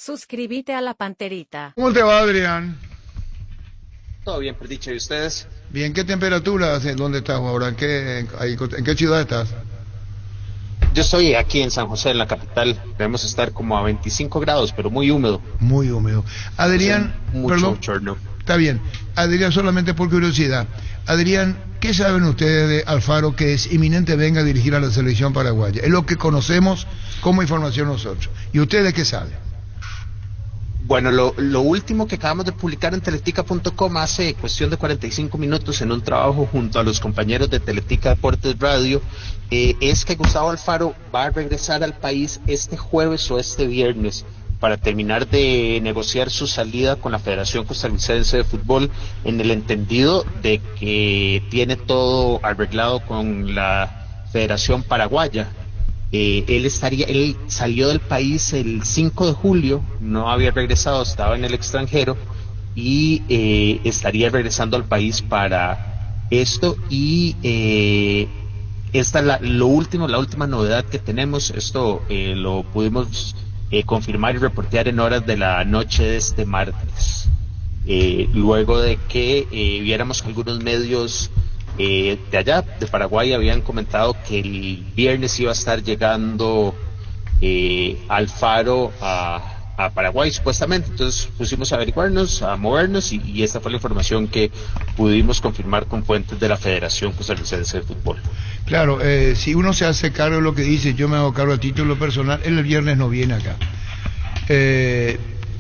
Suscríbete a la Panterita. ¿Cómo te va, Adrián? Todo bien, por dicho, ¿y ustedes? Bien, ¿qué temperatura hace? ¿Dónde estás ahora? ¿En qué ciudad estás? Yo estoy aquí en San José, en la capital. Debemos estar como a 25 grados, pero muy húmedo. Muy húmedo. Adrián, Mucho perdón, bochorno. está bien. Adrián, solamente por curiosidad. Adrián, ¿qué saben ustedes de Alfaro que es inminente venga a dirigir a la selección paraguaya? Es lo que conocemos como información nosotros. ¿Y ustedes qué saben? Bueno, lo último que acabamos de publicar en teletica.com hace cuestión de 45 minutos en un trabajo junto a los compañeros de Teletica Deportes Radio, es que Gustavo Alfaro va a regresar al país este jueves o este viernes para terminar de negociar su salida con la Federación Costarricense de Fútbol, en el entendido de que tiene todo arreglado con la Federación Paraguaya. Él salió del país el 5 de julio, no había regresado, estaba en el extranjero y estaría regresando al país para esto. Y esta es la última novedad que tenemos. Esto lo pudimos confirmar y reportear en horas de la noche de este martes, luego de que viéramos que algunos medios de allá, de Paraguay, habían comentado que el viernes iba a estar llegando Alfaro a Paraguay, supuestamente. Entonces pusimos a averiguarnos, a movernos, y esta fue la información que pudimos confirmar con fuentes de la Federación Costarricense de Fútbol. Claro, si uno se hace cargo de lo que dice, yo me hago cargo a título personal, él el viernes no viene acá.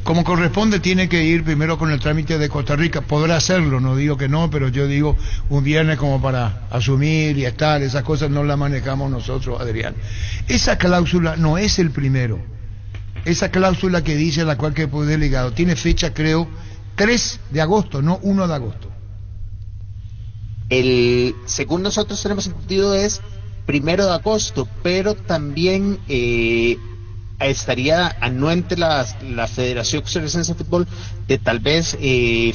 Como corresponde, tiene que ir primero con el trámite de Costa Rica. Podrá hacerlo, no digo que no, pero yo digo un viernes como para asumir y estar. Esas cosas no las manejamos nosotros, Adrián. Esa cláusula no es el primero. Esa cláusula que dice la cual que puede ligado tiene fecha, creo, 3 de agosto, no 1 de agosto. Según nosotros tenemos entendido, es 1 de agosto, pero también estaría anuente la Federación Costarricense de Fútbol de tal vez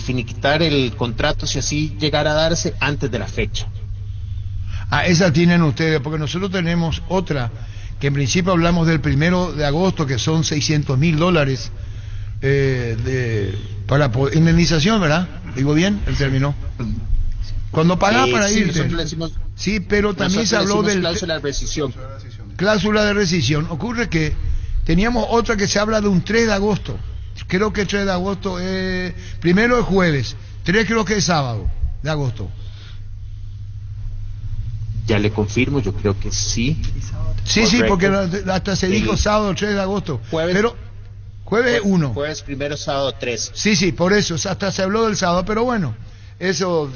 finiquitar el contrato, si así llegara a darse, antes de la fecha. Esa tienen ustedes, porque nosotros tenemos otra, que en principio hablamos del 1 de agosto, que son $600,000 para indemnización, ¿verdad? ¿Digo bien el término? Cuando pagás para irte. Sí, pero también se habló del cláusula de rescisión. Cláusula de rescisión. Ocurre que teníamos otra que se habla de un 3 de agosto. Creo que 3 de agosto es... Primero es jueves. 3 creo que es sábado de agosto. Ya le confirmo, yo creo que sí. Sí, correcto. Sí, porque hasta se dijo sábado 3 de agosto. Jueves, pero jueves 1. Jueves 1, sábado 3. Sí, por eso. Hasta se habló del sábado, pero bueno. Eso,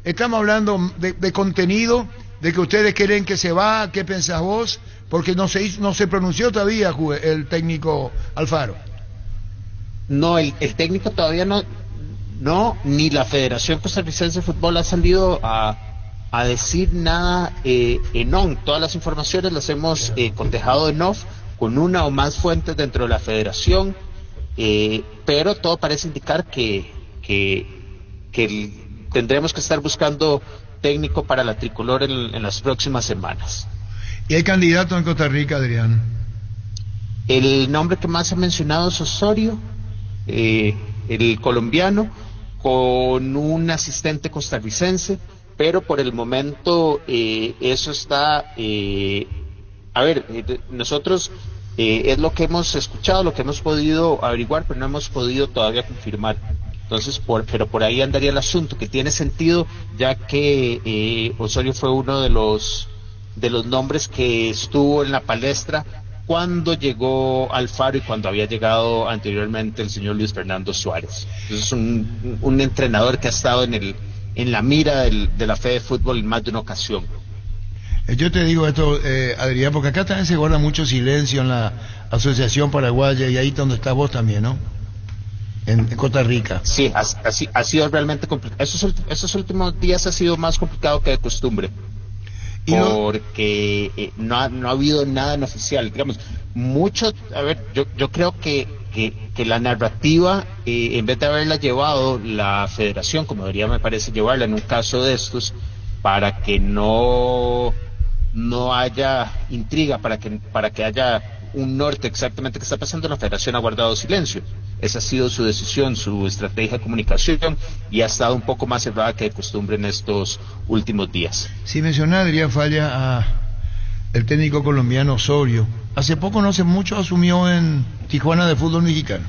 estamos hablando de contenido, de que ustedes quieren que se va. ¿Qué pensás vos? Porque no se pronunció todavía el técnico Alfaro. No, el técnico todavía no, ni la Federación Costarricense de Fútbol ha salido a decir nada en on. Todas las informaciones las hemos contejado en off con una o más fuentes dentro de la Federación, pero todo parece indicar que tendremos que estar buscando técnico para la tricolor en las próximas semanas. ¿Y hay candidato en Costa Rica, Adrián? El nombre que más se ha mencionado es Osorio, el colombiano, con un asistente costarricense, pero por el momento eso está... nosotros es lo que hemos escuchado, lo que hemos podido averiguar, pero no hemos podido todavía confirmar. Entonces, pero por ahí andaría el asunto, que tiene sentido, ya que Osorio fue uno de los nombres que estuvo en la palestra cuando llegó Alfaro y cuando había llegado anteriormente el señor Luis Fernando Suárez. Entonces es un entrenador que ha estado en la mira de la Fede Fútbol en más de una ocasión. Yo te digo esto, Adrián, porque acá también se guarda mucho silencio en la Asociación Paraguaya, y ahí donde estás vos también, ¿no? En Costa Rica. Sí, ha sido realmente complicado. Esos últimos días ha sido más complicado que de costumbre, porque no ha habido nada en oficial. Digamos, yo creo que la narrativa, en vez de haberla llevado la Federación, como debería, me parece, llevarla en un caso de estos, para que no haya intriga, para que haya un norte exactamente qué está pasando, la federación ha guardado silencio. Esa ha sido su decisión, su estrategia de comunicación, y ha estado un poco más cerrada que de costumbre en estos últimos días. Si menciona Adrián Falla a el técnico colombiano Osorio, hace poco, no hace mucho, asumió en Tijuana de fútbol mexicano.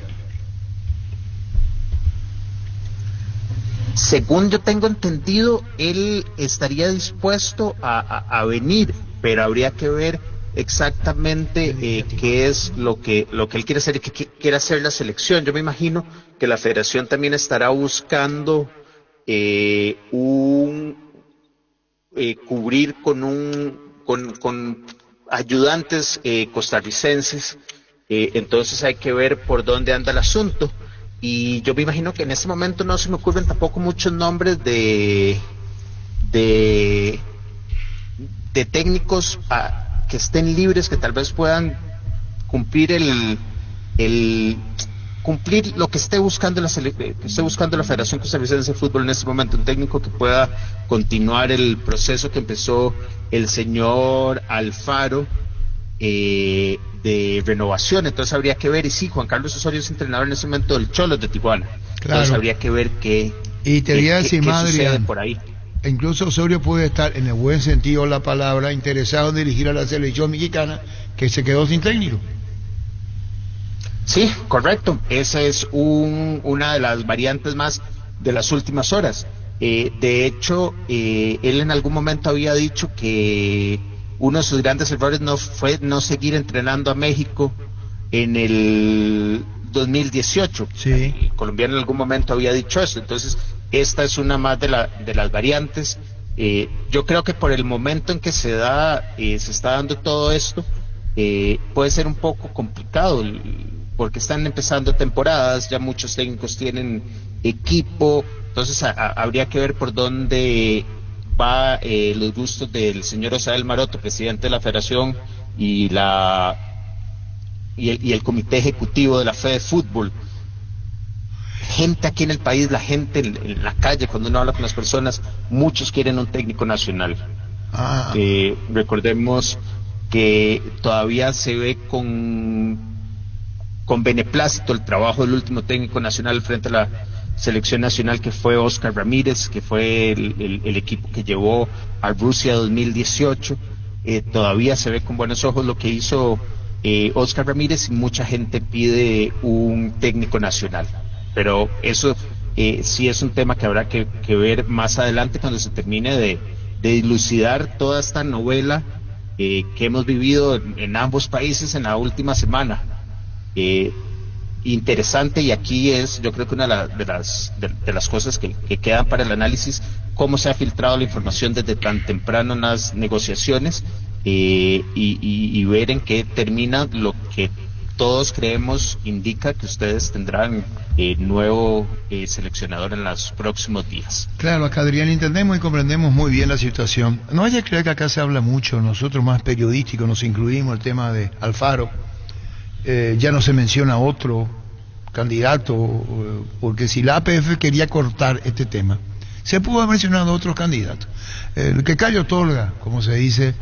Según yo tengo entendido, él estaría dispuesto a venir, pero habría que ver exactamente qué es lo que él quiere hacer y qué quiere hacer la selección. Yo me imagino que la federación también estará buscando cubrir con ayudantes costarricenses, entonces hay que ver por dónde anda el asunto. Y yo me imagino que en este momento no se me ocurren tampoco muchos nombres de técnicos que estén libres, que tal vez puedan cumplir cumplir lo que esté buscando la Federación Costarricense de Fútbol en este momento, un técnico que pueda continuar el proceso que empezó el señor Alfaro de renovación. Entonces habría que ver, y sí, Juan Carlos Osorio es entrenador en ese momento del Cholos de Tijuana. Claro. Entonces habría que ver qué sucede por ahí. Incluso Osorio puede estar, en el buen sentido de la palabra, interesado en dirigir a la selección mexicana, que se quedó sin técnico. Sí, correcto. Esa es una de las variantes más de las últimas horas. De hecho, él en algún momento había dicho que uno de sus grandes errores fue no seguir entrenando a México en el 2018. Sí. El colombiano en algún momento había dicho eso. Entonces, esta es una más de las variantes. Yo creo que por el momento en que se está dando todo esto, puede ser un poco complicado, porque están empezando temporadas, ya muchos técnicos tienen equipo, entonces habría que ver por dónde va los gustos del señor Osael Maroto, presidente de la Federación, y el comité ejecutivo de la Fede Fútbol. Gente aquí en el país, la gente en la calle, cuando uno habla con las personas, muchos quieren un técnico nacional. Recordemos que todavía se ve con beneplácito el trabajo del último técnico nacional frente a la selección nacional, que fue Oscar Ramírez, que fue el equipo que llevó a Rusia 2018. Todavía se ve con buenos ojos lo que hizo Oscar Ramírez, y mucha gente pide un técnico nacional. Pero eso sí es un tema que habrá que ver más adelante, cuando se termine de dilucidar toda esta novela que hemos vivido en ambos países en la última semana. Interesante, y aquí es, yo creo que una de las cosas que quedan para el análisis, cómo se ha filtrado la información desde tan temprano en las negociaciones, y ver en qué termina lo que todos creemos indica que ustedes tendrán nuevo seleccionador en los próximos días. Claro, acá, Adrián, entendemos y comprendemos muy bien la situación. No haya que creer que acá se habla mucho, nosotros más periodísticos nos incluimos el tema de Alfaro. Ya no se menciona otro candidato, porque si la APF quería cortar este tema, se pudo haber mencionado otros candidatos. El que callo otorga, como se dice,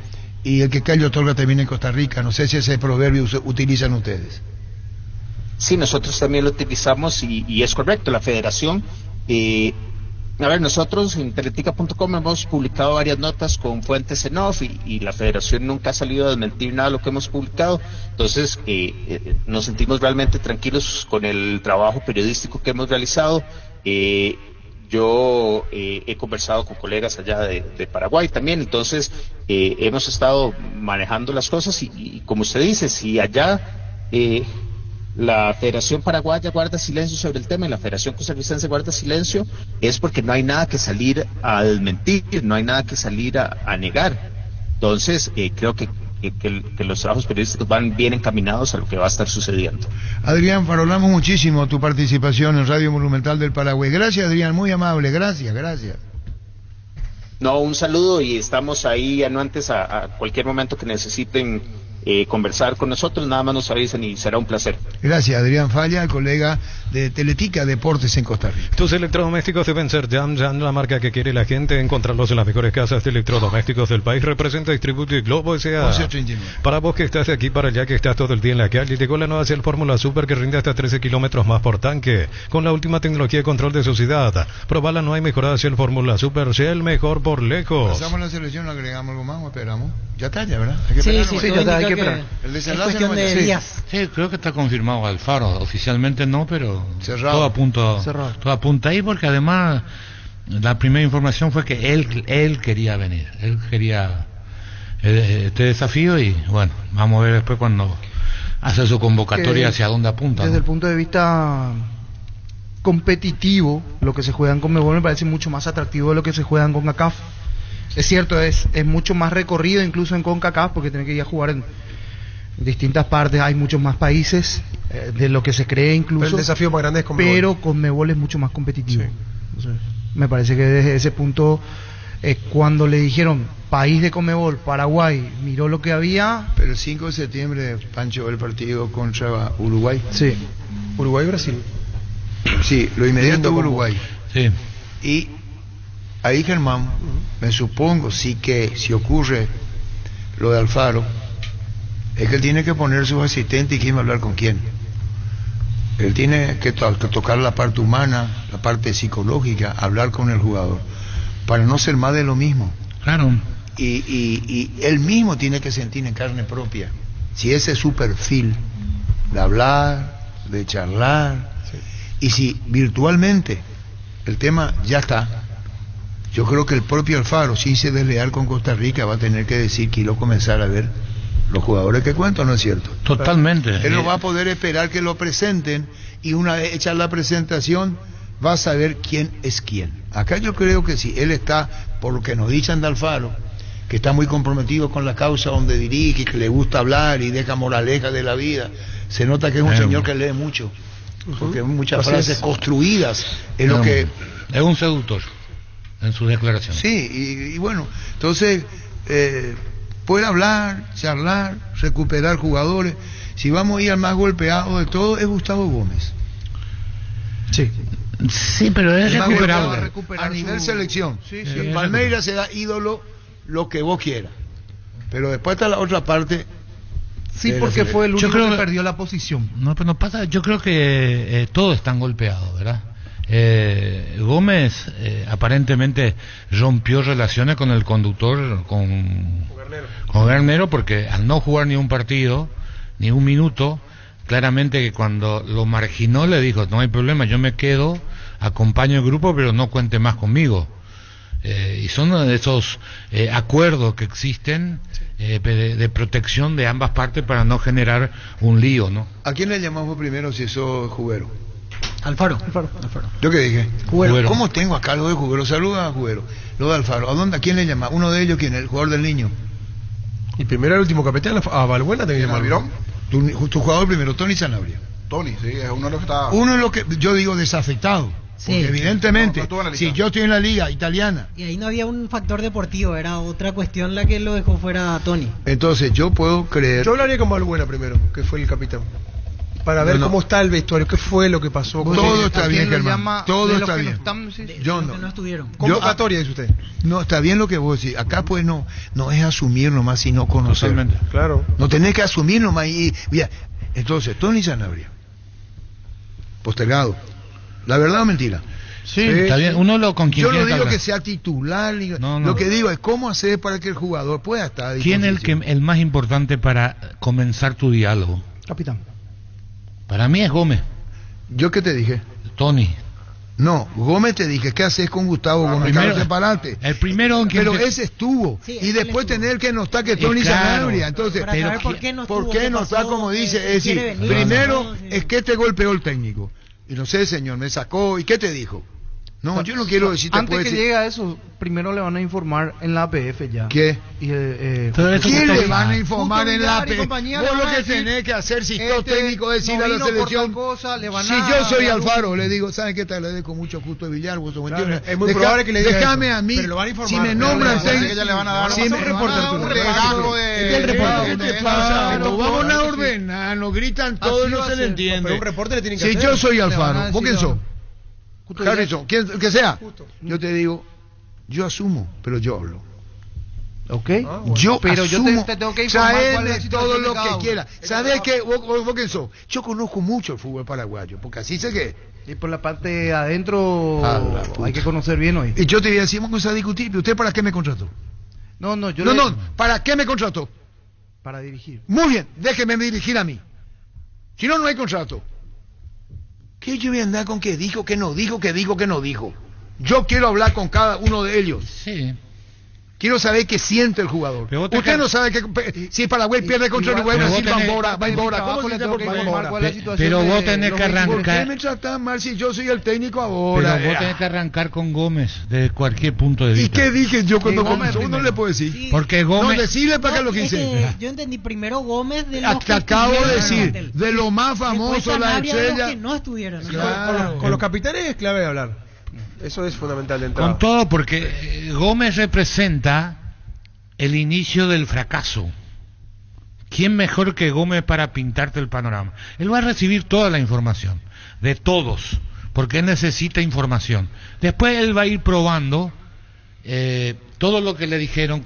y el que callo otorga también en Costa Rica. No sé si ese proverbio utilizan ustedes. Sí, nosotros también lo utilizamos, y es correcto. La federación, nosotros en teletica.com hemos publicado varias notas con fuentes en off, y la federación nunca ha salido a desmentir nada de lo que hemos publicado. Entonces nos sentimos realmente tranquilos con el trabajo periodístico que hemos realizado. Yo he conversado con colegas allá de Paraguay también, entonces hemos estado manejando las cosas, y como usted dice, si allá la Federación Paraguaya guarda silencio sobre el tema y la Federación Costarricense guarda silencio, es porque no hay nada que salir a desmentir, no hay nada que salir a negar. Entonces creo que los trabajos periodísticos van bien encaminados a lo que va a estar sucediendo. Adrián, valoramos muchísimo tu participación en Radio Monumental del Paraguay. Gracias, Adrián, muy amable, gracias. No, un saludo, y estamos ahí anuentes a cualquier momento que necesiten conversar con nosotros, nada más nos avisen y será un placer. Gracias, Adrián Falla, colega de Teletica Deportes en Costa Rica. Tus electrodomésticos deben ser Jam, la marca que quiere la gente. Encontrarlos en las mejores casas de electrodomésticos del país. Representa Distribuye Globo S.A. Para vos que estás de aquí para allá, que estás todo el día en la calle, llegó la nueva Shell Fórmula Super que rinde hasta 13 kilómetros más por tanque, con la última tecnología de control de suciedad. Probala, no hay mejorada Shell Fórmula Super, Shell mejor por lejos. Pasamos la selección, agregamos algo más o esperamos. Ya está, ya, ¿verdad? Sí, ya está, hay que esperar. El Es desenlace cuestión de sí. días. Sí, creo que está confirmado Alfaro, oficialmente no, pero Cerrado. todo apunta ahí, porque además la primera información fue que él quería venir, él quería este desafío, y bueno, vamos a ver después cuando hace su convocatoria hacia dónde apunta. Desde ¿no? el punto de vista competitivo, lo que se juega en Conmebol me parece mucho más atractivo de lo que se juega en CONCACAF. Es cierto, es mucho más recorrido incluso en CONCACAF, porque tiene que ir a jugar en distintas partes, hay muchos más países de lo que se cree incluso. Pero el desafío más grande es Conmebol. Pero Conmebol es mucho más competitivo. Sí. Entonces, me parece que desde ese punto, cuando le dijeron país de Conmebol, Paraguay, miró lo que había. Pero el 5 de septiembre, Pancho, el partido contra Uruguay. Sí. Uruguay-Brasil. Sí, lo inmediato Uruguay. Sí. Y ahí, Germán, me supongo, sí que si ocurre lo de Alfaro, es que él tiene que poner sus asistentes y quién va a hablar con quién. Él tiene que tocar la parte humana, la parte psicológica, hablar con el jugador, para no ser más de lo mismo. Claro. Y él mismo tiene que sentir en carne propia si ese es su perfil de hablar, de charlar, y si virtualmente el tema ya está. Yo creo que el propio Alfaro, si se desleal con Costa Rica, va a tener que decir, quiero comenzar a ver los jugadores que cuento, ¿no es cierto? Totalmente. Él no va a poder esperar que lo presenten, y una vez hecha la presentación va a saber quién es quién. Acá yo creo que sí, él está, por lo que nos dicen de Alfaro, que está muy comprometido con la causa donde dirige, que le gusta hablar y deja moraleja de la vida. Se nota que es un señor que lee mucho, porque muchas frases construidas es lo que... Es un seductor en sus declaraciones. Sí, y bueno, entonces puede hablar, charlar, recuperar jugadores. Si vamos a ir al más golpeado de todo, es Gustavo Gómez. Sí. Sí, pero es El más golpeado recuperable. a nivel selección. Sí, Si en Palmeiras se da ídolo, lo que vos quieras. Pero después está la otra parte. Sí, porque fue el Yo único creo que que perdió la posición. No, pero no pasa. Yo creo que todos están golpeados, ¿verdad? Gómez aparentemente rompió relaciones con el conductor, con Garnero, porque al no jugar ni un partido, ni un minuto, claramente que cuando lo marginó le dijo, no hay problema, yo me quedo, acompaño el grupo, pero no cuente más conmigo. Y son de esos acuerdos que existen de protección de ambas partes para no generar un lío, ¿no? ¿A quién le llamamos primero si sos Juguero? Alfaro. ¿Yo qué dije? Juguero. ¿Cómo tengo acá lo de Juguero? Saluda a Juguero. Lo de Alfaro. ¿A quién le llama? Uno de ellos, ¿quién? El jugador del Niño. Y primero el último capitán, a Balbuena tenía que llamar. Tu jugador primero, Tony Sanabria. Tony, sí, es uno de los que está... Uno es lo que yo digo desafectado. Sí. Porque evidentemente, No estuvo en la si lista. yo estoy en la liga italiana, Y ahí no había un factor deportivo, era otra cuestión la que lo dejó fuera a Tony. entonces yo puedo creer... Yo hablaría con Balbuena primero, que fue el capitán. Para ver No. cómo está el vestuario, qué fue lo que pasó. Todo cómo- está ¿A bien, quién lo Germán. llama Todo de los está que bien. no están? Sí. Yo Los no. que no estuvieron. Convocatoria, dice usted. No, está bien lo que vos decís. Acá pues no es asumir nomás, sino conocer. Totalmente. Claro. No tenés que asumir nomás y... Mira, entonces, Tony Sanabria, postergado. ¿La verdad o mentira? Sí, está bien. Uno lo con quien Yo no tiene que digo hablar. que sea titular, No. lo que digo es cómo hacer para que el jugador pueda estar a ¿Quién es disposición. el más importante para comenzar tu diálogo? Capitán. Para mí es Gómez, ¿Yo qué te dije? Tony. No, Gómez te dije, ¿qué haces con Gustavo Gómez? primero- Cállate para adelante. El primero en quien Pero te- ese estuvo. Sí, y él después estuvo. tener que no está que Tony claro. Sanabria. Entonces, Para saber por qué no ¿por estuvo, qué qué no está pasó, como qué- dice? qué Es decir, quiere venir, primero no, sí. es que te golpeó el técnico. Y no sé, señor, me sacó. ¿Y qué te dijo? No, yo no quiero decir. Antes que llegue a eso, primero le van a informar en la APF ya. ¿Qué? ¿Quién le van a informar en la APF? compañía Vos le lo van a que decir, tenés que hacer si sos técnico es ir no a la vino por selección. tal cosa, le van Si a yo soy dar Alfaro, le digo, ¿saben qué? Te agradezco mucho, Justo Villar, vos sos Claro, es muy probable que le diga déjame eso, a mí, pero lo van a informar. si me nombran que ya le van a dar si un me- regajo ¿Qué te pasa? Nos vamos a ordenar, nos gritan todo y Así no va se a le ser. entiende. Pero un reporte le tienen que Si hacer. yo soy Le van a Alfaro, decir ¿vos quién sos? Justo Villar. Harrison, quien que sea, yo te digo, yo asumo, pero yo hablo. Ok. Yo pero asumo, yo te tengo que informar cuál es la traeme situación todo de lo cada que uno. quiera. ¿Sabés qué? ¿Vos quién sos? Yo conozco mucho el fútbol paraguayo, porque así sé que. Y por la parte de adentro A la puta. hay que conocer bien hoy. Y yo te voy a decir una cosa discutible. ¿Usted para qué me contrató? No, yo No, ¿para qué me contrató? para dirigir. Muy bien, déjeme dirigir a mí. Si no, no hay contrato. ¿Qué yo voy a andar con qué dijo, qué no dijo, qué dijo, qué no dijo? Yo quiero hablar con cada uno de ellos. Sí. Quiero saber qué siente el jugador. Pero vos te Usted ca- no sabe que si Paraguay pierde contra igual- Uruguay, pero Brasil vos va tenés- embora, va embora. trabajo ¿Cómo le se tengo te que va informar embora? cuál es la situación Pero de vos tenés los que equipos. ¿Por qué arrancar. me tratás mal si yo soy el técnico Pero ahora? vos tenés que arrancar con Gómez desde cualquier punto de ¿Y vista. qué dije yo cuando Gómez comenzó? Uno primero. le puedo decir. Sí. Porque No, Gómez... decirle para que lo Es quise. que yo entendí primero Gómez de los Te que acabo de estuvieron en el decir, plantel. de lo más Después famoso, la Sanabria de los estrella. que no estuvieron. Claro. Con los capitanes es clave hablar. Eso es fundamental de entrada. Con todo, porque Gómez representa el inicio del fracaso. ¿Quién mejor que Gómez para pintarte el panorama? Él va a recibir toda la información, de todos, porque él necesita información. Después él va a ir probando todo lo que le dijeron,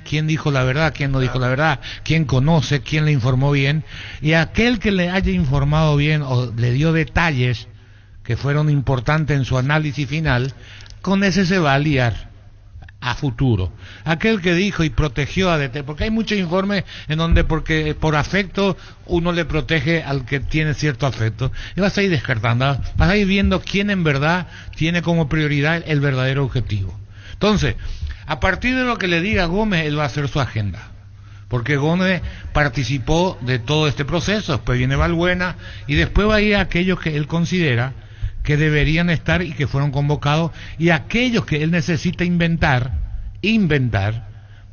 quién dijo la verdad, quién no dijo la verdad, quién conoce, quién le informó bien, y aquel que le haya informado bien o le dio detalles que fueron importantes en su análisis final, con ese se va a aliar a futuro. Aquel que dijo y protegió a DT, porque hay muchos informes en donde porque por afecto uno le protege al que tiene cierto afecto, y vas a ir descartando, vas a ir viendo quién en verdad tiene como prioridad el verdadero objetivo. Entonces, a partir de lo que le diga Gómez, él va a hacer su agenda, porque Gómez participó de todo este proceso. Después viene Balbuena y después va a ir a aquellos que él considera que deberían estar y que fueron convocados, y aquellos que él necesita inventar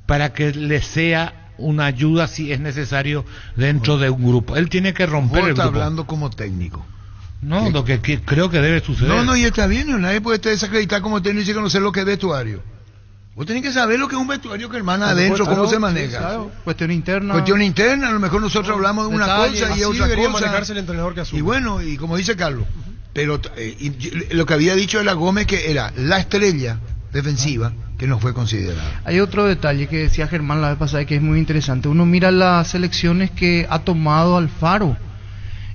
para que le sea una ayuda si es necesario dentro de un grupo. Él tiene que romper Vos el estás grupo. hablando como técnico. No, lo que creo que debe suceder. No, y está bien, nadie puede desacreditar como técnico y conocer lo que es vestuario. Vos tenés que saber lo que es un vestuario que hermana adentro, cómo se maneja. Claro, cuestión interna. Cuestión interna, a lo mejor nosotros hablamos de una Detalles, cosa y Así otra debería cosa. manejarse el entrenador que asume. Y bueno, y como dice Carlos, pero lo que había dicho era Gómez, que era la estrella defensiva que no fue considerada. Hay otro detalle que decía Germán la vez pasada que es muy interesante. Uno mira las selecciones que ha tomado Alfaro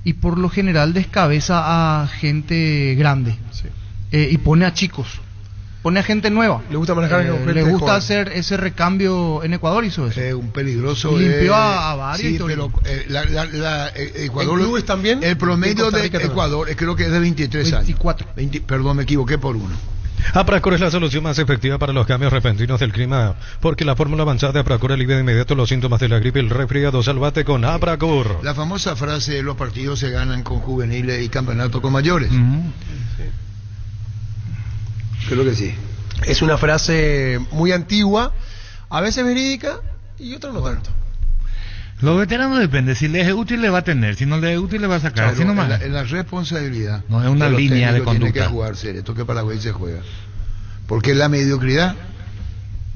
y por lo general descabeza a gente grande, Sí. y pone a chicos, pone a gente nueva. Le gusta manejar gente le gusta joven. hacer ese recambio. En Ecuador hizo eso. Un peligroso. Limpió a varios Sí, y todo. pero Ecuador. ¿En clubes también? El promedio En Costa de Rica también. Ecuador creo que es de 23 24. años. Perdón, me equivoqué por uno. Apracor es la solución más efectiva para los cambios repentinos del clima, porque la fórmula avanzada de Apracor alivia de inmediato los síntomas de la gripe y el resfriado. Sálvate con Apracor. La famosa frase: los partidos se ganan con juveniles y campeonatos con mayores. Creo que sí. Es una frase muy antigua, a veces verídica y otras no tanto. Los veteranos depende, si les es útil le va a tener, si no les es útil le va a sacar, así Claro, nomás. en la responsabilidad. No, es una de los línea de técnicos tiene conducta. que jugarse esto que Paraguay se juega. Porque la mediocridad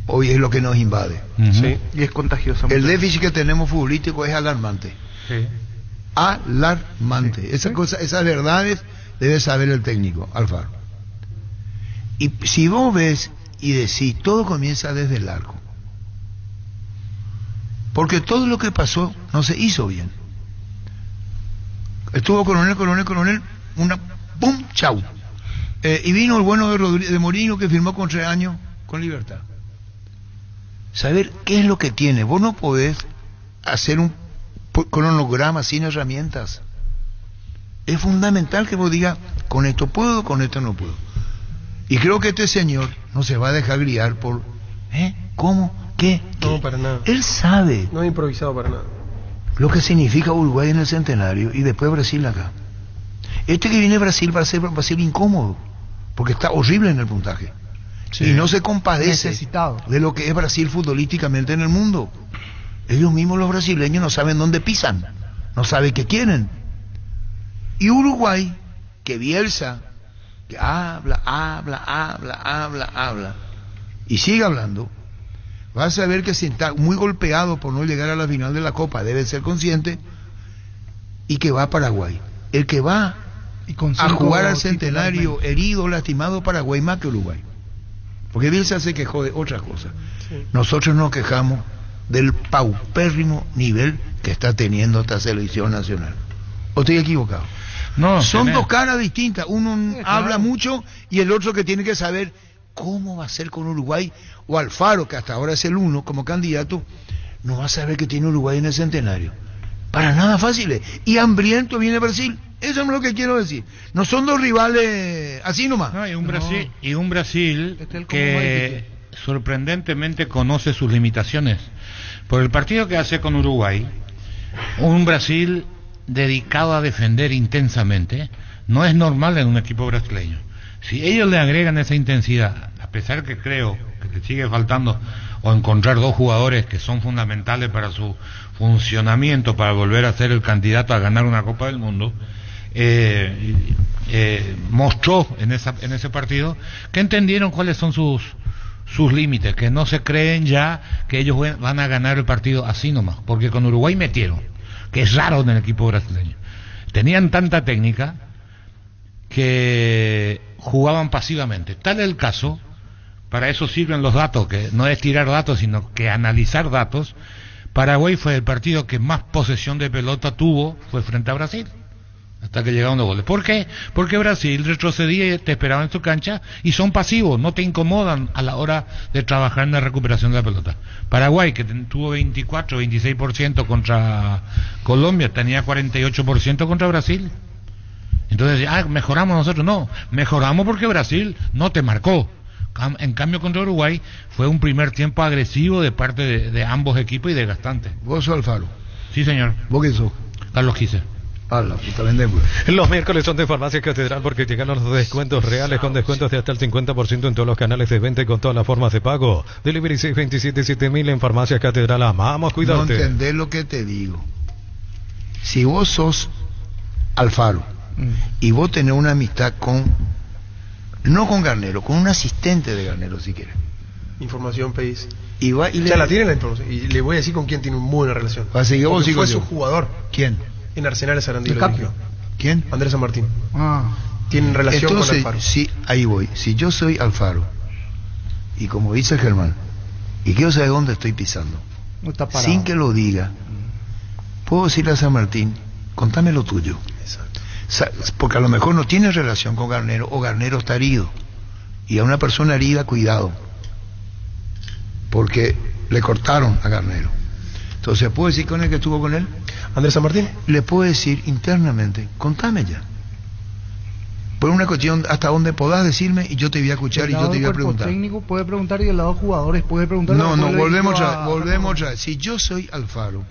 hoy es lo que nos invade. Ujú. Sí. Y es contagiosa. El mucho. déficit que tenemos futbolístico es alarmante. Sí. Alarmante. Esas verdades debe saber el técnico, Alfaro. Y si vos ves y decís, todo comienza desde el arco. Porque todo lo que pasó no se hizo bien. Estuvo coronel, una ¡pum! ¡Chau! Y vino el bueno de Mourinho, que firmó con 3 años con Libertad. Saber qué es lo que tiene. Vos no podés hacer un cronograma sin herramientas. Es fundamental que vos digas, con esto puedo, con esto no puedo. Y creo que este señor no se va a dejar guiar por ¿cómo? ¿Qué? No, para nada. Él sabe No he improvisado para nada. lo que significa Uruguay en el centenario y después Brasil acá. Este que viene a Brasil va a ser incómodo. porque está horrible en el puntaje. Sí. Y no se compadece Necesitado. de lo que es Brasil futbolísticamente en el mundo. Ellos mismos, los brasileños, no saben dónde pisan, no saben qué quieren. Y Uruguay, que Bielsa, que habla, y sigue hablando, va a saber que se está muy golpeado por no llegar a la final de la Copa, debe ser consciente, y que va a Paraguay. El que va Y con a 5 jugar al titulares centenario menos. herido, lastimado, Paraguay más que Uruguay. Porque Bielsa se quejó de otra cosa. Nosotros nos quejamos del paupérrimo nivel que está teniendo esta selección nacional. ¿O estoy equivocado? No, Son tenés- dos caras distintas. Uno claro. habla mucho y el otro que tiene que saber cómo va a ser con Uruguay. O Alfaro, que hasta ahora es el uno como candidato, no va a saber que tiene Uruguay en el centenario. Para nada fáciles. Y hambriento viene Brasil. Eso es lo que quiero decir. No son dos rivales así nomás. No, y un Brasil Este es el que sorprendentemente conoce sus limitaciones. Por el partido que hace con Uruguay, un Brasil dedicado a defender intensamente, no es normal en un equipo brasileño. Si ellos le agregan esa intensidad, a pesar que creo que le sigue faltando o encontrar dos jugadores que son fundamentales para su funcionamiento, para volver a ser el candidato a ganar una Copa del Mundo, mostró en ese partido que entendieron cuáles son sus límites, que no se creen ya que ellos van a ganar el partido así nomás, porque con Uruguay metieron, que es raro en el equipo brasileño. Tenían tanta técnica que jugaban pasivamente. Tal es el caso, para eso sirven los datos, que no es tirar datos, sino que analizar datos. Paraguay fue el partido que más posesión de pelota tuvo, fue frente a Brasil, hasta que llegaron los goles. ¿Por qué? Porque Brasil retrocedía y te esperaba en su cancha y son pasivos, no te incomodan a la hora de trabajar en la recuperación de la pelota. Paraguay, que tuvo 24, 26% contra Colombia, tenía 48% contra Brasil. Entonces, mejoramos nosotros. No, mejoramos porque Brasil no te marcó. En cambio, contra Uruguay fue un primer tiempo agresivo de parte de ambos equipos y desgastante. ¿Vos sos Alfaro? Sí, señor. ¿Vos qué sos? Carlos Quise. A la puta, vendemos. Los miércoles son de Farmacia Catedral porque llegaron los descuentos reales con descuentos de hasta el 50% en todos los canales de venta y con todas las formas de pago. Delivery 627-7000 en Farmacia Catedral. Amamos, No cuidarte. entendés lo que te digo. Si vos sos Alfaro y vos tenés una amistad no con Garnero, con un asistente de Garnero si quieres, Información pedís. y va y Ya la tiene la información. Y le voy a decir con quién tiene una buena relación. Va a seguir vos, Porque sigo fue yo. su jugador ¿Quién? en Arsenal de Sarandí. El Lo Capi. dirigió. ¿Quién? Andrés San Martín. Ah, Tienen relación Entonces, con Alfaro. sí, ahí voy. Si yo soy Alfaro y como dice Germán, y quiero saber dónde estoy pisando, no está parado. sin que lo diga, puedo decirle a San Martín, contame lo tuyo. Exacto. Porque a lo mejor no tiene relación con Garnero o Garnero está herido. Y a una persona herida, cuidado, porque le cortaron a Garnero. Entonces, ¿puedo decir con el que estuvo con él? Andrés San Martín. Le puedo decir internamente, contame ya. Por una cuestión, hasta donde podás decirme y yo te voy a escuchar El y yo lado te voy a del cuerpo preguntar. técnico puede preguntar y del lado de jugadores puede preguntar. No, Después le volvemos digo otra vez, volvemos otra vez. Si yo soy Alfaro,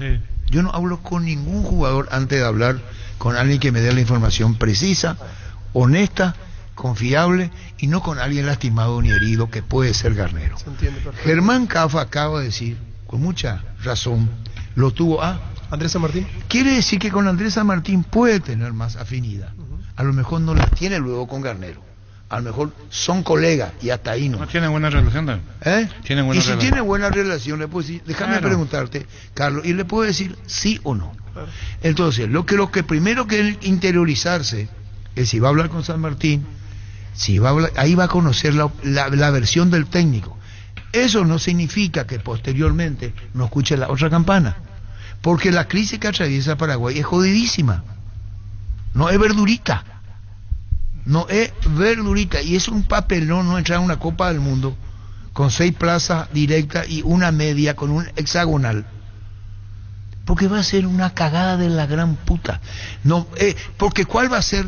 yo no hablo con ningún jugador antes de hablar con alguien que me dé la información precisa, honesta, confiable y no con alguien lastimado ni herido que puede ser Garnero. Se entiende perfecto. Germán Cafa acaba de decir, con mucha razón, lo tuvo a... Andrés San Martín. Quiere decir que con Andrés San Martín puede tener más afinidad. A lo mejor no la tiene luego con Garnero. A lo mejor son colegas y hasta ahí no. ¿No tienen buena relación también? ¿Eh? Tienen buena y si relación. tiene buena relación, le puedo decir, déjame Claro. preguntarte, Carlos, y le puedo decir sí o no. Entonces, lo que primero que interiorizarse es si va a hablar con San Martín, si va a hablar, ahí va a conocer la versión del técnico. Eso no significa que posteriormente no escuche la otra campana, porque la crisis que atraviesa Paraguay es jodidísima, no es verdurita. No es verdurita y es un papelón no entrar a una Copa del Mundo con 6 plazas directas y una media con un hexagonal, porque va a ser una cagada de la gran puta. No, porque ¿cuál va a ser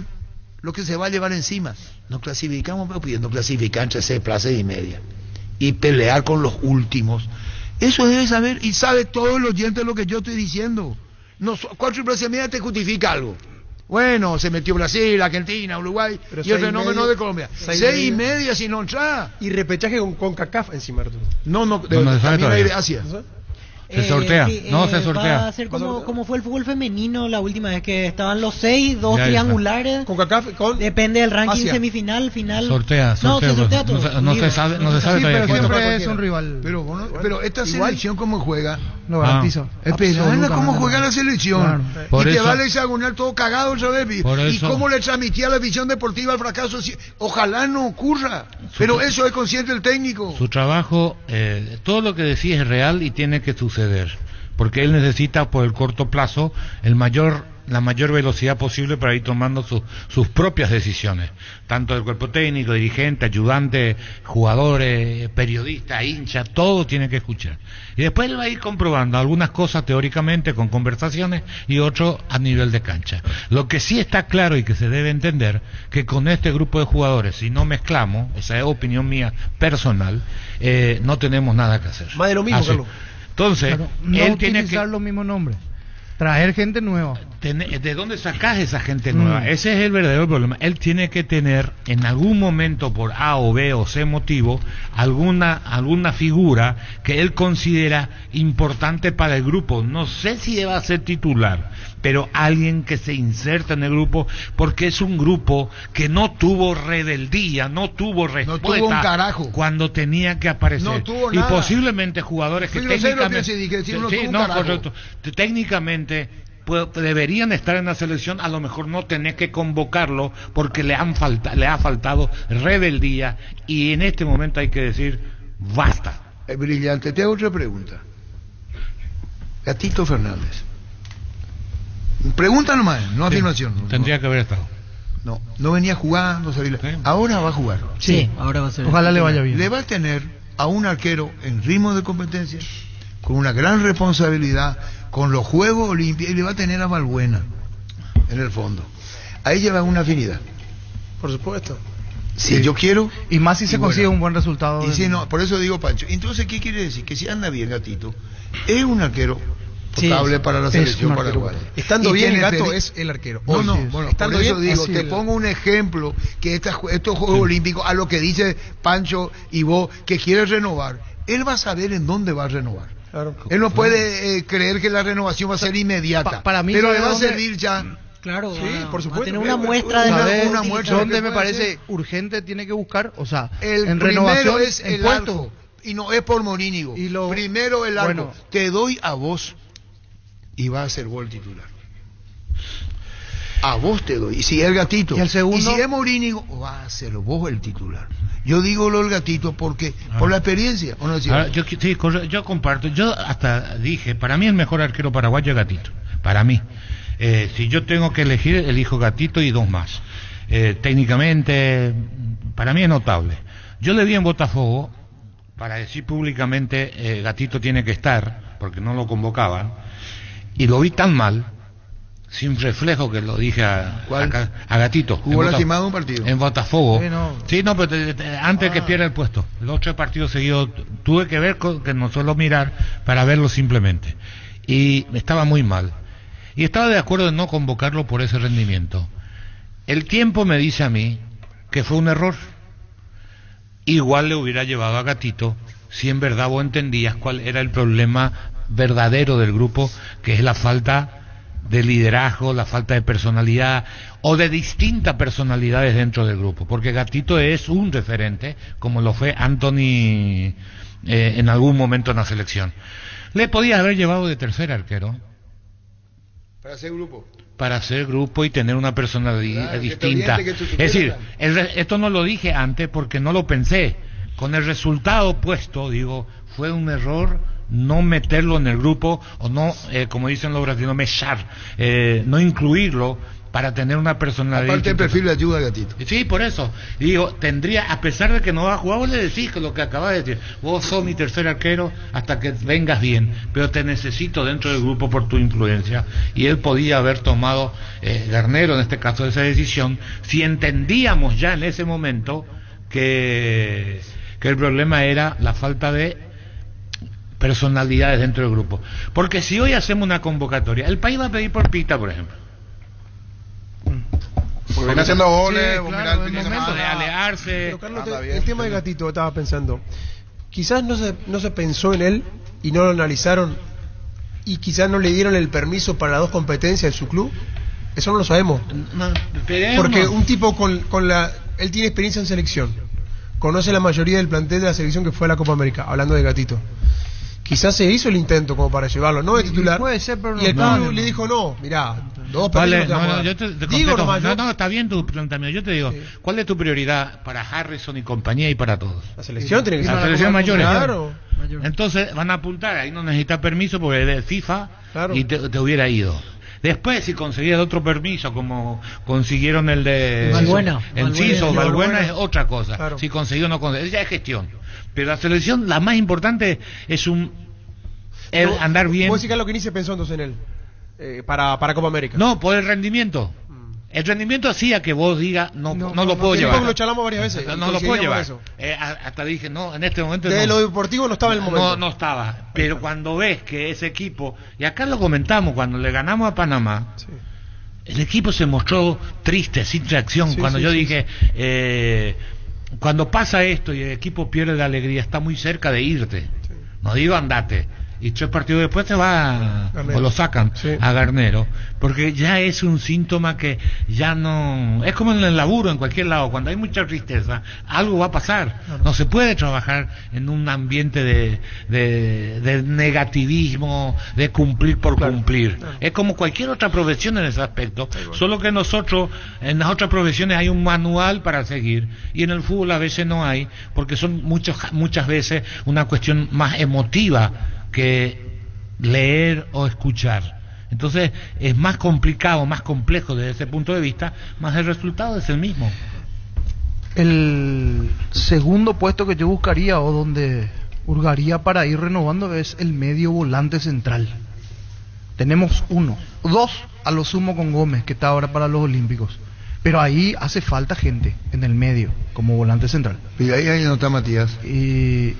lo que se va a llevar encima? Nos clasificamos pero pidiendo clasificar entre 6 plazas y media y pelear con los últimos. Eso debe saber y sabe todo el oyente lo que yo estoy diciendo. No, 4 plazas y media te justifica algo. Bueno, se metió Brasil, Argentina, Uruguay Pero y el 6 y fenómeno medio, de Colombia. 6,5 si no entra. Y repechaje con CACAF encima, Arturo. No, No se sabe también hay de todavía. Asia. Se sortea. No, se Va sortea. a ser como fue el fútbol femenino la última vez, que estaban los 6, 2 Ya está. triangulares. Con CACAF, con... Depende del ranking Asia. semifinal, final. Sortea. No, se sortea pues. todo. No se sabe Sí, pero todavía quién siempre va. es un rival. Pero esta selección cómo juega. Lo garantizo. Esperala cómo Absolutamente. juega la selección. Claro. Por y te eso- va el hexagonal todo cagado otra vez. Por Y eso- cómo le transmitía la visión deportiva al fracaso. Ojalá no ocurra. Pero eso es consciente el técnico. Su trabajo, todo lo que decís es real y tiene que suceder, porque él necesita por el corto plazo la mayor velocidad posible para ir tomando sus propias decisiones, tanto del cuerpo técnico, dirigente, ayudante, jugadores, periodistas, hinchas, todo tiene que escuchar. Y después él va a ir comprobando algunas cosas teóricamente con conversaciones y otro a nivel de cancha. Lo que sí está claro y que se debe entender, que con este grupo de jugadores, si no mezclamos, esa es opinión mía personal, no tenemos nada que hacer. Más de lo mismo, Así. Carlos. Entonces, Claro, no él tiene utilizar que... los mismos nombres. Traer gente nueva. ¿De dónde sacás esa gente nueva? Ese es el verdadero problema. Él tiene que tener en algún momento, por A o B o C motivo, alguna figura que él considera importante para el grupo. No sé si va a ser titular, pero alguien que se inserta en el grupo, porque es un grupo que no tuvo rebeldía, no tuvo respuesta tuvo un carajo. cuando tenía que aparecer. No tuvo y nada. posiblemente jugadores que Fui grosero, técnicamente... Piense, que decir, no Sí, tuvo un no, carajo. correcto. Técnicamente deberían estar en la selección, a lo mejor no tenés que convocarlo porque le ha faltado rebeldía, y en este momento hay que decir basta. Es brillante. Te hago otra pregunta. Gatito Fernández. Pregunta nomás, no afirmación. Tendría que haber estado. No venía jugando, sabía. Sí. Ahora va a jugar. Sí, ahora va a ser. Ojalá le vaya bien. Le va a tener a un arquero en ritmo de competencia, con una gran responsabilidad, con los Juegos Olímpicos, y le va a tener a Balbuena en el fondo. Ahí lleva una afinidad. Por supuesto. Si yo quiero. Y más si se bueno. consigue un buen resultado. Y si no, por eso digo, Pancho. Entonces, ¿qué quiere decir? Que si anda bien Gatito, es un arquero potable para la es selección un arquero paraguaya. Estando Y bien, tiene Gato experiencia. es el arquero. No, Hoy, no, sí. bueno, Estando por eso bien, digo, así te el- pongo un ejemplo, que estos Juegos Olímpicos, a lo que dice Pancho y vos, que quiere renovar, él va a saber en dónde va a renovar. Claro. Él no puede creer que la renovación va a ser inmediata, para mí, pero ¿sabe le va a dónde? servir ya. Claro, Sí, va- por va supuesto. a tener una muestra de ¿Sabes una muestra dónde que me puede parece ser? urgente tiene que buscar? O sea, El en primero renovación es en el puesto. arco, y no es por Morínigo. Y lo- Primero el arco. bueno. Te doy a vos y va a ser vos el titular. A vos te doy. Y si es el Gatito. ¿Y el segundo? Y si es Morínigo, va a ser vos el titular. Yo digo lo del Gatito porque por la experiencia. ¿O no es cierto? Ahora, yo comparto, yo hasta dije, para mí el mejor arquero paraguayo es Gatito, para mí. Si yo tengo que elegir, elijo Gatito y dos más. Técnicamente, para mí es notable. Yo le vi en Botafogo, para decir públicamente, Gatito tiene que estar, porque no lo convocaban, y lo vi tan mal, sin reflejo, que lo dije a Gatito. Jugó en lastimado un partido. En Botafogo. Sí, no. Sí, no, pero antes que pierda el puesto. Los 3 partidos seguidos tuve que ver, que no solo mirar, para verlo simplemente. Y estaba muy mal. Y estaba de acuerdo en no convocarlo por ese rendimiento. El tiempo me dice a mí que fue un error. Igual le hubiera llevado a Gatito si en verdad vos entendías cuál era el problema verdadero del grupo, que es la falta de liderazgo, la falta de personalidad o de distintas personalidades dentro del grupo, porque Gatito es un referente, como lo fue Anthony en algún momento en la selección. Le podías haber llevado de tercer arquero Para hacer grupo. para hacer grupo y tener una personalidad Claro, que te distinta. oriente, que tú Es decir, supieras. esto no lo dije antes porque no lo pensé. Con el resultado puesto, digo, fue un error no meterlo en el grupo o no, como dicen los brasileños, mechar, no incluirlo para tener una personalidad. Aparte el distinta. perfil le ayuda a Gatito. Sí, por eso. Y digo, tendría, a pesar de que no va a jugar, vos le decís que lo que acabas de decir, vos sos mi tercer arquero hasta que vengas bien, pero te necesito dentro del grupo por tu influencia. Y él podía haber tomado, Garnero en este caso, esa decisión, si entendíamos ya en ese momento que el problema era la falta de personalidades dentro del grupo. Porque si hoy hacemos una convocatoria, el país va a pedir por Pita, por ejemplo. Porque viene haciendo goles, Sí, vos claro, mirá el es fin de momento semana. de alearse. Pero, Carlos, Anda bien, el tema de Gatito, estaba pensando. Quizás no se pensó en él y no lo analizaron y quizás no le dieron el permiso para las dos competencias en su club. Eso no lo sabemos. Porque un tipo él tiene experiencia en selección, conoce la mayoría del plantel de la selección que fue a la Copa América, hablando de Gatito. Quizás se hizo el intento como para llevarlo, no de titular. Puede ser, pero y el no. club le dijo, no, mirá, dos Vale, partidos te vamos a dar. yo te Digo contesto. nomás, yo- No, está bien tu planteamiento. Yo te digo, ¿cuál es tu prioridad para Harrison y compañía y para todos? La selección tiene que La ser selección mayor. Claro. Entonces van a apuntar, ahí no necesitas permiso porque es de FIFA Claro. y te hubiera ido. Después, si conseguías otro permiso, como consiguieron el de Valbuena. Enciso, Valbuena. Valbuena es otra cosa. Claro. Si consiguió o no consiguió, ya es gestión. Pero la selección, la más importante es andar bien. ¿Puedo decir que es lo que ni se pensó entonces en él? Para Copa América. No, por el rendimiento. El rendimiento hacía que vos digas, no lo puedo Sí, llevar. porque lo charlamos varias veces. No y lo puedo coincidíamos llevar. en eso. Hasta dije, no, en este momento De no. lo deportivo no estaba en el momento. No estaba. Pero cuando ves que ese equipo, y acá lo comentamos, cuando le ganamos a Panamá, Sí. el equipo se mostró triste, sin reacción. Sí, Cuando sí, yo sí, dije, cuando pasa esto y el equipo pierde la alegría, está muy cerca de irte. No digo andate. Y 3 partidos después te va Garnero. o lo sacan Sí. a Garnero, porque ya es un síntoma que ya no es como en el laburo, en cualquier lado, cuando hay mucha tristeza algo va a pasar. No se puede trabajar en un ambiente de negativismo, de cumplir por cumplir. Es como cualquier otra profesión en ese aspecto, solo que nosotros en las otras profesiones hay un manual para seguir y en el fútbol a veces no hay, porque son muchas veces una cuestión más emotiva que leer o escuchar. Entonces es más complicado, más complejo desde ese punto de vista, más el resultado es el mismo. El segundo puesto que yo buscaría o donde hurgaría para ir renovando es el medio volante central. Tenemos 1, 2 a lo sumo con Gómez, que está ahora para los Olímpicos. Pero ahí hace falta gente en el medio, como volante central. Y ahí no está Matías. Y...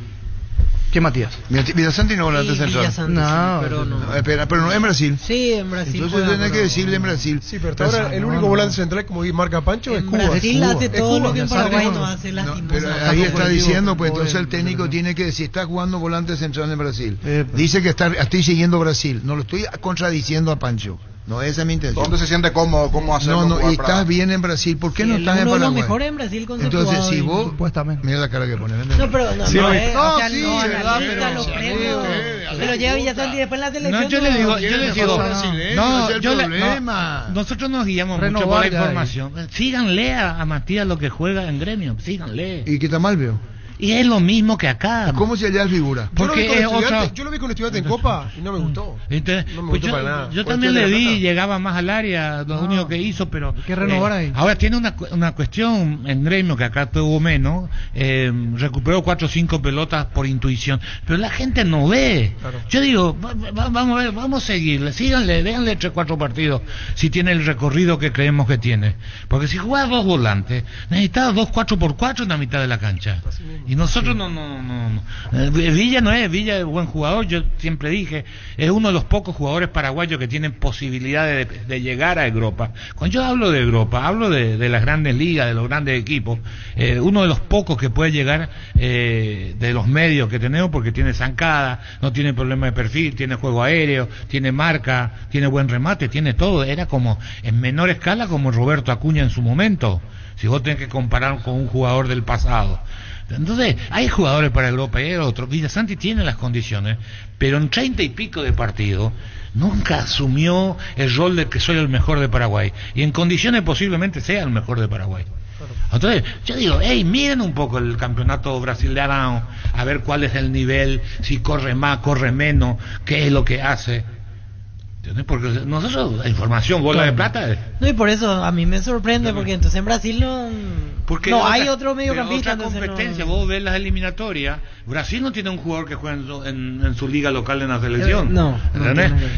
¿Qué Matías? Villasanti no volante Sí, central. Villasanti, No, sí, pero no. No, espera, pero no en Brasil. Sí, en Brasil. Entonces juega, tenés que pero- decirle en Brasil. Sí, pero hasta ahora el único volante central, como marca Pancho, es En Cuba. Brasil Es hace Cuba. todo Es lo Cuba. que en Sale Paraguay con- no hace, No, lastimosamente. pero ahí está Tampoco diciendo, digo, pues no entonces el pueden, técnico no. tiene que decir, está jugando volante central en Brasil. Pues. Dice que estoy siguiendo Brasil. No lo estoy contradiciendo a Pancho. No, esa es mi intención. ¿Dónde se siente cómodo? ¿Cómo hacerlo? No, jugar estás para- bien en Brasil. ¿Por qué Sí, no él estás en uno de los Paraguay? mejores en Brasil Entonces, conceptuado si y- vos... Supuestamente. Mira la cara que pone. No, pero no, Sí, no, oye. o sea, sí, no, verdad, analista pero- los sí, premios. sí, Se lo lleva Villasanti después en la selección. No, yo le digo, no, ese es el problema. nosotros nos guiamos mucho Renovar por la ya ahí. información. Síganle a Matías lo que juega en Gremio, síganle. ¿Y qué está mal, veo? Y es lo mismo que acá. ¿Cómo se allá figura? Porque es otra... Yo lo vi con Estudiante en Copa y no me gustó. ¿Viste? No me Pues gustó yo, para nada. yo Fue también de le la vi, plata. llegaba más al área, lo único que hizo, pero... Hay que renovar ahí. Ahora tiene una cuestión en Gremio, que acá tuvo menos, recuperó 4 o 5 pelotas por intuición, pero la gente no ve. Claro. Yo digo, vamos a ver, vamos a seguirle, síganle, déjanle 3 o 4 partidos, si tiene el recorrido que creemos que tiene. Porque si jugás 2 volantes, necesitas 2 4x4 en la mitad de la cancha. Y nosotros no. Villa no es, Villa es buen jugador, yo siempre dije, es uno de los pocos jugadores paraguayos que tienen posibilidades de llegar a Europa. Cuando yo hablo de Europa, hablo de las grandes ligas, de los grandes equipos, uno de los pocos que puede llegar de los medios que tenemos, porque tiene zancada, no tiene problema de perfil, tiene juego aéreo, tiene marca, tiene buen remate, tiene todo. Era como en menor escala como Roberto Acuña en su momento, si vos tenés que comparar con un jugador del pasado. Entonces, hay jugadores para Europa y hay otros. Villasanti tiene las condiciones, pero en 30 y pico de partidos nunca asumió el rol de que soy el mejor de Paraguay. Y en condiciones posiblemente sea el mejor de Paraguay. Entonces, yo digo, hey, miren un poco el campeonato brasileño, a ver cuál es el nivel, si corre más, corre menos, qué es lo que hace. ¿Entiendes? Porque nosotros, la información, bola de plata. No, y por eso a mí me sorprende, porque entonces en Brasil no... Porque no, hay otro mediocampista. Otra competencia, vos ves las eliminatorias, Brasil no tiene un jugador que juegue en su liga local en la selección.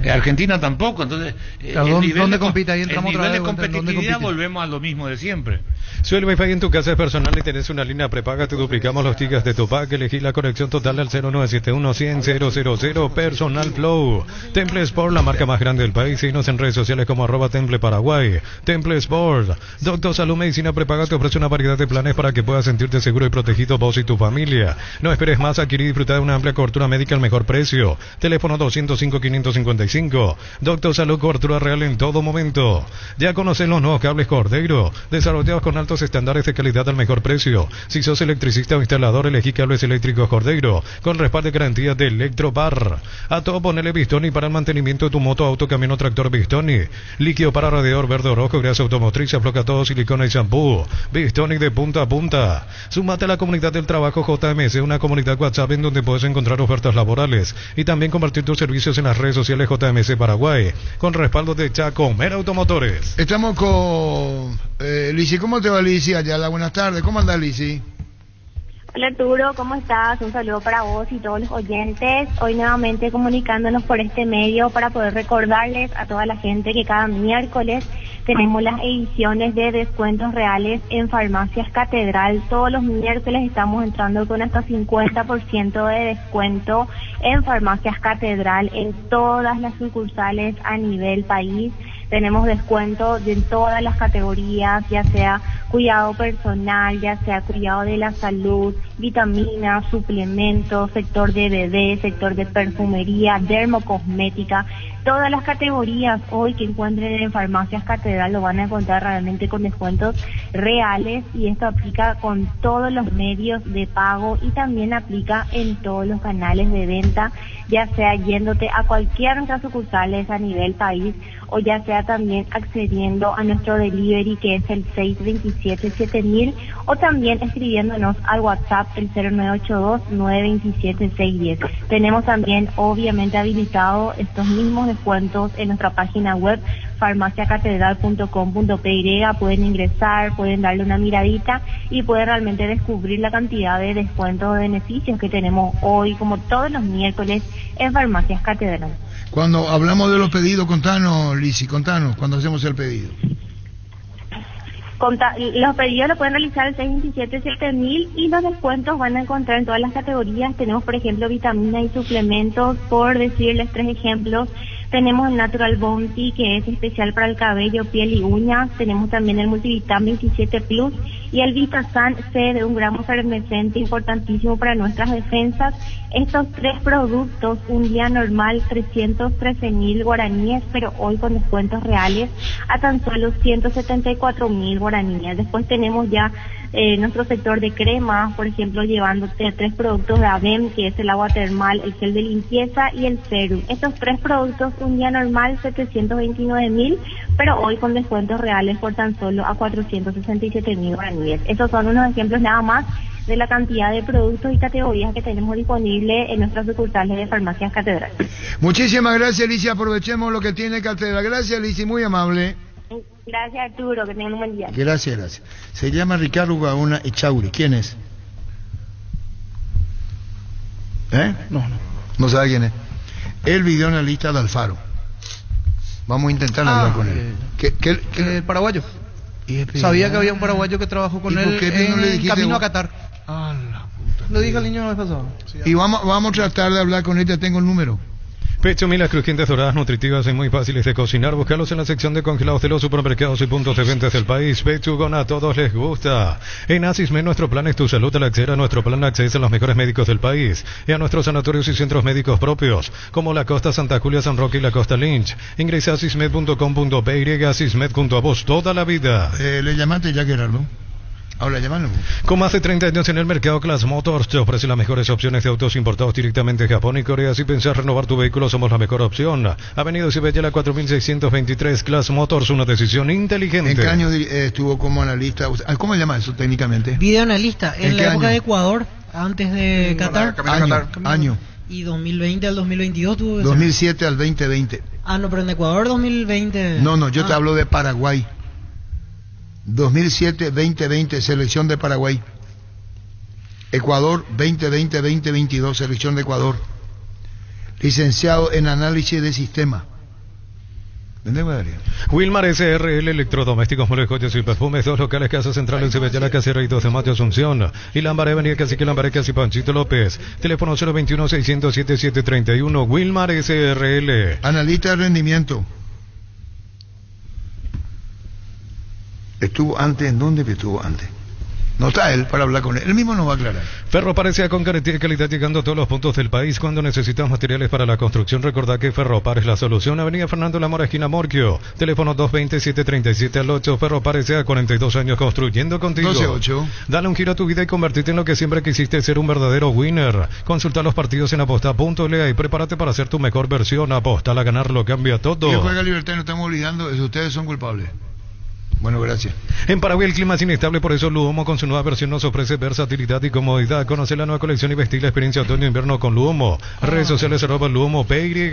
Argentina tampoco, entonces ¿dónde compite? Ahí el entramos nivel otra de vez, competitividad volvemos a lo mismo de siempre. Si el Wi-Fi en tu casa es personal y tenés una línea prepaga, te duplicamos los gigas de tu pack. Elegí la conexión total al 0971-100-000 Personal Flow. Temple Sport, la marca más grande del país. Síguenos en redes sociales como @Temple Paraguay. Temple Sport. Doctor Salud Medicina Prepaga te ofrece una variedad de planes para que puedas sentirte seguro y protegido vos y tu familia. No esperes más, adquirir y disfrutar de una amplia cobertura médica al mejor precio. Teléfono 205-555. Doctor Salud, cobertura real en todo momento. Ya conocen los nuevos cables Cordero, desarrollados con altos estándares de calidad al mejor precio. Si sos electricista o instalador, elegí cables eléctricos Cordero, con respaldo y garantía de Electrobar. A todo ponele Bistoni para el mantenimiento de tu moto, auto, camión o tractor Bistoni. Líquido para radiador verde o rojo, grasa automotriz, afloca todo, silicona y shampoo. Bistoni de punta a punta. Súmate a la comunidad del trabajo JMS, una comunidad WhatsApp en donde puedes encontrar ofertas laborales y también compartir tus servicios en las redes sociales JMS Paraguay, con respaldo de Chacomer Automotores. Estamos con Lisi. ¿Cómo te va, Lisi? Allá, buenas tardes. ¿Cómo andás, Lisi? Hola Arturo, ¿cómo estás? Un saludo para vos y todos los oyentes. Hoy nuevamente comunicándonos por este medio para poder recordarles a toda la gente que cada miércoles tenemos las ediciones de descuentos reales en Farmacias Catedral. Todos los miércoles estamos entrando con hasta 50% de descuento en Farmacias Catedral en todas las sucursales a nivel país. Tenemos descuento en todas las categorías, ya sea cuidado personal, ya sea cuidado de la salud, vitaminas, suplementos, sector de bebé, sector de perfumería, dermocosmética. Todas las categorías hoy que encuentren en Farmacias Catedral lo van a encontrar realmente con descuentos reales, y esto aplica con todos los medios de pago y también aplica en todos los canales de venta, ya sea yéndote a cualquier de nuestras sucursales a nivel país o ya sea también accediendo a nuestro delivery, que es el 627-7000, o también escribiéndonos al WhatsApp el 0982-927-610. Tenemos también obviamente habilitado estos mismos descuentos en nuestra página web farmaciacatedral.com.py. Pueden ingresar, pueden darle una miradita y pueden realmente descubrir la cantidad de descuentos, de beneficios que tenemos hoy, como todos los miércoles, en Farmacias Catedral. Cuando hablamos de los pedidos, contanos, Lisi, cuando hacemos el pedido. Los pedidos lo pueden realizar al 627-7000 y los descuentos van a encontrar en todas las categorías. Tenemos, por ejemplo, vitaminas y suplementos, por decirles 3 ejemplos. Tenemos el Natural Bounty, que es especial para el cabello, piel y uñas. Tenemos también el Multivitam 27 Plus y el Vitasan C de 1 gramo fermescente, importantísimo para nuestras defensas. Estos 3 productos, un día normal 313.000 guaraníes, pero hoy con descuentos reales a tan solo 174.000 guaraníes. Después tenemos ya nuestro sector de cremas, por ejemplo, llevándote 3 productos de ADEM, que es el agua termal, el gel de limpieza y el serum. Estos 3 productos, un día normal 729.000, pero hoy con descuentos reales por tan solo a 467.000 guaraníes. Esos son unos ejemplos nada más de la cantidad de productos y categorías que tenemos disponibles en nuestras sucursales de Farmacias Catedral. Muchísimas gracias, Lisi. Aprovechemos lo que tiene Catedral. Gracias, Lisi, muy amable. Gracias, Arturo, que tengan un buen día. Gracias. Se llama Ricardo Gaona Echauri. ¿Quién es? No sabe quién es. Él vivió en la lista de Alfaro. Vamos a intentar hablar con él. El paraguayo. Sabía que había un paraguayo que trabajó con él en camino a Qatar. Lo dije al niño la vez pasada. Y vamos a tratar de hablar con él. Ya tengo el número. Pecho Milas, crujientes, doradas, nutritivas y muy fáciles de cocinar. Búscalos en la sección de congelados de los supermercados y puntos de ventas del país. Pechugón, a todos les gusta. En Asismed, nuestro plan es tu salud. Al acceder a nuestro plan, accedes a los mejores médicos del país y a nuestros sanatorios y centros médicos propios, como la Costa Santa Julia, San Roque y la Costa Lynch. Ingresa a asismed.com.py, Asismed junto a vos toda la vida. ¿Le llamaste ya, Gerardo? Ahora llámalo. Con más de 30 años en el mercado, Class Motors te ofrece las mejores opciones de autos importados directamente de Japón y Corea. Si pensás renovar tu vehículo, somos la mejor opción. Avenida Cibella 4623, Class Motors, una decisión inteligente. ¿En qué año estuvo como analista? ¿Cómo se llama eso técnicamente? Videoanalista, en la época de Ecuador, antes de Qatar. Año. Y 2020 al 2022 tuvo. 2007 al 2020. No, pero en Ecuador 2020. No, yo te hablo de Paraguay. 2007-2020, selección de Paraguay. Ecuador 2020-2022, selección de Ecuador. Licenciado en análisis de sistema. Wilmar SRL, electrodomésticos, muebles, joyas y perfumes, 2 locales, Casa Central en Ceballa, Casera y 2 de Mayo, Asunción. Y Lambaré, Avenida Cacique Lambaré, Casi Panchito López. Teléfono 021-600-7731. Wilmar SRL. Analista de rendimiento. Estuvo antes, ¿en dónde estuvo antes? No está él para hablar con él mismo nos va a aclarar. Ferropar S.A. con garantía y calidad, llegando a todos los puntos del país. Cuando necesitas materiales para la construcción, recordá que Ferropar es la solución. Avenida Fernando Lamora, esquina Morquio. Teléfono 220-737-8. Ferropar S.A. 42 años construyendo contigo. 12-8. Dale un giro a tu vida y convertirte en lo que siempre quisiste, ser un verdadero winner. Consulta los partidos en aposta.le y prepárate para hacer tu mejor versión. Aposta a ganar lo cambia todo. Que juega Libertad, no estamos olvidando, eso ustedes son culpables. Bueno, gracias. En Paraguay el clima es inestable, por eso Luomo con su nueva versión nos ofrece versatilidad y comodidad. Conoce la nueva colección y vestir la experiencia otoño-invierno con Luomo. Redes sociales @LuomoPY.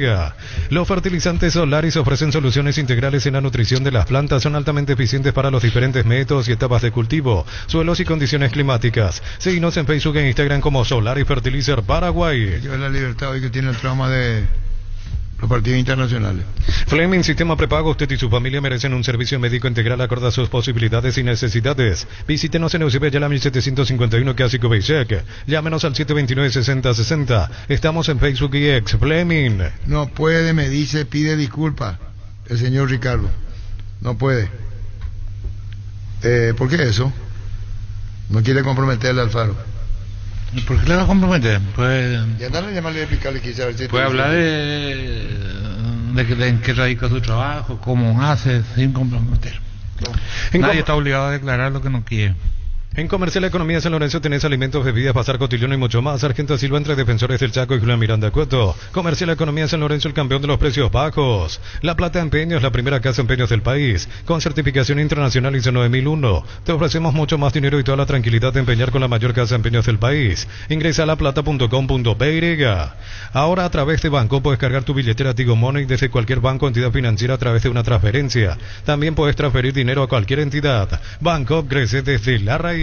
Los fertilizantes Solaris ofrecen soluciones integrales en la nutrición de las plantas. Son altamente eficientes para los diferentes métodos y etapas de cultivo, suelos y condiciones climáticas. Síguenos en Facebook e Instagram como Solaris Fertilizer Paraguay. Yo la Libertad hoy que tiene el trauma de los partidos internacionales. Fleming Sistema Prepago, usted y su familia merecen un servicio médico integral acorde a sus posibilidades y necesidades. Visítenos en Eusebio Ayala 1751, Clásico Beisec. Llámenos al 729-6060. Estamos en Facebook y X. Fleming. No puede, me dice, pide disculpas el señor Ricardo. No puede. ¿Por qué eso? No quiere comprometer al Alfaro. ¿Y por qué le va a comprometer? Pues... Y andarle a llamarle y explicarle quizás. Puede hablar de en qué radica su trabajo, cómo hace, sin comprometer. Nadie está obligado a declarar lo que no quiere. En Comercial Economía San Lorenzo tenés alimentos, bebidas, bazar, cotillón y mucho más. Sargento Silva entre Defensores del Chaco y Julián Miranda Cueto. Comercial Economía San Lorenzo, el campeón de los precios bajos. La Plata Empeños, la primera casa de empeños del país, con certificación internacional ISO 9001. Te ofrecemos mucho más dinero y toda la tranquilidad de empeñar con la mayor casa de empeños del país. Ingresa a laplata.com.py. Ahora a través de Banco puedes cargar tu billetera Tigo Money desde cualquier banco o entidad financiera a través de una transferencia. También puedes transferir dinero a cualquier entidad. Banco crece desde la raíz.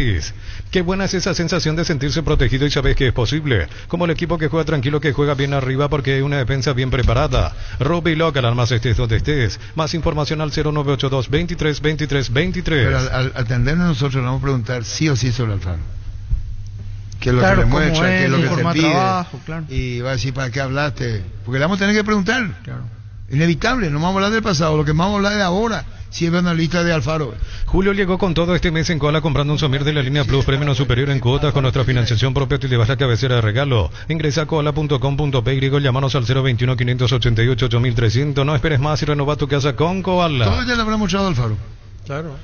Qué buena es esa sensación de sentirse protegido y sabes que es posible. Como el equipo que juega tranquilo, que juega bien arriba porque hay una defensa bien preparada. Rugby Local, armas estés donde estés. Más información al 0982 23 23 23. Pero al atendernos nosotros le vamos a preguntar sí o sí sobre Alfaro. ¿Qué es lo que le muestra? ¿Qué es lo que te pide? Trabajo, claro. Y va a decir ¿para qué hablaste? Porque le vamos a tener que preguntar. Claro. Inevitable, no vamos a hablar del pasado, lo que vamos a hablar de ahora. Si es analista de Alfaro. Julio llegó con todo este mes en cola comprando un Somir de la línea Plus, premio superior en cuotas con nuestra financiación propia. Te llevas la cabecera de regalo. Ingresa a coala.com.py, llámanos al 021-588-8300. No esperes más y renova tu casa con Koala. Todo ya le habrá mostrado Alfaro. Claro.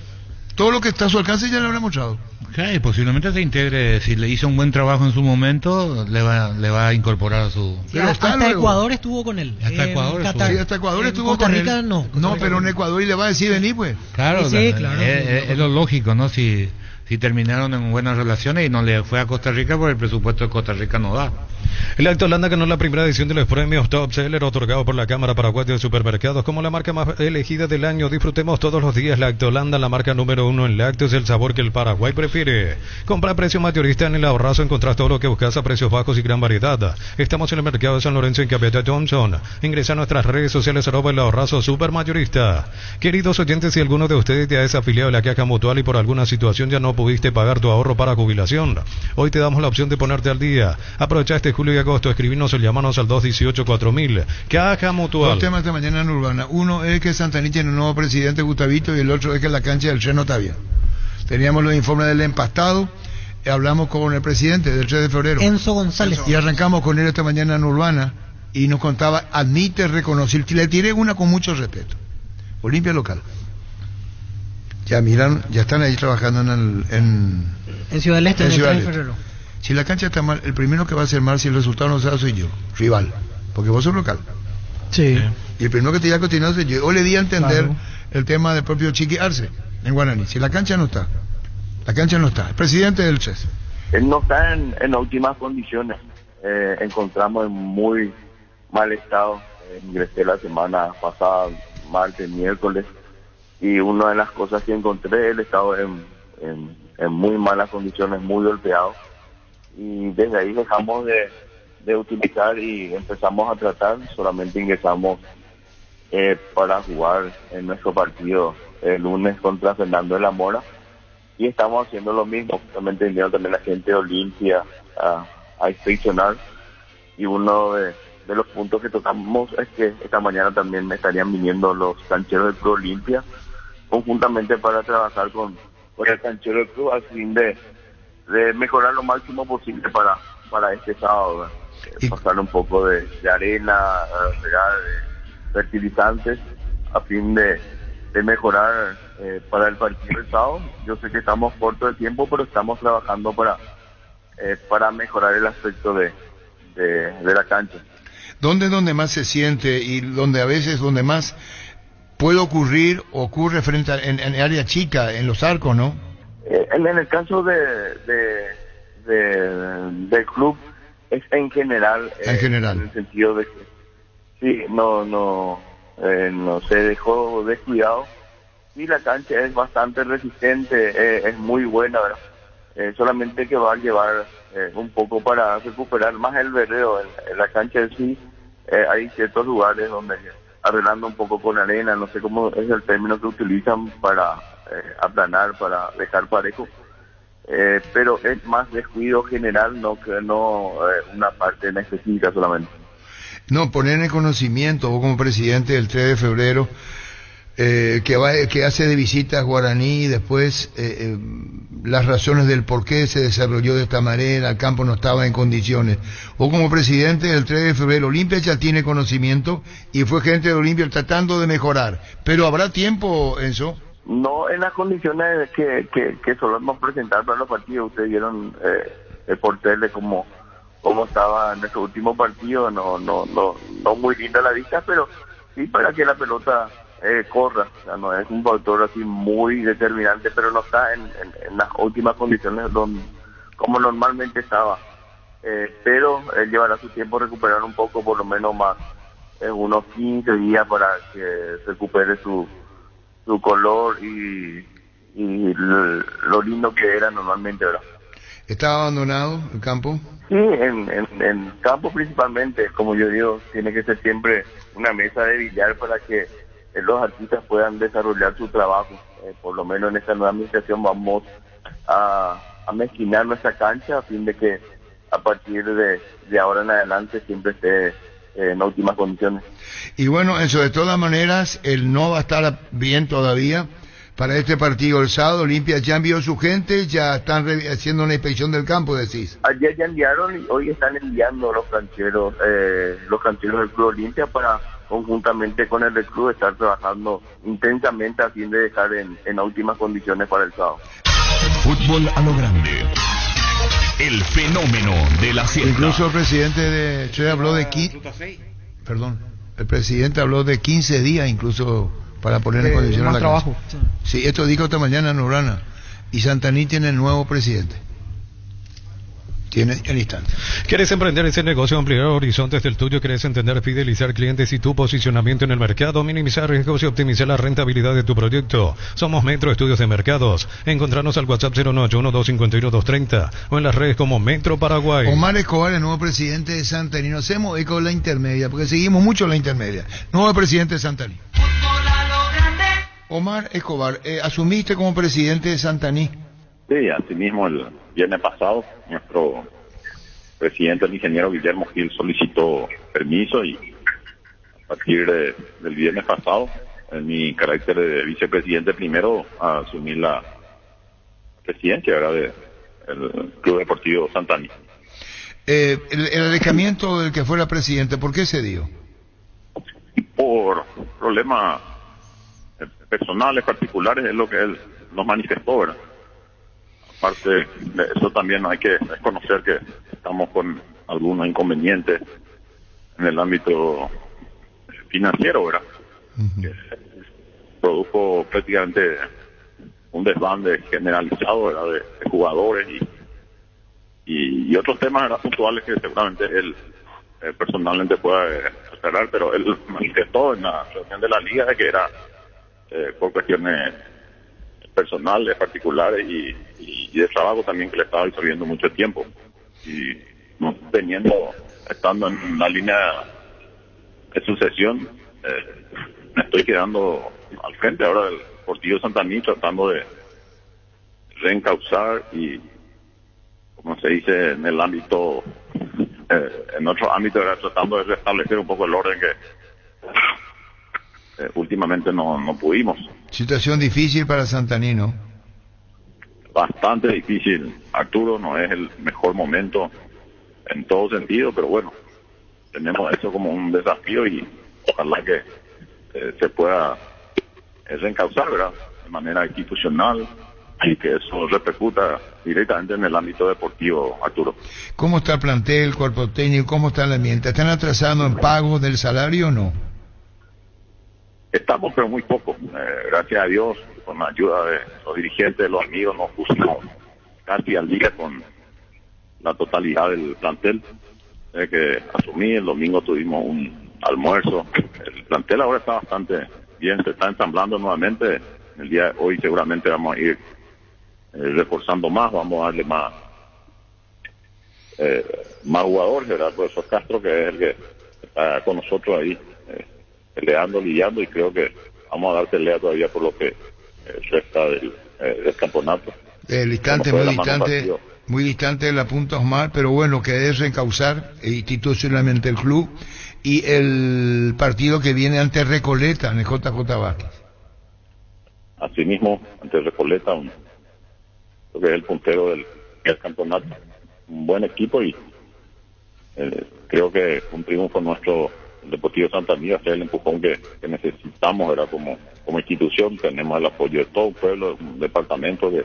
Todo lo que está a su alcance ya le habrá mostrado. Okay, posiblemente se integre, si le hizo un buen trabajo en su momento, le va a incorporar a su... Pero hasta Ecuador estuvo con él. Hasta Ecuador estuvo. Sí, hasta Ecuador estuvo Costa con Rica él. no. No, pero en Ecuador y le va a decir vení pues. Claro, sí, claro. Es lo lógico, ¿no? Si terminaron en buenas relaciones y no le fue a Costa Rica, porque el presupuesto de Costa Rica no da. El Acto Holanda ganó la primera edición de los premios Top Seller otorgados por la Cámara Paraguaya de Supermercados como la marca más elegida del año. Disfrutemos todos los días la Acto Holanda, la marca número 1 en lácteos, el sabor que el Paraguay prefiere. Compra a precio mayorista en el Ahorrazo, encontrás todo lo que buscas a precios bajos y gran variedad. Estamos en el mercado de San Lorenzo en Capeta Johnson. Ingresa a nuestras redes sociales @el Ahorrazo Supermayorista. Queridos oyentes, si alguno de ustedes te ha desafiliado de la Caja Mutual y por alguna situación ya no pudiste pagar tu ahorro para jubilación, hoy te damos la opción de ponerte al día. Aprovecha este julio y agosto, escribinos o llamanos al 218-4000. Caja Mutual. Dos temas esta mañana en Urbana. Uno es que Santaní tiene un nuevo presidente, Gustavito, y el otro es que la cancha del Che no está bien. Teníamos los informes del empastado, hablamos con el presidente del 3 de febrero. Enzo González. Y arrancamos con él esta mañana en Urbana y nos contaba, admite reconocer, le tiré una con mucho respeto. Olimpia local. Ya miran, ya están ahí trabajando en Ciudad del Este, en el 3 de febrero. Si la cancha está mal, el primero que va a hacer mal si el resultado no se da soy yo, rival, porque vos sos local. Sí. Y el primero que te diga continuado soy yo. Hoy le di a entender el tema del propio Chiqui Arce en Guaraní. Si la cancha no está, la cancha no está. El presidente del CES. Él no está en óptimas condiciones. Encontramos en muy mal estado. Ingresé la semana pasada, martes, miércoles. y una de las cosas que encontré, él estaba en muy malas condiciones, muy golpeado, y desde ahí dejamos de utilizar y empezamos a tratar. Solamente ingresamos para jugar en nuestro partido el lunes contra Fernando de la Mora, y estamos haciendo lo mismo. Justamente vinieron también la gente de Olimpia a inspeccionar, y uno de los puntos que tocamos es que esta mañana también estarían viniendo los cancheros del Club Olimpia conjuntamente para trabajar con el canchero del club al fin de mejorar lo máximo posible para este sábado, pasar un poco de arena, de fertilizantes a fin de mejorar para el partido del sábado. Yo sé que estamos cortos de tiempo, pero estamos trabajando para mejorar el aspecto de la cancha. ¿Dónde es donde más se siente y donde más puede ocurre frente en área chica, en los arcos, ¿no? En el caso del club es en general. En el sentido de que sí, no se dejó descuidado. Sí, la cancha es bastante resistente, es muy buena, ¿verdad? Solamente que va a llevar un poco para recuperar más el vereo. En la cancha en sí hay ciertos lugares donde, arreglando un poco con arena, no sé cómo es el término que utilizan para aplanar, para dejar parejo, pero es más descuido general, no una parte en específica solamente. No, poner en conocimiento, vos como presidente del 3 de febrero, que hace de visita a Guaraní, y después las razones del por qué se desarrolló de esta manera, el campo no estaba en condiciones. O como presidente del 3 de febrero, Olimpia ya tiene conocimiento y fue gente de Olimpia tratando de mejorar, pero ¿habrá tiempo, Enzo? No en las condiciones que solemos presentar para los partidos. Ustedes vieron por tele cómo estaba en nuestro último partido, no muy linda la vista, pero sí para que la pelota corra. O sea, no es un factor así muy determinante, pero no está en las últimas condiciones como normalmente estaba. Pero él llevará su tiempo recuperar un poco, por lo menos más unos 15 días para que recupere su color y lo lindo que era normalmente, ¿verdad? ¿Está abandonado el campo? Sí, en campo principalmente, como yo digo, tiene que ser siempre una mesa de billar para que los artistas puedan desarrollar su trabajo. Por lo menos en esta nueva administración vamos a mezquinar nuestra cancha a fin de que a partir de ahora en adelante siempre esté en óptimas condiciones. Y bueno, eso de todas maneras, él no va a estar bien todavía para este partido el sábado. Olimpia ya envió su gente, ya están haciendo una inspección del campo, decís. Ayer ya enviaron y hoy están enviando los cancheros del Club Olimpia para conjuntamente con el del club estar trabajando intensamente a fin de dejar en óptimas condiciones para el sábado. Fútbol a lo grande. El fenómeno de la siesta. Incluso el presidente de Che habló de el presidente habló de 15 días incluso para poner en condición más la trabajo. cancha. Sí, esto dijo esta mañana en Urana. Y Santaní tiene el nuevo presidente. Tiene el instante. ¿Quieres emprender ese negocio, ampliar horizontes del tuyo? ¿Quieres entender, fidelizar clientes y tu posicionamiento en el mercado? Minimizar riesgos y optimizar la rentabilidad de tu proyecto. Somos Metro Estudios de Mercados. Encontrarnos al WhatsApp 0981251-230 o en las redes como Metro Paraguay. Omar Escobar, el nuevo presidente de Santaní. Nos hacemos eco de la intermedia, porque seguimos mucho la intermedia. Nuevo presidente de Santaní. Omar Escobar, asumiste como presidente de Santaní. Sí, así mismo el viernes pasado nuestro presidente, el ingeniero Guillermo Gil, solicitó permiso y a partir del viernes pasado, en mi carácter de vicepresidente primero, asumí la presidencia del Club Deportivo Santaní. El alejamiento del que fuera presidente, ¿por qué se dio? Por problemas personales, particulares, es lo que él nos manifestó, ¿verdad? Aparte de eso, también hay que reconocer que estamos con algunos inconvenientes en el ámbito financiero, ¿verdad? Que produjo prácticamente un desbande generalizado, ¿verdad? de jugadores y otros temas, ¿verdad? Puntuales que seguramente él personalmente pueda aclarar, pero él manifestó en la reunión de la liga de que por cuestiones personales, particulares y de trabajo también, que le estaba absorbiendo mucho tiempo. Y no estando en la línea de sucesión, me estoy quedando al frente ahora del Deportivo Santaní, tratando de reencauzar y, como se dice en el ámbito, en otro ámbito, era tratando de restablecer un poco el orden que últimamente no pudimos. Situación difícil para Santaní, ¿no? Bastante difícil, Arturo, no es el mejor momento en todo sentido, pero bueno, tenemos eso como un desafío y ojalá que se pueda reencauzar, ¿verdad?, de manera institucional, y que eso repercuta directamente en el ámbito deportivo, Arturo. ¿Cómo está el plantel, el cuerpo técnico, cómo está el ambiente? ¿Están atrasando en pago del salario o no? Estamos, pero muy poco. Gracias a Dios, con la ayuda de los dirigentes, de los amigos, nos pusimos casi al día con la totalidad del plantel. Que asumí, el domingo tuvimos un almuerzo. El plantel ahora está bastante bien, se está ensamblando nuevamente. El día de hoy seguramente vamos a ir reforzando más, vamos a darle más jugadores, ¿verdad? El profesor Castro, que es el que está con nosotros ahí, peleando, lidiando, y creo que vamos a dar pelea todavía por lo que resta del campeonato. El instante, muy distante de la punta Osmar, pero bueno, que es reencauzar institucionalmente el club, y el partido que viene ante Recoleta en el JJ Vázquez. Asimismo, ante Recoleta, creo que es el puntero del campeonato, un buen equipo, y creo que un triunfo nuestro, el Deportivo Santaní, hacer el empujón que necesitamos, era como institución. Tenemos el apoyo de todo un pueblo, un departamento que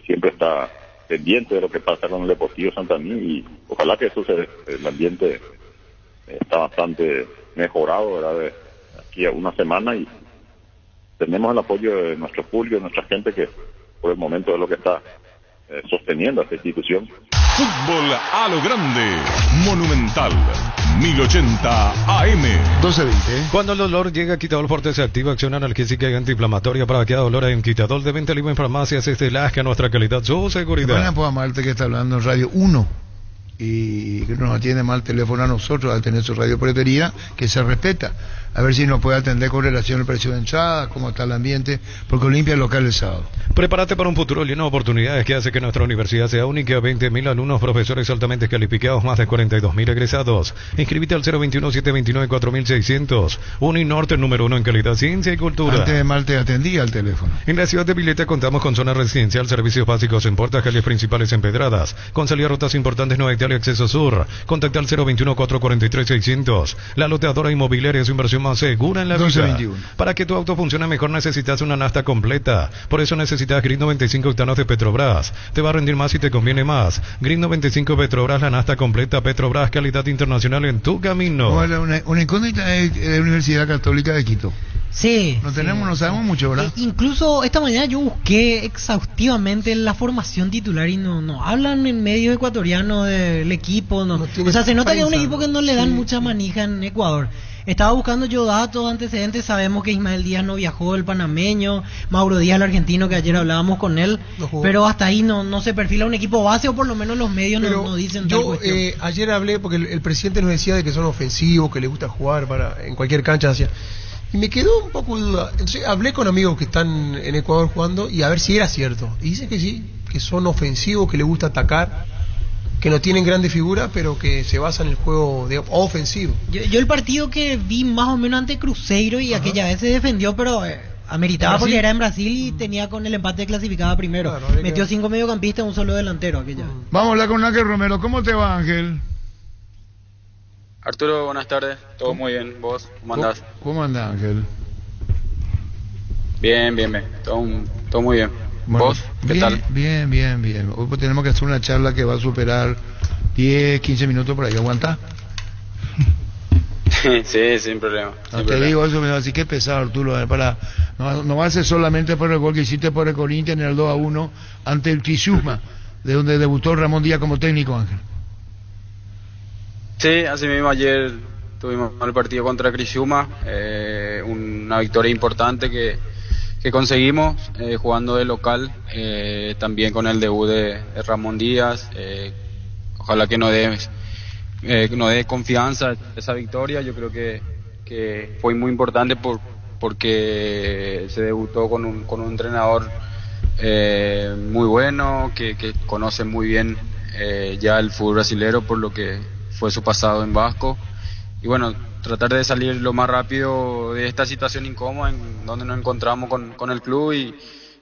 siempre está pendiente de lo que pasa con el Deportivo Santaní, y ojalá que eso el ambiente está bastante mejorado, ¿verdad?, de aquí a una semana, y tenemos el apoyo de nuestro público, de nuestra gente, que por el momento es lo que está sosteniendo a esta institución. Fútbol a lo grande, Monumental, 1080 AM. 12:20. Cuando el dolor llega, Quitadol Forte se activa acción analgésica y antiinflamatoria para que dolor en Quitadol, de venta libre en farmacias Estelasca, nuestra calidad, su seguridad. Bueno, pues Marte, que está hablando en Radio 1 y que nos atiende mal teléfono a nosotros al tener su radio preferida, que se respeta. A ver si nos puede atender con relación al precio de entrada, cómo está el ambiente, porque Olimpia es local el sábado. Prepárate para un futuro lleno de oportunidades que hace que nuestra universidad sea única. 20.000 alumnos, profesores altamente calificados, más de 42.000 egresados. Inscríbete al 021-729-4600. Uninorte, número 1 en calidad, ciencia y cultura. Antes de mal te atendía al teléfono. En la ciudad de Vileta contamos con zona residencial, servicios básicos en puertas, calles principales empedradas, con salida a rutas importantes, Nueva Italia, acceso sur. Contacta al 021-443-600. La loteadora inmobiliaria es su inversión más segura en la vida. 12:21. Para que tu auto funcione mejor necesitas una nafta completa. Por eso necesitas Green 95 octanos de Petrobras. Te va a rendir más y te conviene más. Green 95 Petrobras, la nafta completa. Petrobras, calidad internacional en tu camino. Bueno, una incógnita de la Universidad Católica de Quito. Sí. No sabemos mucho, ¿verdad? Incluso esta mañana yo busqué exhaustivamente la formación titular y no hablan en medios ecuatorianos del equipo. O sea, se nota que es un equipo que no le dan mucha manija en Ecuador. Estaba buscando yo datos, antecedentes. Sabemos que Ismael Díaz no viajó, el panameño, Mauro Díaz, el argentino, que ayer hablábamos con él, pero hasta ahí no se perfila un equipo base, o por lo menos los medios no dicen tal cuestión. Ayer hablé porque el presidente nos decía de que son ofensivos, que les gusta jugar en cualquier cancha hacia. Y me quedó un poco de duda. Entonces hablé con amigos que están en Ecuador jugando y a ver si era cierto. Y dicen que sí, que son ofensivos, que les gusta atacar, que no tienen grandes figuras, pero que se basan en el juego ofensivo. Yo el partido que vi más o menos ante Cruzeiro, y aquella vez se defendió, pero ameritaba porque era en Brasil y tenía con el empate clasificada primero. Claro, metió 5 mediocampistas, un solo delantero aquella vez. Vamos a hablar con Ángel Romero. ¿Cómo te va, Ángel? Arturo, buenas tardes. Todo muy bien. ¿Vos? ¿Cómo andás? ¿Cómo andás, Ángel? Bien. Todo muy bien. Bueno, ¿vos? ¿Qué tal? Bien. Hoy pues tenemos que hacer una charla que va a superar 10, 15 minutos por ahí. ¿Aguanta? Sí, sin problema. Digo eso, así que pesado, Arturo. No va a ser solamente por el gol que hiciste por el Corinthians en el 2-1 ante el Criciúma, de donde debutó Ramón Díaz como técnico, Ángel. Sí, así mismo ayer tuvimos el partido contra Criciúma, una victoria importante que conseguimos jugando de local, también con el debut de Ramón Díaz. Ojalá que nos dé confianza esa victoria. Yo creo que fue muy importante porque se debutó con un entrenador muy bueno, que conoce muy bien ya el fútbol brasilero por lo que fue su pasado en Vasco. Y bueno, tratar de salir lo más rápido de esta situación incómoda en donde nos encontramos con el club, y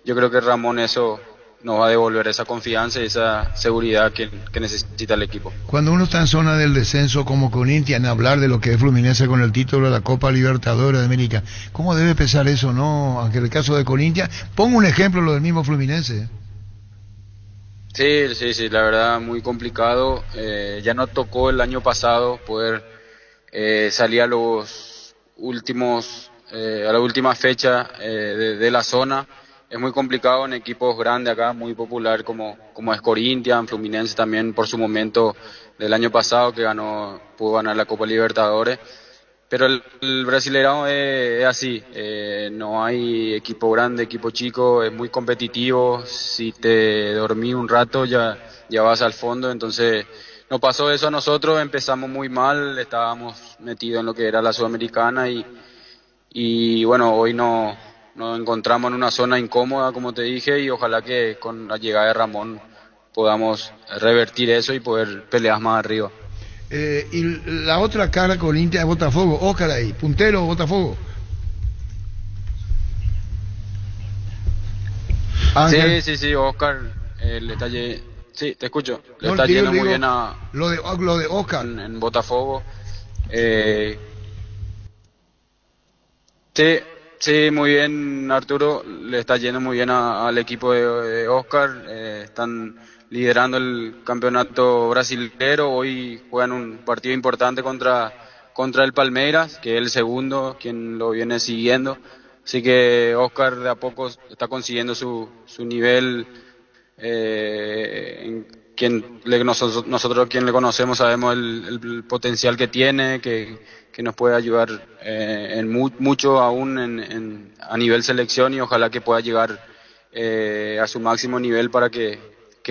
yo creo que Ramón eso nos va a devolver esa confianza y esa seguridad que necesita el equipo. Cuando uno está en zona del descenso como Corinthians, hablar de lo que es Fluminense con el título de la Copa Libertadores de América, ¿cómo debe pesar eso, no? Aunque en el caso de Corinthians, pongo un ejemplo, lo del mismo Fluminense. Sí, la verdad muy complicado. Ya nos tocó el año pasado poder salir a los últimos, a la última fecha de la zona. Es muy complicado en equipos grandes acá, muy popular como es Corinthians, Fluminense también por su momento del año pasado que pudo ganar la Copa Libertadores. Pero el Brasileirão es así, no hay equipo grande, equipo chico, es muy competitivo. Si te dormí un rato ya vas al fondo. Entonces nos pasó eso a nosotros, empezamos muy mal, estábamos metidos en lo que era la Sudamericana y bueno, hoy nos encontramos en una zona incómoda, como te dije, y ojalá que con la llegada de Ramón podamos revertir eso y poder pelear más arriba. Y la otra cara Corinthians es Botafogo, Óscar ahí, puntero Botafogo. Sí, Óscar, el detalle, sí, te escucho, le está yendo muy bien a lo de Óscar en Botafogo. Sí, muy bien, Arturo, le está yendo muy bien al equipo de Óscar. Están liderando el campeonato brasilero. Hoy juegan un partido importante contra el Palmeiras, que es el segundo, quien lo viene siguiendo. Así que Óscar de a poco está consiguiendo su nivel. Nosotros quien le conocemos sabemos el potencial que tiene, que nos puede ayudar en mucho aún a nivel selección, y ojalá que pueda llegar a su máximo nivel para que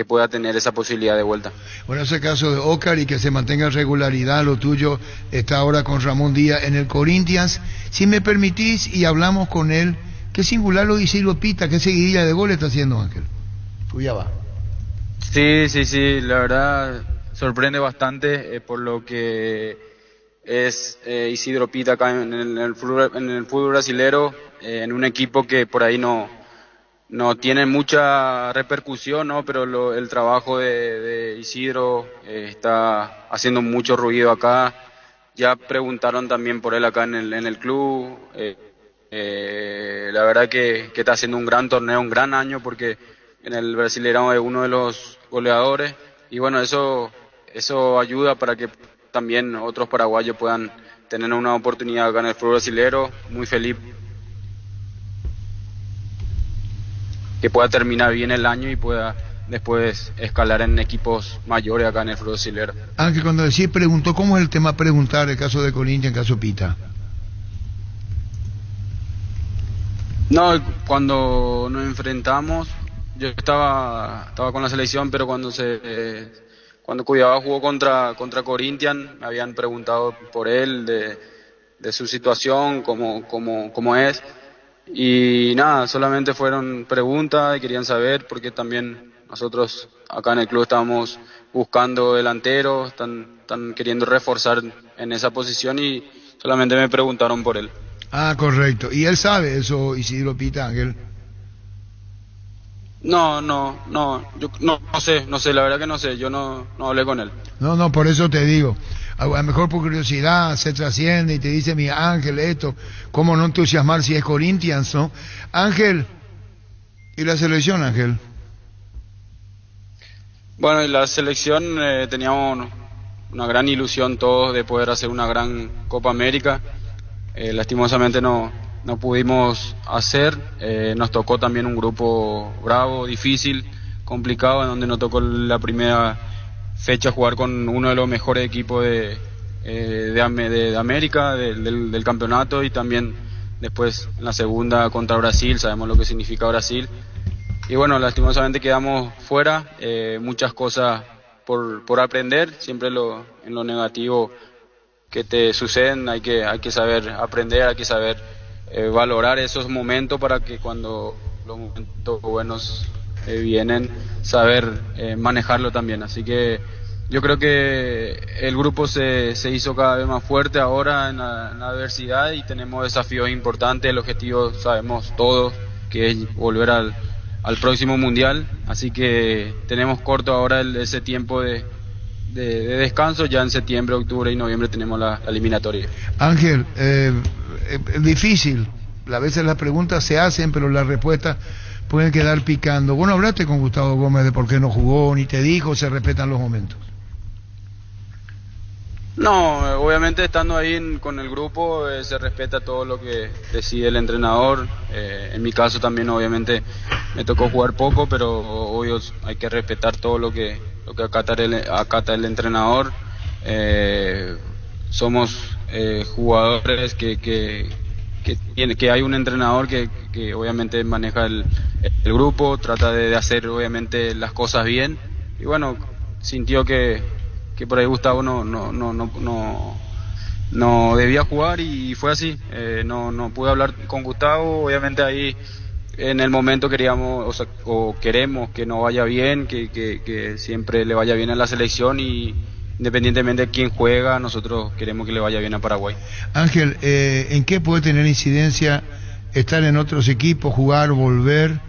pueda tener esa posibilidad de vuelta. Bueno, ese caso de Óscar y que se mantenga en regularidad, lo tuyo está ahora con Ramón Díaz en el Corinthians. Si me permitís y hablamos con él, qué singular lo dice Pita, qué seguidilla de gol está haciendo Ángel. Tuya va. Sí, la verdad sorprende bastante por lo que es Isidro Pita acá en el fútbol brasilero, en un equipo que por ahí no tiene mucha repercusión, ¿no? Pero el trabajo de Isidro está haciendo mucho ruido acá. Ya preguntaron también por él acá en el club. La verdad que está haciendo un gran torneo, un gran año, porque en el Brasileirão es uno de los goleadores, y bueno, eso ayuda para que también otros paraguayos puedan tener una oportunidad acá en el fútbol brasilero. Muy feliz que pueda terminar bien el año y pueda después escalar en equipos mayores acá en el fútbol brasilero. Ángel, cuando decís preguntó, ¿cómo es el tema preguntar el caso de Corinthians, el caso Pita? No, cuando nos enfrentamos, yo estaba con la selección, pero cuando Cuiabá jugó contra Corinthians, me habían preguntado por él, de su situación, cómo es, y nada, solamente fueron preguntas y querían saber, porque también nosotros acá en el club estábamos buscando delanteros, están queriendo reforzar en esa posición, y solamente me preguntaron por él. Ah, correcto. ¿Y él sabe eso, Isidro Pita, Ángel? No, yo no sé, la verdad que no sé, yo no hablé con él. No, por eso te digo, a lo mejor por curiosidad se trasciende y te dice, mi Ángel, esto, ¿cómo no entusiasmar si es Corinthians, no? Ángel, ¿y la selección, Ángel? Bueno, y la selección teníamos una gran ilusión todos de poder hacer una gran Copa América. Lastimosamente no pudimos hacer. Nos tocó también un grupo bravo, difícil, complicado, en donde nos tocó la primera fecha jugar con uno de los mejores equipos de América, del campeonato, y también después en la segunda contra Brasil, sabemos lo que significa Brasil. Y bueno, lastimosamente quedamos fuera, muchas cosas por aprender, siempre en lo negativo que te suceden hay que saber aprender, hay que saber valorar esos momentos para que cuando los momentos buenos vienen, saber manejarlo también. Así que yo creo que el grupo se hizo cada vez más fuerte ahora en la adversidad y tenemos desafíos importantes. El objetivo sabemos todos que es volver al próximo mundial, así que tenemos corto ahora ese tiempo de descanso. Ya en septiembre, octubre y noviembre tenemos la eliminatoria. Ángel, difícil, a veces las preguntas se hacen pero las respuestas pueden quedar picando. Vos no hablaste con Gustavo Gómez de por qué no jugó, ni te dijo, se respetan los momentos. No, obviamente estando ahí con el grupo se respeta todo lo que decide el entrenador. En mi caso también obviamente me tocó jugar poco, pero obvio hay que respetar todo lo que acata el entrenador. Somos jugadores que hay un entrenador que obviamente maneja el grupo, trata de hacer obviamente las cosas bien, y bueno, sintió que por ahí Gustavo no debía jugar y fue así. No pude hablar con Gustavo, obviamente ahí en el momento queríamos o queremos que no vaya bien, que siempre le vaya bien a la selección, y independientemente de quién juega, nosotros queremos que le vaya bien a Paraguay. Ángel, ¿en qué puede tener incidencia estar en otros equipos, jugar, volver?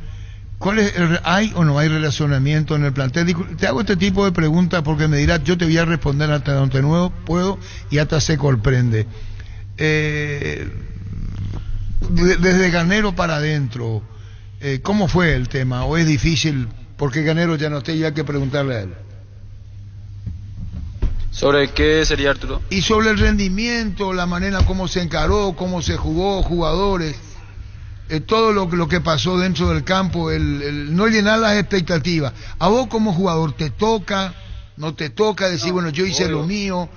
¿Hay o no hay relacionamiento en el plantel? Te hago este tipo de preguntas porque me dirás, yo te voy a responder hasta donde nuevo puedo y hasta se comprende. Desde Garnero para adentro, ¿cómo fue el tema? ¿O es difícil porque Garnero ya no esté y hay que preguntarle a él? ¿Sobre qué sería, Arturo? Y sobre el rendimiento, la manera como se encaró, cómo se jugó, jugadores, todo lo que pasó dentro del campo, el no llenar las expectativas. A vos como jugador, ¿te toca, no te toca decir, bueno, yo hice lo mío,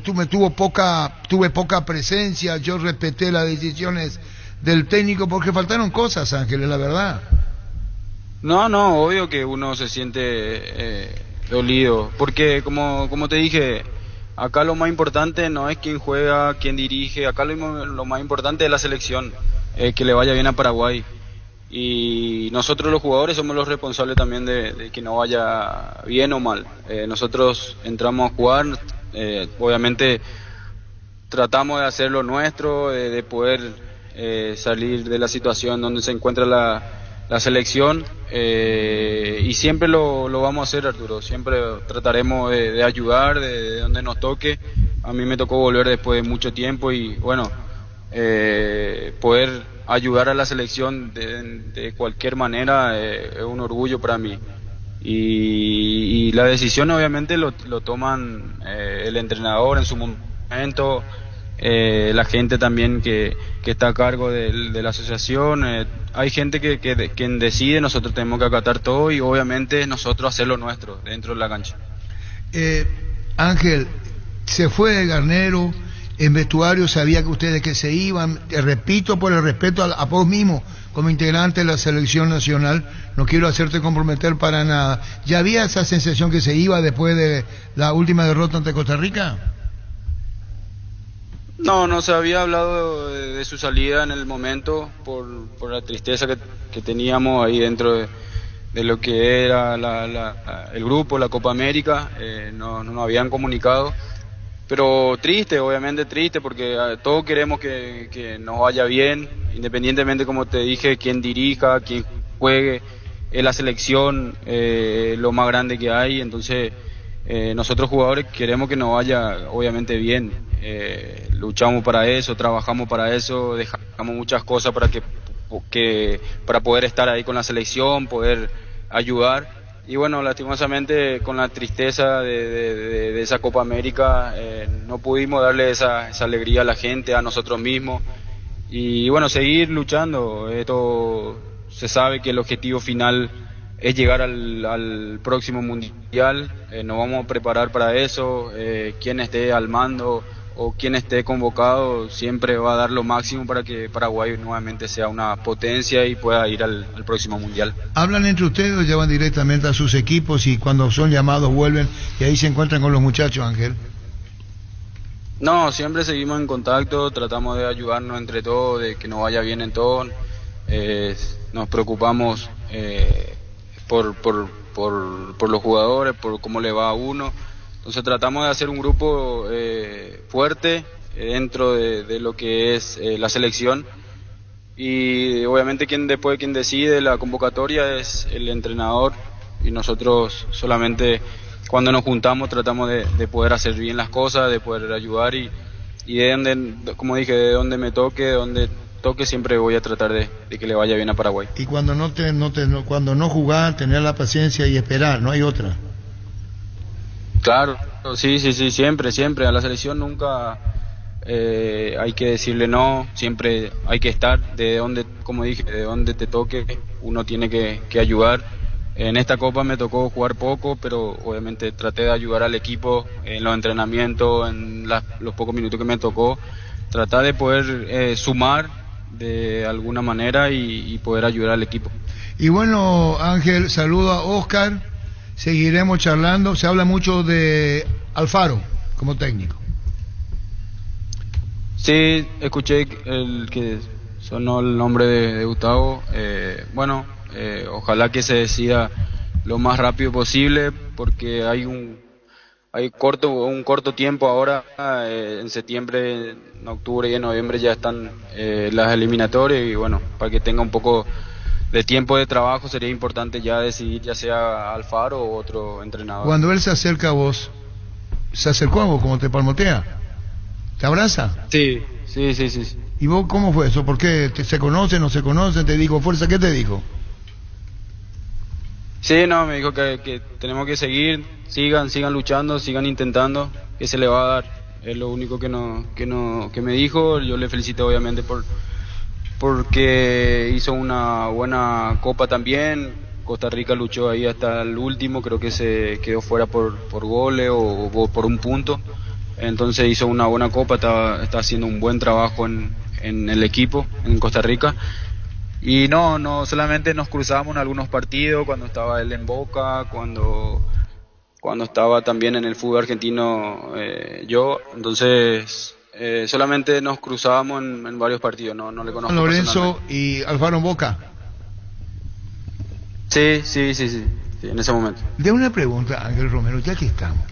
tuve poca presencia, yo respeté las decisiones del técnico? Porque faltaron cosas, Ángeles, la verdad. No, obvio que uno se siente dolido, porque como te dije, acá lo más importante no es quién juega, quién dirige, acá lo más importante es la selección, que le vaya bien a Paraguay, y nosotros los jugadores somos los responsables también de que no vaya bien o mal. Nosotros entramos a jugar, obviamente tratamos de hacer lo nuestro, de poder salir de la situación donde se encuentra la selección, y siempre lo vamos a hacer, Arturo. Siempre trataremos de ayudar de donde nos toque. A mí me tocó volver después de mucho tiempo y bueno, poder ayudar a la selección de cualquier manera es un orgullo para mí. Y la decisión obviamente lo toman el entrenador en su momento, la gente también que está a cargo de la asociación. Hay gente que decide, nosotros tenemos que acatar todo y obviamente nosotros hacer lo nuestro dentro de la cancha. Ángel, se fue de Garnero, en vestuario sabía que ustedes que se iban, te repito por el respeto a vos mismo como integrante de la selección nacional, no quiero hacerte comprometer para nada. ¿Ya había esa sensación que se iba después de la última derrota ante Costa Rica? No se había hablado de su salida en el momento por la tristeza que teníamos ahí dentro de lo que era el grupo, la Copa América. No nos habían comunicado, pero triste, obviamente triste, porque todos queremos que nos vaya bien, independientemente, como te dije, quién dirija, quién juegue. La selección lo más grande que hay, entonces nosotros jugadores queremos que nos vaya obviamente bien. Luchamos para eso, trabajamos para eso, dejamos muchas cosas para poder estar ahí con la selección, poder ayudar. Y bueno, lastimosamente con la tristeza de esa Copa América no pudimos darle esa alegría a la gente, a nosotros mismos. Y bueno, seguir luchando. Esto se sabe que el objetivo final es llegar al próximo mundial. Nos vamos a preparar para eso. Quien esté al mando o quien esté convocado siempre va a dar lo máximo para que Paraguay nuevamente sea una potencia y pueda ir al próximo Mundial. ¿Hablan entre ustedes o llevan directamente a sus equipos y cuando son llamados vuelven y ahí se encuentran con los muchachos, Ángel? No, siempre seguimos en contacto, tratamos de ayudarnos entre todos, de que nos vaya bien en todo. Nos preocupamos por los jugadores, por cómo le va a uno. Entonces tratamos de hacer un grupo fuerte dentro de lo que es la selección, y obviamente quien decide la convocatoria es el entrenador, y nosotros solamente cuando nos juntamos tratamos de poder hacer bien las cosas, de poder ayudar, y de donde, como dije, de donde me toque, de donde toque, siempre voy a tratar de que le vaya bien a Paraguay. Y cuando cuando no jugás, tener la paciencia y esperar, no hay otra. Claro, sí, siempre, a la selección nunca hay que decirle no, siempre hay que estar, de donde, como dije, de donde te toque, uno tiene que ayudar. En esta Copa me tocó jugar poco, pero obviamente traté de ayudar al equipo en los entrenamientos, en los pocos minutos que me tocó, tratar de poder sumar de alguna manera y poder ayudar al equipo. Y bueno, Ángel, saludo a Oscar, seguiremos charlando. Se habla mucho de Alfaro como técnico. Sí, escuché que sonó el nombre de Gustavo. Ojalá que se decida lo más rápido posible, porque hay un corto tiempo ahora. En septiembre, en octubre y en noviembre ya están las eliminatorias, y bueno, para que tenga un poco de tiempo de trabajo sería importante ya decidir, ya sea Alfaro o otro entrenador. Cuando él se acerca a vos, ¿se acercó a vos como te palmotea? ¿Te abraza? Sí. ¿Y vos cómo fue eso? ¿Por qué? ¿Se conocen, no se conocen? ¿Te dijo fuerza? ¿Qué te dijo? Sí, no, me dijo que tenemos que seguir, sigan luchando, sigan intentando, que se le va a dar. Es lo único que me dijo. Yo le felicité obviamente porque hizo una buena Copa también. Costa Rica luchó ahí hasta el último, creo que se quedó fuera por goles o por un punto. Entonces hizo una buena Copa, está haciendo un buen trabajo en el equipo, en Costa Rica. Y no solamente nos cruzamos en algunos partidos, cuando estaba él en Boca, cuando estaba también en el fútbol argentino yo. Entonces solamente nos cruzábamos en varios partidos, no le conozco. Lorenzo y Alfaro en Boca. Sí, en ese momento. De una pregunta, Ángel Romero, ya que estamos.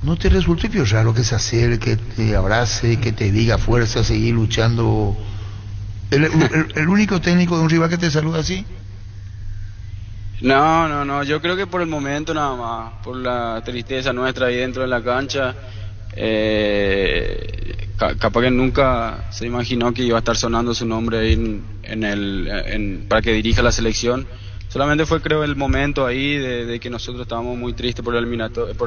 ¿No te resulta raro que se acerque, que te abrace, que te diga fuerza, seguir luchando? ¿El único técnico de un rival que te saluda así? No, yo creo que por el momento nada más, por la tristeza nuestra ahí dentro de la cancha, capaz que nunca se imaginó que iba a estar sonando su nombre ahí para que dirija la selección. Solamente fue, creo, el momento ahí de que nosotros estábamos muy tristes por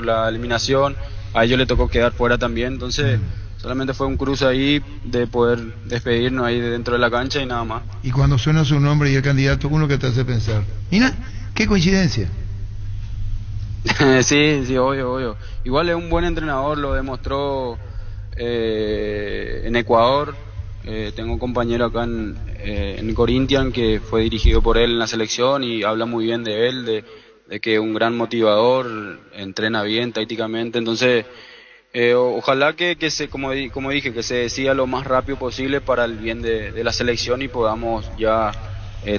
la eliminación. A ellos le tocó quedar fuera también, entonces solamente fue un cruce ahí de poder despedirnos ahí de dentro de la cancha y nada más. Y cuando suena su nombre y el candidato, uno que te hace pensar, mira, qué coincidencia. Sí, obvio. Igual es un buen entrenador, lo demostró en Ecuador. Tengo un compañero acá en Corinthians que fue dirigido por él en la selección y habla muy bien de él, de que es un gran motivador, entrena bien tácticamente. Entonces ojalá que como dije, que se decida lo más rápido posible para el bien de la selección y podamos ya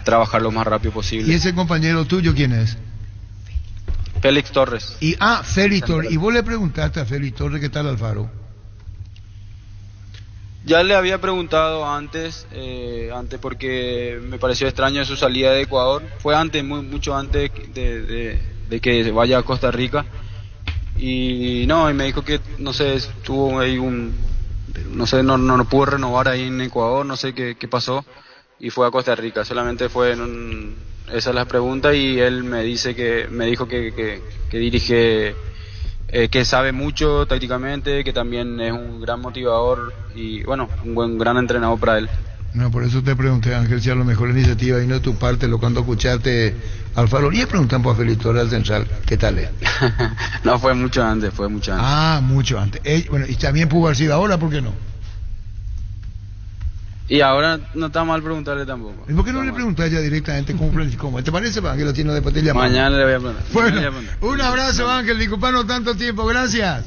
trabajar lo más rápido posible. ¿Y ese compañero tuyo quién es? Félix Torres. Félix Torres. ¿Y vos le preguntaste a Félix Torres qué tal Alfaro? Ya le había preguntado antes porque me pareció extraño su salida de Ecuador. Fue mucho antes de que vaya a Costa Rica. Y me dijo que, no sé, tuvo ahí no pudo renovar ahí en Ecuador, no sé qué pasó, y fue a Costa Rica. Solamente esa es la pregunta, y él me dijo que dirige, que sabe mucho tácticamente, que también es un gran motivador y bueno, un gran entrenador para él. No, por eso te pregunté, Ángel, si a lo mejor la iniciativa vino de tu parte, cuando escuchaste Alfaro. Y preguntan por Felito del Central, ¿qué tal es? No, fue mucho antes. Ah, mucho antes. Bueno, y también pudo haber sido ahora, ¿por qué no? Y ahora no está mal preguntarle tampoco. ¿Y por qué no le preguntás ya directamente cómo? ¿Te parece, Ángel? Lo tiene después te llamamos. Mañana le voy a preguntar. Bueno, un abrazo, Ángel, disculpanos tanto tiempo, gracias.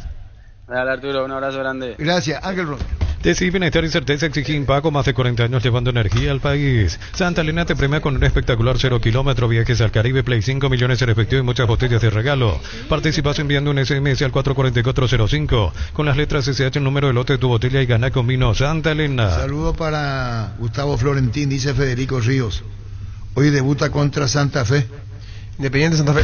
Dale, Arturo, un abrazo grande. Gracias, Ángel Ron. Decir bienestar y certeza exige Impaco, más de 40 años llevando energía al país. Santa Elena te premia con un espectacular 0 kilómetro, viajes al Caribe, Play 5 millones en efectivo y muchas botellas de regalo. Participas enviando un SMS al 44405 con las letras SH, el número de lote de tu botella y gana con vino Santa Elena. Saludo para Gustavo Florentín, dice Federico Ríos. Hoy debuta contra Santa Fe. Independiente Santa Fe.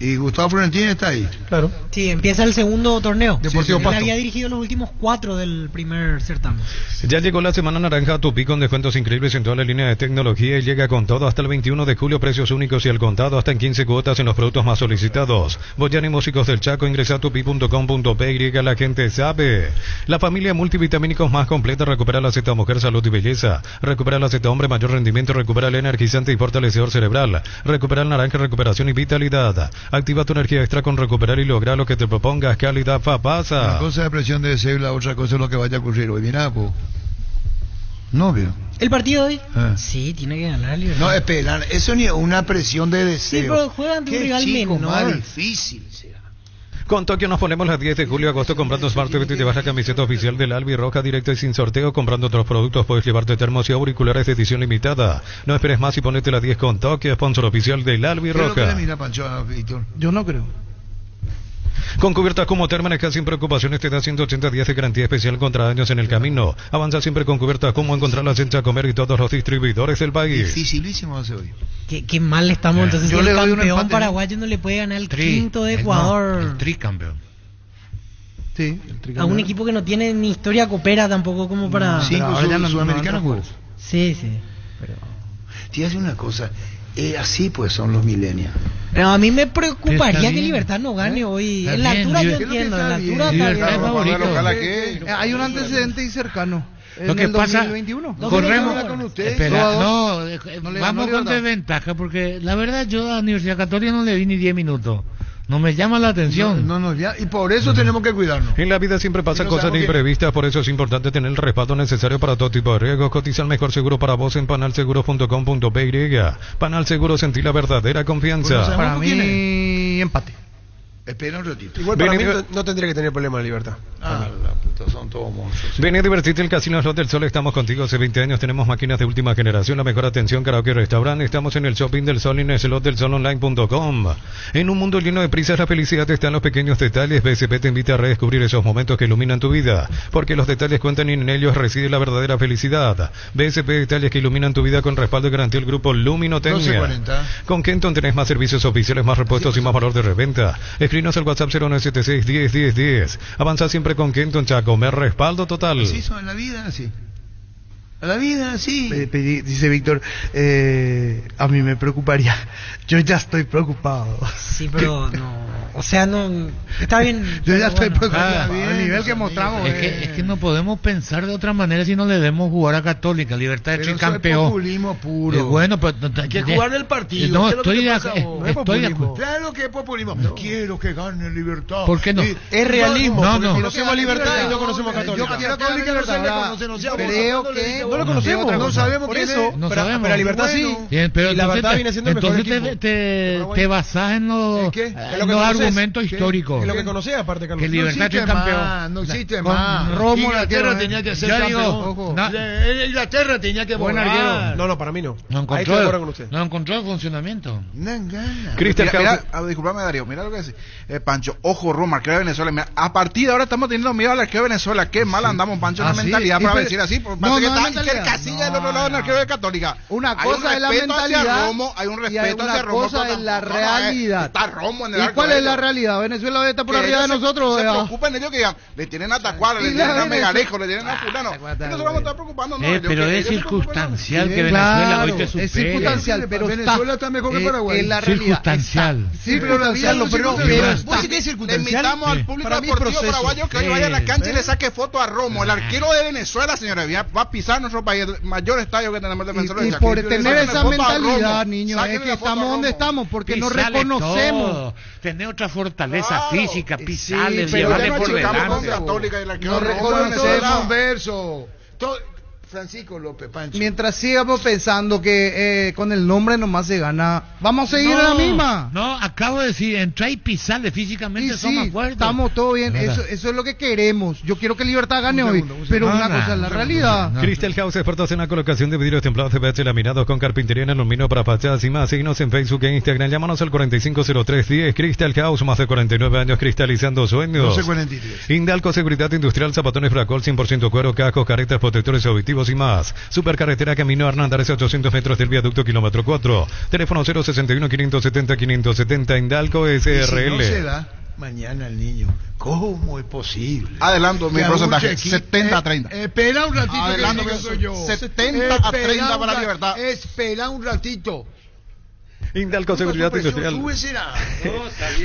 ¿Y Gustavo Florentín está ahí? Claro. Sí, empieza el segundo torneo. Deportivo Él Pasto. había dirigido los últimos 4 del primer certamen. Ya llegó la semana naranja a Tupi con descuentos increíbles en toda la línea de tecnología y llega con todo hasta el 21 de julio, precios únicos y al contado hasta en 15 cuotas en los productos más solicitados. Boyan y Músicos del Chaco, ingresa a tupi.com.py, la gente sabe. La familia multivitamínicos más completa, recupera la Z Mujer, Salud y Belleza, recupera la Z Hombre, mayor rendimiento, recupera el energizante y fortalecedor cerebral, recupera el naranja, recuperación y vitalidad. Activa tu energía extra con recuperar y lograr lo que te propongas. Calidad pasa. Una cosa es presión de deseo y la otra cosa es lo que vaya a ocurrir hoy. Mira, pues. Novio. ¿El partido de hoy? Sí, tiene que ganar Libertad. No, espera, eso ni es una presión de deseo. Sí, pero juegan de un rival menor. Más difícil sea. Con Tokio nos ponemos las 10 de julio a agosto comprando Smart TV y te vas la camiseta oficial del Albi Roja directa y sin sorteo. Comprando otros productos puedes llevarte termos y auriculares de edición limitada. No esperes más y ponete la 10 con Tokio, sponsor oficial del Albi Roja. Mira, Pancho, Víctor. Yo no creo. Con cubiertas como Termaneca sin preocupaciones te da 180 días de garantía especial contra daños en el camino. Avanza siempre con cubiertas como encontrarlas en Chacomer y todos los distribuidores del país. Dificilísimo hace hoy. Qué mal estamos entonces. Yo el le doy un campeón empate. paraguayo no le puede ganar el quinto de Ecuador. El tricampeón. Sí, el A un equipo que no tiene ni historia copera tampoco como para... Cinco sudamericanos jugó. Sí, sí. Pero... Te hace una cosa. Así pues son los millennials. Pero a mí me preocuparía que Libertad no gane hoy. En la altura yo entiendo, en la altura está bien. Hay un antecedente y cercano. Lo que pasa, 2021. corremos con usted. Espera, no vamos le con da. desventaja porque la verdad yo a la Universidad Católica no le vi ni 10 minutos. No me llama la atención. Y por eso tenemos que cuidarnos. En la vida siempre pasan cosas imprevistas, por eso es importante tener el respaldo necesario para todo tipo de riesgos. Cotiza el mejor seguro para vos en panalseguros.com.py. Panal Seguros, sentí la verdadera confianza. Para mí, empate. Espera un ratito. Igual para mí no tendría que tener problema de Libertad. La puta, son todos monstruos. Ven a divertirte el Casino Slot del Sol, estamos contigo hace 20 años, tenemos máquinas de última generación, la mejor atención, karaoke y restaurante, estamos en el Shopping del Sol y en el slotdelsolonline.com. En un mundo lleno de prisas, la felicidad está en los pequeños detalles. BSP te invita a redescubrir esos momentos que iluminan tu vida, porque los detalles cuentan y en ellos reside la verdadera felicidad. BSP, detalles que iluminan tu vida con respaldo y garantía del grupo Luminotecnia. 1240. Con Kenton tenés más servicios oficiales, más repuestos y más valor de reventa. Escríbenos al WhatsApp 0976 10 10 10. Avanza siempre con Kenton Chacomer, respaldo total. Así son en la vida, así. A la vida, así. Dice Víctor, a mí me preocuparía. Yo ya estoy preocupado. Sí, pero no. O sea, no. Está bien. Yo ya estoy preocupado. bien, Al nivel que amigos, mostramos. Es que no podemos pensar de otra manera si no le demos jugar a Católica. Libertad de Pero campeón. eso es populismo puro. Bueno, pero Hay que jugar el partido. No, ¿Qué es lo que estoy te de pasa a vos? estoy de acuerdo. Claro que es populismo. Quiero que gane Libertad. ¿Por qué no? Es realismo. No, porque no. conocemos a Libertad y no conocemos a Católica. Yo quiero que Libertad la conocemos. Creo que No lo conocemos. No sabemos por quién eso. es. No pero, sabemos. pero a Libertad sí. Bien, pero y la entonces verdad viene siendo el mejor entonces equipo. te basás en los, ¿Qué? Es lo que los conoces. argumentos ¿Qué? históricos. Es lo que conocés, aparte, Carlos. Que Libertad es campeón. No existe Con más. Romo, Inglaterra la tenía que ser Yo campeón. digo, no. Inglaterra tenía que Buen borrar. arquero. No, para mí no. No Ahí estoy de acuerdo con usted. encontró el funcionamiento. Cristian Disculpame, Darío, mira lo que dice Pancho, ojo, Roma, arquero de Venezuela. Mira, a partir de ahora estamos teniendo miedo al arquero de Venezuela. Qué mal andamos, Pancho, en la sí. mentalidad Y para pero- decir así. No, Parece que no, está mentalidad. que casilla del otro lado en el arquero de Católica. Una Hay cosa un es la respeto hacia mentalidad Romo, hay un y hay respeto una hacia Romo. cosa pero es la tampoco, realidad. Está Romo en el ¿Y arco cuál es la la realidad. Venezuela debe estar por Que arriba de ellos nosotros. se ¿verdad? preocupan ellos que digan, le tienen a Tacuara, le Y tienen la a Megarejo, le tienen a fulano. Y nosotros vamos a estar preocupando, no. Pero es circunstancial que Venezuela hoy te supere. Es circunstancial, pero Venezuela está mejor que Paraguay. En la realidad. Circunstancial. Sí, pero la vida no pero está. Le invitamos al público deportivo paraguayo que hoy vaya a la cancha y le saque foto a Romo, el arquero de Venezuela, señora. Va a pisar nuestro país, el mayor estadio que tenemos de Venezuela. Y por tener esa mentalidad, niños, es que estamos donde estamos, porque no reconocemos. Tener otra fortaleza física, pisarle, Sí, llevarle pero por ya no delante. chocamos con Católica y el arquero No de Romo de reconocemos Venezuela. un verso. Francisco López Pancho. Mientras sigamos pensando que con el nombre nomás se gana, vamos a seguir a la misma. No, acabo de decir, entrar y pisarle físicamente Y son más sí, fuertes. estamos todo bien, Nada. eso es lo que queremos. Yo quiero que Libertad gane hoy, pero una cosa es la realidad. Crystal House, expertos en la colocación de vidrios templados CPH laminados con carpintería en aluminio para fachadas y más. Síguenos en Facebook e Instagram. Llámanos al 450310. Crystal House, más de 49 años cristalizando sueños. 1243. Indalco Seguridad Industrial, zapatones Fracol, 100% cuero, cascos, caretas, protectores auditivos y más. Supercarretera Camino Hernández, 800 metros del viaducto kilómetro 4. Teléfono 061-570-570. Indalco Y si SRL. no se da mañana el niño, ¿cómo es posible? Adelanto mi Que porcentaje, abuche aquí. 70-30. Espera un ratito. Adelanto que que digo yo. 70-30 para Libertad. Espera un ratito. Indalco Seguridad Industrial. Súbesela.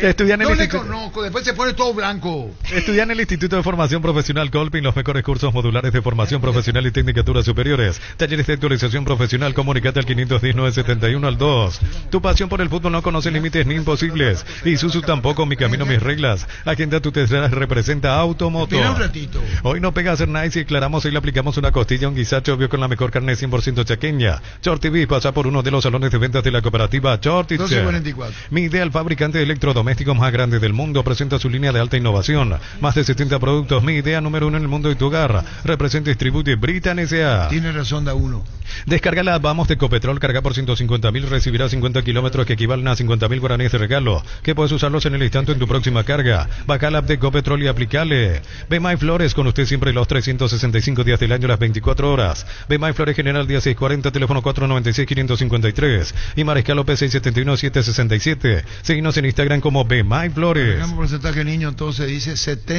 Estudia en el No le Instituto. conozco, después se pone todo blanco. Estudia en el Instituto de Formación Profesional Colpin los mejores cursos modulares de formación profesional y tecnicaturas superiores. Talleres de actualización profesional, comunicate al 510-971 al 2. Tu pasión por el fútbol no conoce límites ni imposibles. Isuzu tampoco, mi camino, mis reglas. Agenda tu tercera representa Automoto. Espera un ratito. Hoy no pega a ser nice y aclaramos, hoy le aplicamos una costilla, un guisacho obvio con la mejor carne 100% chaqueña. Shorty B pasa por uno de los salones de ventas de la cooperativa Shorty. 1244. Mi Ideal, fabricante de electrodomésticos más grande del mundo, presenta su línea de alta innovación. Más de 70 productos. Mi Idea, número uno en el mundo de tu hogar. Representa y distribuye Britan S.A. Tiene razón, da uno. Descarga la Vamos de Ecopetrol, carga por 150.000, recibirás 50 kilómetros que equivalen a 50.000 guaraníes de regalo, que puedes usarlos en el instante en tu próxima carga. Baja la app de Ecopetrol y aplicale. Bemay Flores, con usted siempre los 365 días del año, las 24 horas. Bemay Flores General, día 640, teléfono 496-553. Y Mariscal López 671-767. Seguinos en Instagram como Bemay Flores. Tenemos porcentaje niño, entonces dice,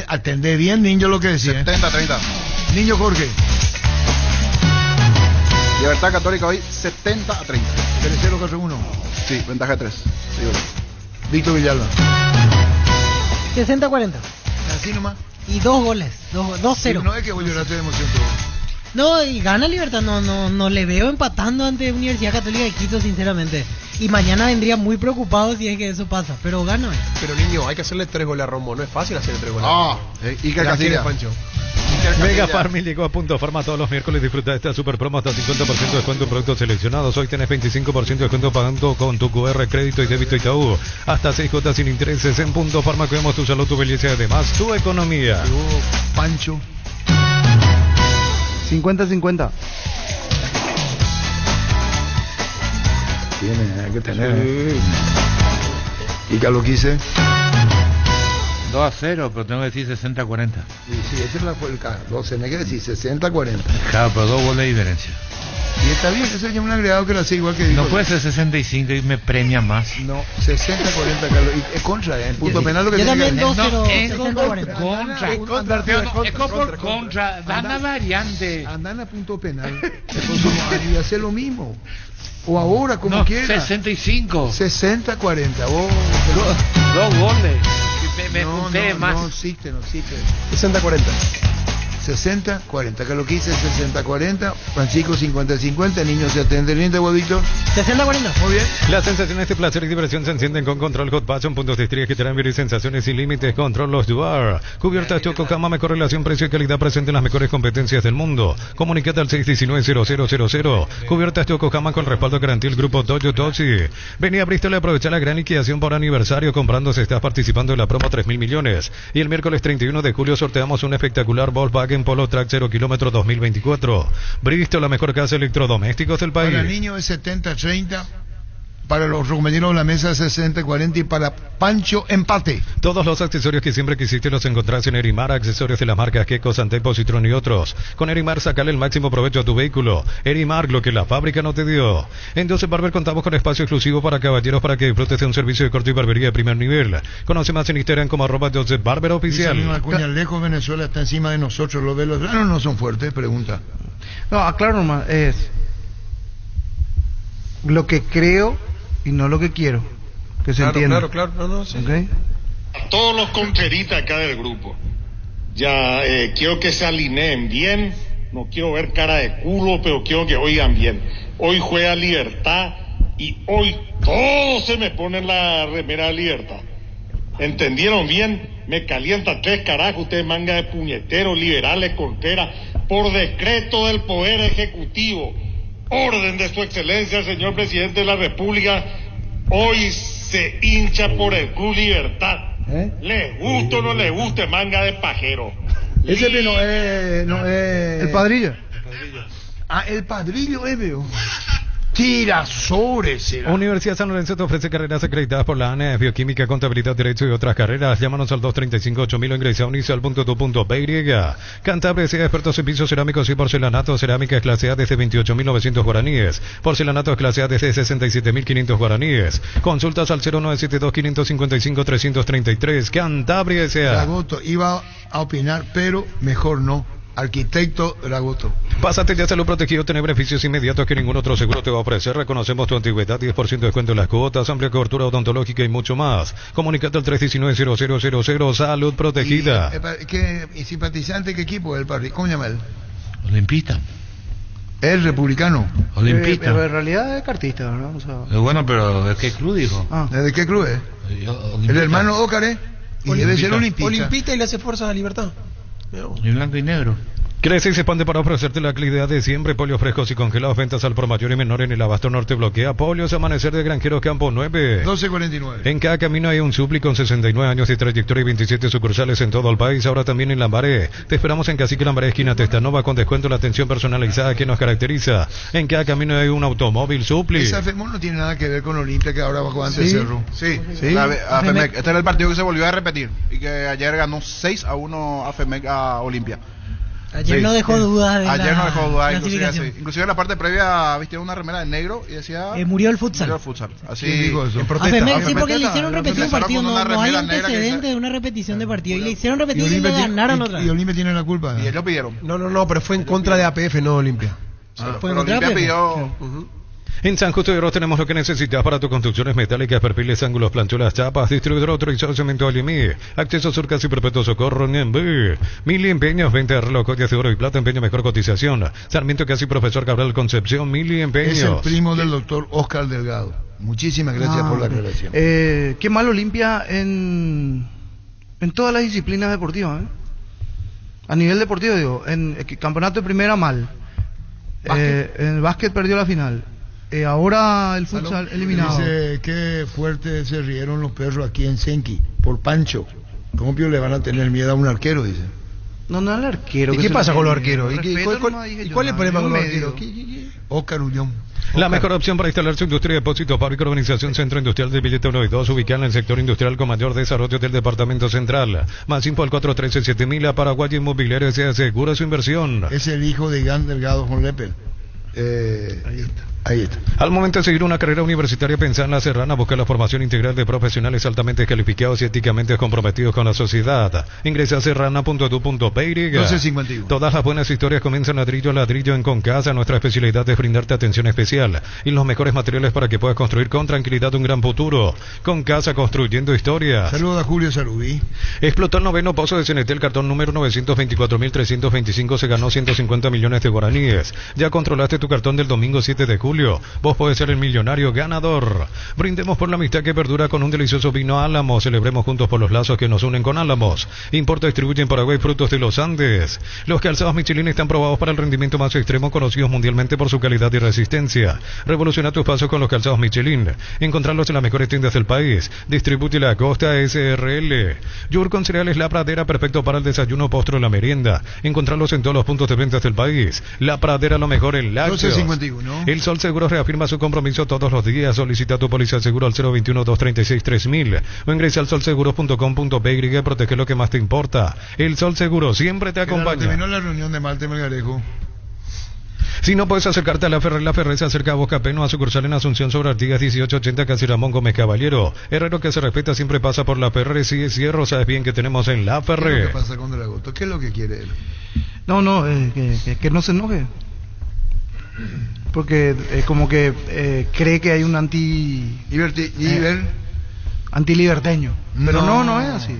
atendé bien, niño, lo que decía. 70-30. Niño Jorge. Libertad Católica hoy 70-30. 3041. Sí, ventaja de 3. Víctor Villalba. 60-40. Así nomás. Y 2 goles. 2-0. No es que voy a llorar de emoción todo. No, y gana Libertad. No le veo empatando ante Universidad Católica de Quito, sinceramente. Y mañana vendría muy preocupado si es que eso pasa. Pero gana. Pero niño, hay que hacerle 3 goles a Romo. No es fácil hacerle 3 goles a Romo. Iker Ya Casilla. quiere Pancho. Mega Farming llegó a Punto Farma todos los miércoles. Disfruta de esta super promo hasta 50% de descuento en productos seleccionados. Hoy tenés 25% de descuento pagando con tu QR, crédito y débito Itaú. Hasta 6 cuotas sin intereses. En Punto Farma cuidamos tu salud, tu belleza y además tu economía. Pancho. 50-50. Hay que tener. ¿Y qué lo quise? 2-0, pero tengo que decir 60-40. Sí, ese fue el carro. 12, me hay que decir 60-40. Claro, pero 2 goles de diferencia. Y está bien, eso es un agregado que lo hace igual que dijo. No puede ser 65 y me premia más. No, 60-40, Carlos. Y es contra, en punto penal lo que Yo tiene también que 2-0, contra. Es por contra. Da una variante. Andan a punto penal. Y hace lo mismo. O ahora, como quiera. 65. 60-40. Oh, 2 goles. Me no, punté no, más. no existe. 60-40. 60-40, que lo quise 60-40, Francisco 50-50, niño se atende bien de huevito. 60-40. Muy bien. Las sensaciones de placer y diversión se encienden con Control Hot Passion, puntos de estrella que te dan vivir sensaciones sin límites. Control Los Duar. Cubiertas Chococama, mejor relación precio y calidad presente en las mejores competencias del mundo. Comunicate al 619-0000. Cubiertas Chococama con respaldo garantía el grupo Toyo Toshi. Vení a Bristol y aprovecha la gran liquidación por aniversario. Comprando si estás participando en la promo 3.000 millones. Y el miércoles 31 de julio sorteamos un espectacular Volkswagen Polo Track 0 kilómetro 2024. Bristol, la mejor casa de electrodomésticos del país. Para niños es 70-30. para los compañeros de la mesa 60-40 y para Pancho empate. Todos los accesorios que siempre quisiste los encontrás en Erimar, accesorios de las marcas Keko, Santepo, Citroën y otros. Con Erimar sacale el máximo provecho a tu vehículo. Erimar, lo que la fábrica no te dio. En Joseph Barber contamos con espacio exclusivo para caballeros para que disfrutes de un servicio de corte y barbería de primer nivel. Conoce más en Instagram como @Joseph Barber Oficial. Lejos Venezuela está encima de nosotros. Los venezolanos no son fuertes, pregunta. No, aclaro nomás, es lo que creo y no lo que quiero, que se entienda. Claro, no, sí. ¿Okay? A todos los contreristas acá del grupo, ya quiero que se alineen bien, no quiero ver cara de culo, pero quiero que oigan bien. Hoy juega Libertad y hoy todos se me ponen la remera de Libertad. ¿Entendieron bien? Me calienta 3 carajos, ustedes manga de puñeteros, liberales, Contreras, por decreto del Poder Ejecutivo. Orden de su excelencia, señor presidente de la República, hoy se hincha por el Club Libertad. Le guste o no le guste, manga de pajero. Ese no es... El Padrillo. Ah, el Padrillo veo. Tira sobre será. Universidad San Lorenzo te ofrece carreras acreditadas por la ANE, Bioquímica, Contabilidad, Derecho y otras carreras. Llámanos al 235-8000 o ingresa a unicel.tu.py. Cantabria sea expertos en pisos cerámicos y porcelanato. Cerámica es clase A desde 28.900 guaraníes. Porcelanato es clase A desde 67.500 guaraníes. Consultas al 0972-555-333. Cantabria sea. Dragoto iba a opinar, pero mejor no. Arquitecto Dragoto. Pásate ya Salud Protegido, tener beneficios inmediatos que ningún otro seguro te va a ofrecer. Reconocemos tu antigüedad, 10% de descuento en las cuotas, amplia cobertura odontológica y mucho más. Comunicate al 319-0000, Salud Protegida. ¿Y simpatizante qué equipo es el Parri? ¿Cómo llama él? Olimpista. ¿El republicano? Olimpista. Pero en realidad es cartista, ¿no? O sea... Bueno, pero ¿de qué club dijo? ¿De qué club es? El hermano Ócar, ¿eh? Y debe ser olimpista. Olimpista y le hace fuerza a la Libertad. Y blanco y negro. Crece y se expande para ofrecerte la calidad de siempre. Pollos frescos y congelados, ventas al por mayor y menor en el Abasto Norte. Bloquea Polios Amanecer de Granjeros Campo 9. 12:49. En cada camino hay un supli con 69 años de trayectoria y 27 sucursales en todo el país. Ahora también en Lambaré. Te esperamos en Cacique Lambaré, esquina Testanova, con descuento la atención personalizada que nos caracteriza. En cada camino hay un automóvil supli. Esa FEMON no tiene nada que ver con Olimpia, que ahora bajó antes Cerro. Sí. A FEMEC. Este era el partido que se volvió a repetir y que ayer ganó 6-1 a FEMEC a Olimpia. Ayer no dejó dudas de ayer no dejó dudas, inclusive en la parte previa vistieron una remera de negro y decía murió el futsal. Así dijo eso. En protesta. Sí, porque le hicieron repetir un partido, no hay antecedente de una repetición de partido y le hicieron repetir y le ganaron otra vez. Y Olimpia tiene la culpa. Y ellos pidieron. No, pero fue en contra de APF, no Olimpia. Fue en contra de APF. Pidió. En San Justo de Oro tenemos lo que necesitas para tus construcciones metálicas, perfiles, ángulos, planchuelas, chapas, distribuidor autorizado Cemento Alimí, acceso Surcas y Perpetuo Socorro en Mili Empeños, venta de reloj, joyas de oro y plata, empeño mejor cotización. Sarmiento Casi Profesor Cabral Concepción, Mili Empeños. Es el primo del doctor Oscar Delgado. Muchísimas gracias por la aclaración. Qué mal Olimpia en todas las disciplinas deportivas, A nivel deportivo, digo, en el campeonato de primera mal. En el básquet perdió la final. Ahora el futsal eliminado. Dice que fuerte se rieron los perros aquí en Senki por Pancho. ¿Cómo le van a tener miedo a un arquero? Dice. No al arquero. ¿Y qué pasa con los arqueros? ¿Y cuál es el problema con los arqueros? Oscar Ullón. La mejor opción para instalar su industria de depósito, fábrica, urbanización, centro industrial de billete 1 y 2, ubicada en el sector industrial con mayor desarrollo del departamento central. Más info al 413-7000, a Paraguay Inmobiliaria se asegura su inversión. Es el hijo de Iván Delgado con Lepel. Ahí está. Al momento de seguir una carrera universitaria, pensar en La Serrana, buscar la formación integral de profesionales altamente calificados y éticamente comprometidos con la sociedad. Ingresa a serrana.edu.py. 12:51. Todas las buenas historias comienzan ladrillo a ladrillo en Concasa. Nuestra especialidad es brindarte atención especial y los mejores materiales para que puedas construir con tranquilidad un gran futuro. Concasa, construyendo historias. Saludos a Julio Salubí. Explotó el noveno pozo de CNT, el cartón número 924.325, se ganó 150 millones de guaraníes. Ya controlaste tu cartón del domingo 7 de julio. Vos podés ser el millonario ganador. Brindemos por la amistad que perdura con un delicioso vino Álamos. Celebremos juntos por los lazos que nos unen con Álamos. Importa, distribuye en Paraguay frutos de los Andes. Los calzados Michelin están probados para el rendimiento más extremo, conocidos mundialmente por su calidad y resistencia. Revoluciona tus pasos con los calzados Michelin. Encontrarlos en las mejores tiendas del país. Distribuye la Costa SRL. Yur con cereales La Pradera, perfecto para el desayuno, postre o la merienda. Encontrarlos en todos los puntos de ventas del país. La Pradera, lo mejor en la lácteos. 12.51. El Sol Seguros reafirma su compromiso todos los días. Solicita tu póliza de seguro al 021-236-3000 o ingresa al solseguros.com.py. Protege lo que más te importa. El Sol Seguro siempre te acompaña. Terminó la reunión de Malte Melgarejo. Si no puedes acercarte a La Ferre se acerca a Boscapeno, a sucursal en Asunción sobre Artigas 1880, casi Ramón Gómez Caballero. Herrero que se respeta siempre pasa por La Ferre. Si es hierro, sabes bien que tenemos en La Ferre. ¿Qué es lo que pasa con Dragoto? ¿Qué es lo que quiere él? No, que no se enoje. Porque como que cree que hay un antiliberteño. Pero no es así.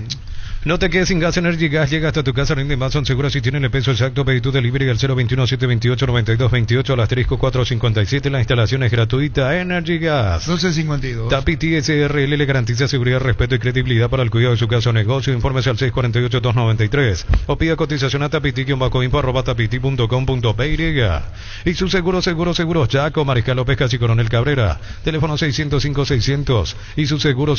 No te quedes sin Gas Energy Gas, llega hasta tu casa, rinde más, son seguros si tienen el peso exacto. Pedí tu delivery al 021-728-9228 al asterisco 457. La instalación es gratuita. Energy Gas 12.52. Tapiti SRL le garantiza seguridad, respeto y credibilidad para el cuidado de su casa o negocio. Infórmese al 648-293 o pida cotización a tapiti-info@tapiti.com.py. Y su seguro Chaco, Mariscal López Casi Coronel Cabrera, teléfono 605-600. Y su seguro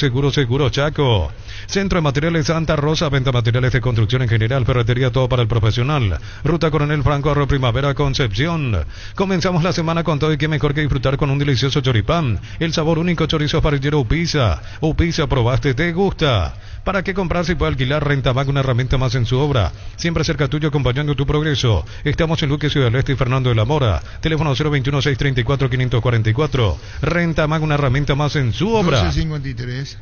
Chaco. Centro de Materiales Santa Rosa, venta materiales de construcción en general, ferretería, todo para el profesional. Ruta Coronel Franco, Arroyo Primavera, Concepción. Comenzamos la semana con todo y qué mejor que disfrutar con un delicioso choripán. El sabor único chorizo parrillero Upisa. Upisa, probaste, te gusta. ¿Para qué comprar si puede alquilar? Rentamac, una herramienta más en su obra. Siempre cerca tuyo, acompañando tu progreso. Estamos en Luque, Ciudad del Este y Fernando de la Mora. Teléfono 021-634-544. Rentamac, una herramienta más en su obra. 12.53.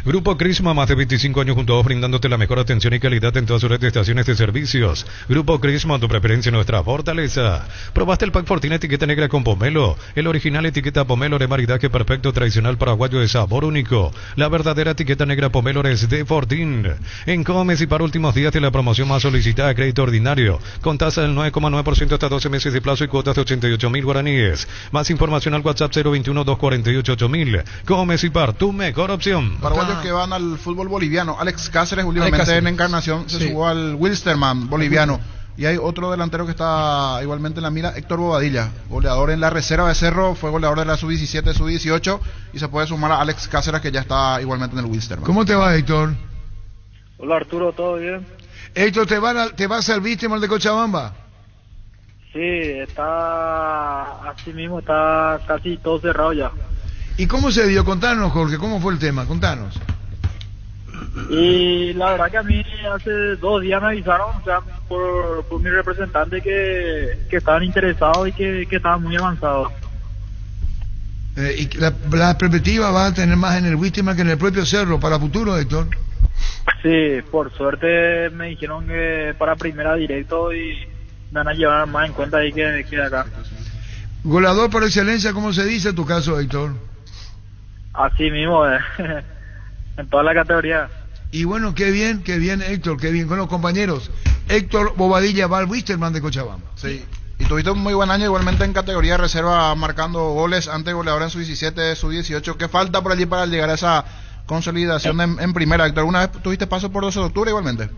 Grupo Crisma, más de 25 años junto a vos, brindándote la mejor atención y calidad en toda su red de estaciones de servicios. Grupo Crisma, tu preferencia, nuestra fortaleza. ¿Probaste el Pack Fortín etiqueta negra con pomelo? El original etiqueta pomelo de maridaje perfecto, tradicional paraguayo de sabor único. La verdadera etiqueta negra pomelo es de Fortín. En Comes y para últimos días de la promoción más solicitada, crédito ordinario, con tasa del 9,9% hasta 12 meses de plazo y cuotas de 88.000 guaraníes. Más información al WhatsApp 021-248-8000. Comes y Par, tu mejor opción. Paraguayos que van al fútbol boliviano. Alex Cáceres últimamente en Encarnación se sumó al Wilstermann boliviano. Y hay otro delantero que está igualmente en la mira, Héctor Bobadilla, goleador en la reserva de Cerro, fue goleador de la sub-17, sub-18 y se puede sumar a Alex Cáceres, que ya está igualmente en el Wilstermann. ¿Cómo te va, Héctor? Hola Arturo, ¿todo bien? Héctor, ¿te vas al Víctima de Cochabamba? Sí, está así mismo, está casi todo cerrado ya. ¿Y cómo se dio? Contanos, Jorge, ¿cómo fue el tema? Contanos. Y la verdad que a mí hace 2 días me avisaron, o sea, por mi representante que estaban interesados y que estaban muy avanzados. ¿Y la perspectiva va a tener más en el Víctima que en el propio Cerro para futuro, Héctor? Sí, por suerte me dijeron que para primera directo y me van a llevar más en cuenta ahí que acá. Goleador por excelencia, ¿cómo se dice tu caso, Héctor? Así mismo, en toda la categoría. Y bueno, qué bien, Héctor, qué bien con los compañeros. Héctor Bobadilla va al Wisterman de Cochabamba. Sí, y tuviste un muy buen año igualmente en categoría de reserva, marcando goles, antes goleador en sub-17, sub-18. ¿Qué falta por allí para llegar a esa consolidación en primera, Héctor? ¿Alguna vez tuviste paso por 12 de octubre igualmente?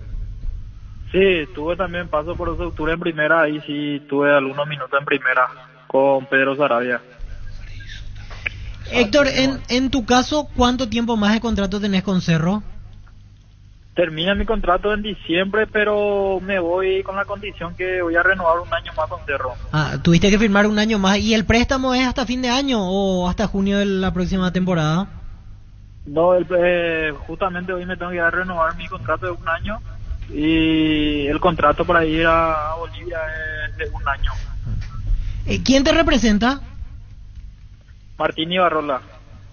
Sí, tuve también paso por 12 de octubre en primera, ahí sí tuve algunos minutos en primera con Pedro Sarabia. Héctor, en tu caso, ¿cuánto tiempo más de contrato tenés con Cerro? Termina mi contrato en diciembre, pero me voy con la condición que voy a renovar un año más con Cerro. Ah, tuviste que firmar un año más. ¿Y el préstamo es hasta fin de año o hasta junio de la próxima temporada? No, justamente hoy me tengo que ir a renovar mi contrato de un año y el contrato para ir a Bolivia es de un año. ¿Quién te representa? Martín Ibarrola.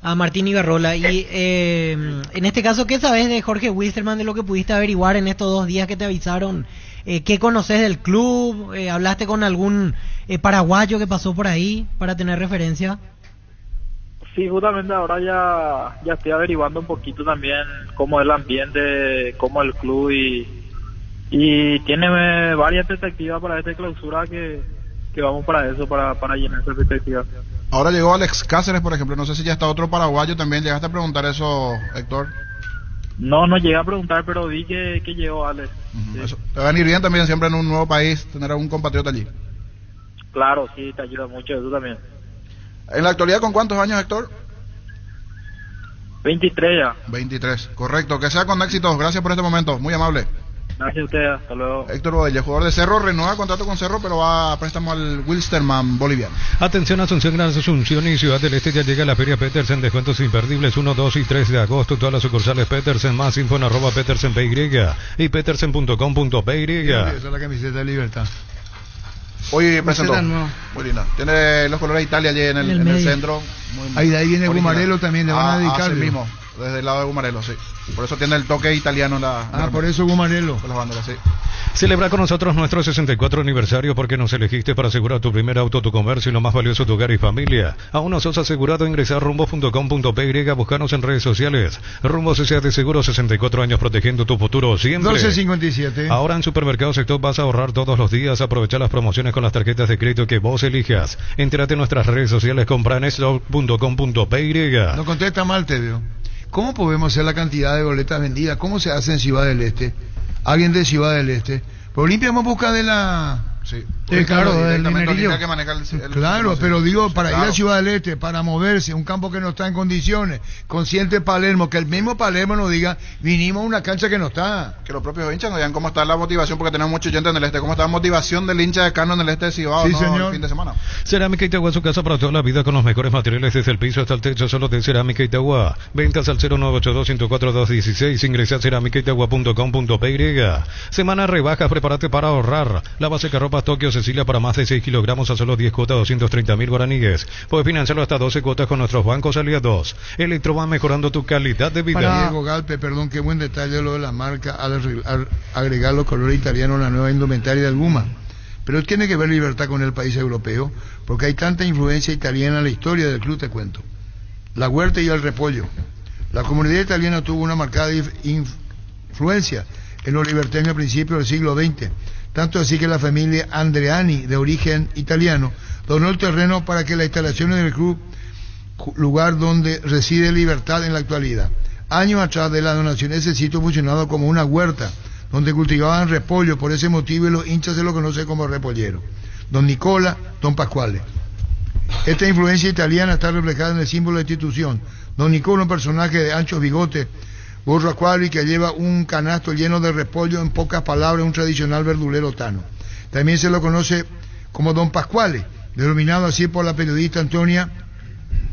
A Martín Ibarrola. Y en este caso, ¿qué sabes de Jorge Wilstermann, de lo que pudiste averiguar en estos 2 días que te avisaron? ¿Qué conoces del club? ¿Hablaste con algún paraguayo que pasó por ahí para tener referencia? Sí, justamente ahora ya estoy averiguando un poquito también cómo es el ambiente, cómo es el club y tiene varias perspectivas para esta clausura que vamos para eso, para llenar esa perspectiva. Ahora llegó Alex Cáceres, por ejemplo, no sé si ya está otro paraguayo también. ¿Llegaste a preguntar eso, Héctor? No llegué a preguntar, pero vi que llegó Alex. Sí. Eso te va a venir bien también siempre en un nuevo país, tener a un compatriota allí. Claro, sí, te ayuda mucho eso también. En la actualidad, ¿con cuántos años, Héctor? 23 ya. 23, correcto. Que sea con éxitos. Gracias por este momento, muy amable. Gracias a ustedes, hasta luego. Héctor Bodella, jugador de Cerro, renueva contrato con Cerro, pero va a préstamo al Wilstermann boliviano. Atención, Asunción, Gran Asunción y Ciudad del Este, ya llega la Feria Petersen, descuentos imperdibles 1, 2 y 3 de agosto, todas las sucursales Petersen, más info en @petersenpy y petersen.com.py. Esa es la camiseta de Libertad. Hoy presentó, muy linda. Tiene los colores de Italia allí en el centro. Ahí de ahí viene Gumarelo también, le van a dedicar. Mismo, desde el lado de Gumarelo, sí. Por eso tiene el toque italiano por eso Gumarelo. Con las banderas, sí. Celebra con nosotros nuestro 64 aniversario porque nos elegiste para asegurar tu primer auto, tu comercio y lo más valioso, tu hogar y familia. Aún no sos asegurado, ingresa a rumbo.com.py, buscanos en redes sociales. Rumbo S.A. de Seguro, 64 años protegiendo tu futuro siempre. 12.57. Ahora en Supermercados Sector vas a ahorrar todos los días, aprovechar las promociones con las tarjetas de crédito que vos elijas. Entérate en nuestras redes sociales, compra en stock.com.py. No contesta mal, te veo. ¿Cómo podemos hacer la cantidad de boletas vendidas? ¿Cómo se hace en Ciudad del Este? Alguien de Ciudad del Este. Pero limpiamos busca de la... Sí, claro, del dinerillo. Que maneja claro, pero digo, para ir a Ciudad del Este, para moverse, un campo que no está en condiciones, consciente Palermo, que el mismo Palermo nos diga, vinimos a una cancha que no está. Que los propios hinchas nos digan cómo está la motivación, porque tenemos muchos oyentes en el Este, cómo está la motivación del hincha de Cano en el Este de Cibao, sí, señor. El fin de semana. Cerámica Itagua, su casa para toda la vida con los mejores materiales desde el piso hasta el techo, solo de Cerámica Itagua. Ventas al 0982-104-216, ingresa a cerámicaitagua.com.py. Semana rebajas, prepárate para ahorrar. La base de ropas Tokio Cecilia para más de 6 kilogramos a solo 10 cuotas, 230.000 guaraníes. Puedes financiarlo hasta 12 cuotas con nuestros bancos aliados. Electroban, mejorando tu calidad de vida. Para Diego Galpe, perdón, qué buen detalle lo de la marca al agregar los colores italianos a la nueva indumentaria del Guma. Pero tiene que ver Libertad con el país europeo, porque hay tanta influencia italiana en la historia del club, te cuento. La huerta y el repollo. La comunidad italiana tuvo una marcada influencia en los liberteños a principios del siglo XX. Tanto así que la familia Andreani, de origen italiano, donó el terreno para que las instalaciones del club, lugar donde reside Libertad en la actualidad. Años atrás de la donación, ese sitio funcionaba como una huerta, donde cultivaban repollo, por ese motivo los hinchas se lo conocen como repollero. Don Nicola, Don Pasquale. Esta influencia italiana está reflejada en el símbolo de la institución. Don Nicola, un personaje de anchos bigotes, burro acuario, que lleva un canasto lleno de repollo, en pocas palabras, un tradicional verdulero tano. También se lo conoce como Don Pasquale, denominado así por la periodista Antonia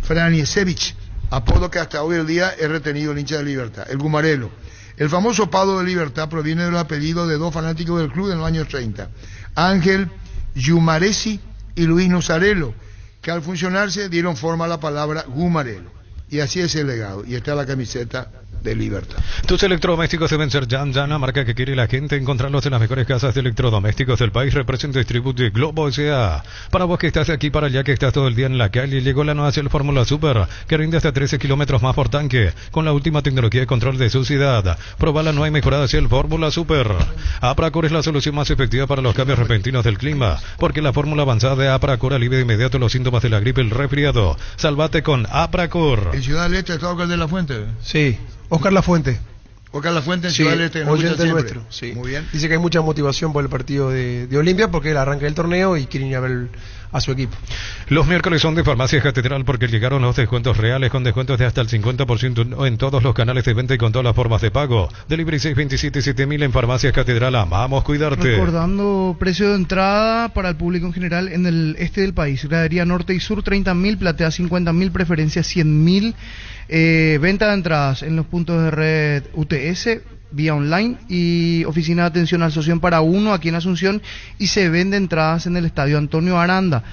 Franiesevich, apodo que hasta hoy el día es retenido el hincha de Libertad. El Gumarelo. El famoso pado de Libertad proviene de los apellidos de dos fanáticos del club en los años 30, Ángel Yumaresi y Luis Nusarelo, que al funcionarse dieron forma a la palabra Gumarelo. Y así es el legado. Y está la camiseta de Libertad. Tus electrodomésticos deben ser Jan, la marca que quiere la gente. Encontrarlos en las mejores casas de electrodomésticos del país. Representa Distribute Globo S.A. Para vos que estás de aquí para allá, que estás todo el día en la calle, llegó la nueva Ciel Fórmula Super, que rinde hasta 13 kilómetros más por tanque, con la última tecnología de control de suciedad. Probala, no hay mejorada Ciel Fórmula Super. Apracur es la solución más efectiva para los cambios repentinos del clima, porque la fórmula avanzada de Apracur alivia de inmediato los síntomas de la gripe y el resfriado. Salvate con Apracur. ¿En Ciudad del Este está Oscar de la Fuente? Sí. Oscar Lafuente. Oscar Lafuente en Sí, Ciudad del Este. oyente nuestro. Sí. Muy bien. Dice que hay mucha motivación por el partido de Olimpia porque el arranque del torneo y quieren ir a ver a su equipo. Los miércoles son de Farmacias Catedral porque llegaron los descuentos reales con descuentos de hasta el 50% en todos los canales de venta y con todas las formas de pago. Delivery 627-7000 en Farmacias Catedral. Amamos cuidarte. Recordando precio de entrada para el público en general en el este del país. Gradería Norte y Sur 30.000, Platea 50.000, Preferencia 100.000. Venta de entradas en los puntos de red UTS, vía online y oficina de atención al socio para uno aquí en Asunción, y se vende entradas en el estadio Antonio Aranda.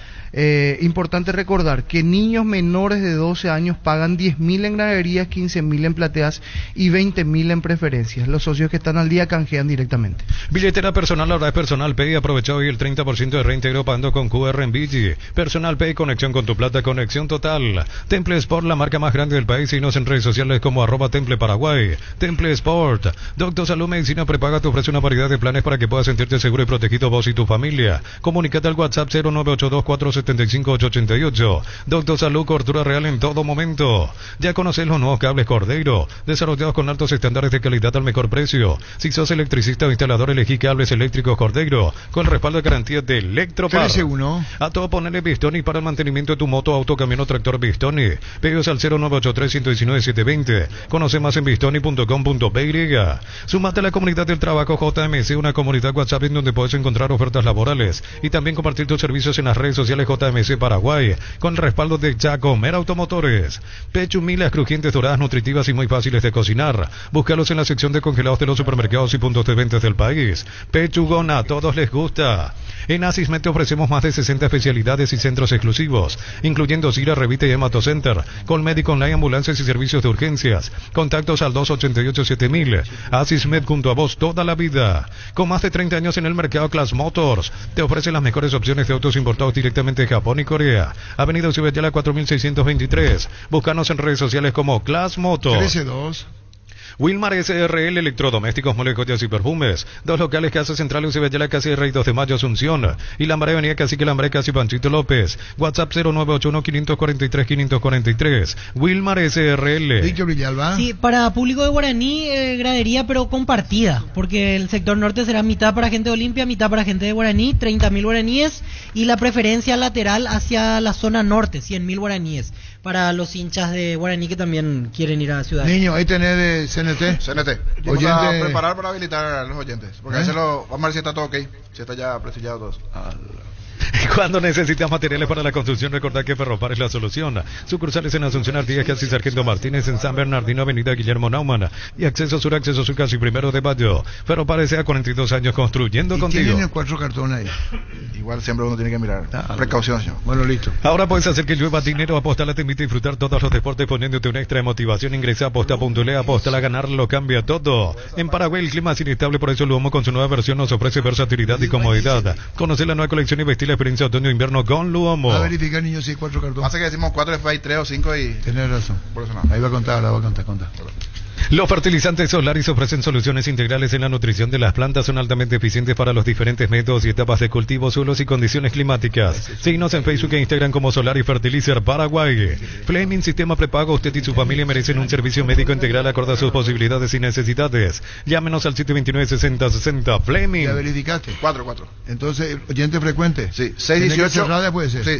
Importante recordar que niños menores de 12 años pagan 10.000 en graderías, 15.000 en plateas y 20.000 en preferencias. Los socios que están al día canjean directamente. Billetera personal, ahora es Personal Pay. Aprovecha hoy el 30% de reintegro pagando con QR en Bigi. Personal Pay, conexión con tu plata, conexión total. Temple Sport, la marca más grande del país. Síguenos en redes sociales como @Temple Paraguay. Temple Sport. Doctor Salud Medicina Prepaga te ofrece una variedad de planes para que puedas sentirte seguro y protegido vos y tu familia. Comunícate al WhatsApp 098247 75-888. Doctor Salud, cobertura real en todo momento. Ya conoces los nuevos cables Cordeiro, desarrollados con altos estándares de calidad al mejor precio. Si sos electricista o instalador, elegí cables eléctricos Cordeiro, con el respaldo de garantía de Electropar. A todo ponerle Bistoni para el mantenimiento de tu moto, auto, camión o tractor Bistoni. Pedidos al 0983-119-720. Conoce más en bistoni.com.py. Sumate a la comunidad del trabajo JMC, una comunidad WhatsApp en donde puedes encontrar ofertas laborales y también compartir tus servicios en las redes sociales JMC Paraguay, con el respaldo de Jacomer Automotores. Pechumilas crujientes, doradas, nutritivas y muy fáciles de cocinar. Búscalos en la sección de congelados de los supermercados y puntos de ventas del país. Pechugona, a todos les gusta. En Asismed te ofrecemos más de 60 especialidades y centros exclusivos, incluyendo Cira, Revita y Hematocenter, con médico online, ambulancias y servicios de urgencias. Contactos al 288-7000. Asismed junto a vos toda la vida. Con más de 30 años en el mercado, Class Motors te ofrece las mejores opciones de autos importados directamente de Japón y Corea. Avenida Ciudadela 4623. Búscanos en redes sociales como Class Motors. 132. Wilmar SRL, electrodomésticos, muebles, joyas y perfumes. Dos locales, Casa Central, Ucibella, Casi Rey 2 de Mayo, Asunción. Y Lambaré, Avenida Cacique Lambaré, Casi Panchito López. WhatsApp 0981-543-543. Wilmar SRL. Víctor Villalba. Sí, para público de Guaraní, gradería, pero compartida. Porque el sector norte será mitad para gente de Olimpia, mitad para gente de Guaraní, 30.000 guaraníes. Y la preferencia lateral hacia la zona norte, 100.000 guaraníes. Para los hinchas de Guaraní que también quieren ir a Ciudad. Niño, ahí tenés de CNT. Vamos a preparar para habilitar a los oyentes. Porque a veces vamos a ver si está todo ok. Si está ya presillado todo. Cuando necesitas materiales para la construcción, recordad que Ferropar es la solución. Sucursales en Asunción, Artigas, casi Sargento Martínez, en San Bernardino, Avenida Guillermo Naumann. Y acceso sur, casi 1 de mayo. Ferropar S.A. 42 años construyendo contigo. Tienen 4 cartones ahí. Igual siempre uno tiene que mirar. Precaución, señor. Bueno, listo. Ahora puedes hacer que llueva dinero. Apostala te invita a disfrutar todos los deportes poniéndote una extra de motivación. Ingresa a aposta.le. Apostala a ganar lo cambia todo. En Paraguay el clima es inestable, por eso Luomo con su nueva versión nos ofrece versatilidad y comodidad. Conocer la nueva colección y vestir la experiencia otoño-invierno con Luomo. A verificar, niños, si hay 4 cartones. Pasa que decimos 4, después hay 3 o 5 y... Tenés razón. Por eso no. Ahí va a contar, contar. Los fertilizantes Solaris ofrecen soluciones integrales en la nutrición de las plantas. Son altamente eficientes para los diferentes métodos y etapas de cultivo, suelos y condiciones climáticas. Síguenos en Facebook e Instagram como Solaris Fertilizer Paraguay. Fleming Sistema Prepago. Usted y su familia merecen un servicio médico integral acorde a sus posibilidades y necesidades. Llámenos al 729-6060. Fleming. ¿Ya verificaste? 4. Entonces, oyente frecuente. Sí, 618. Puede ser. Sí,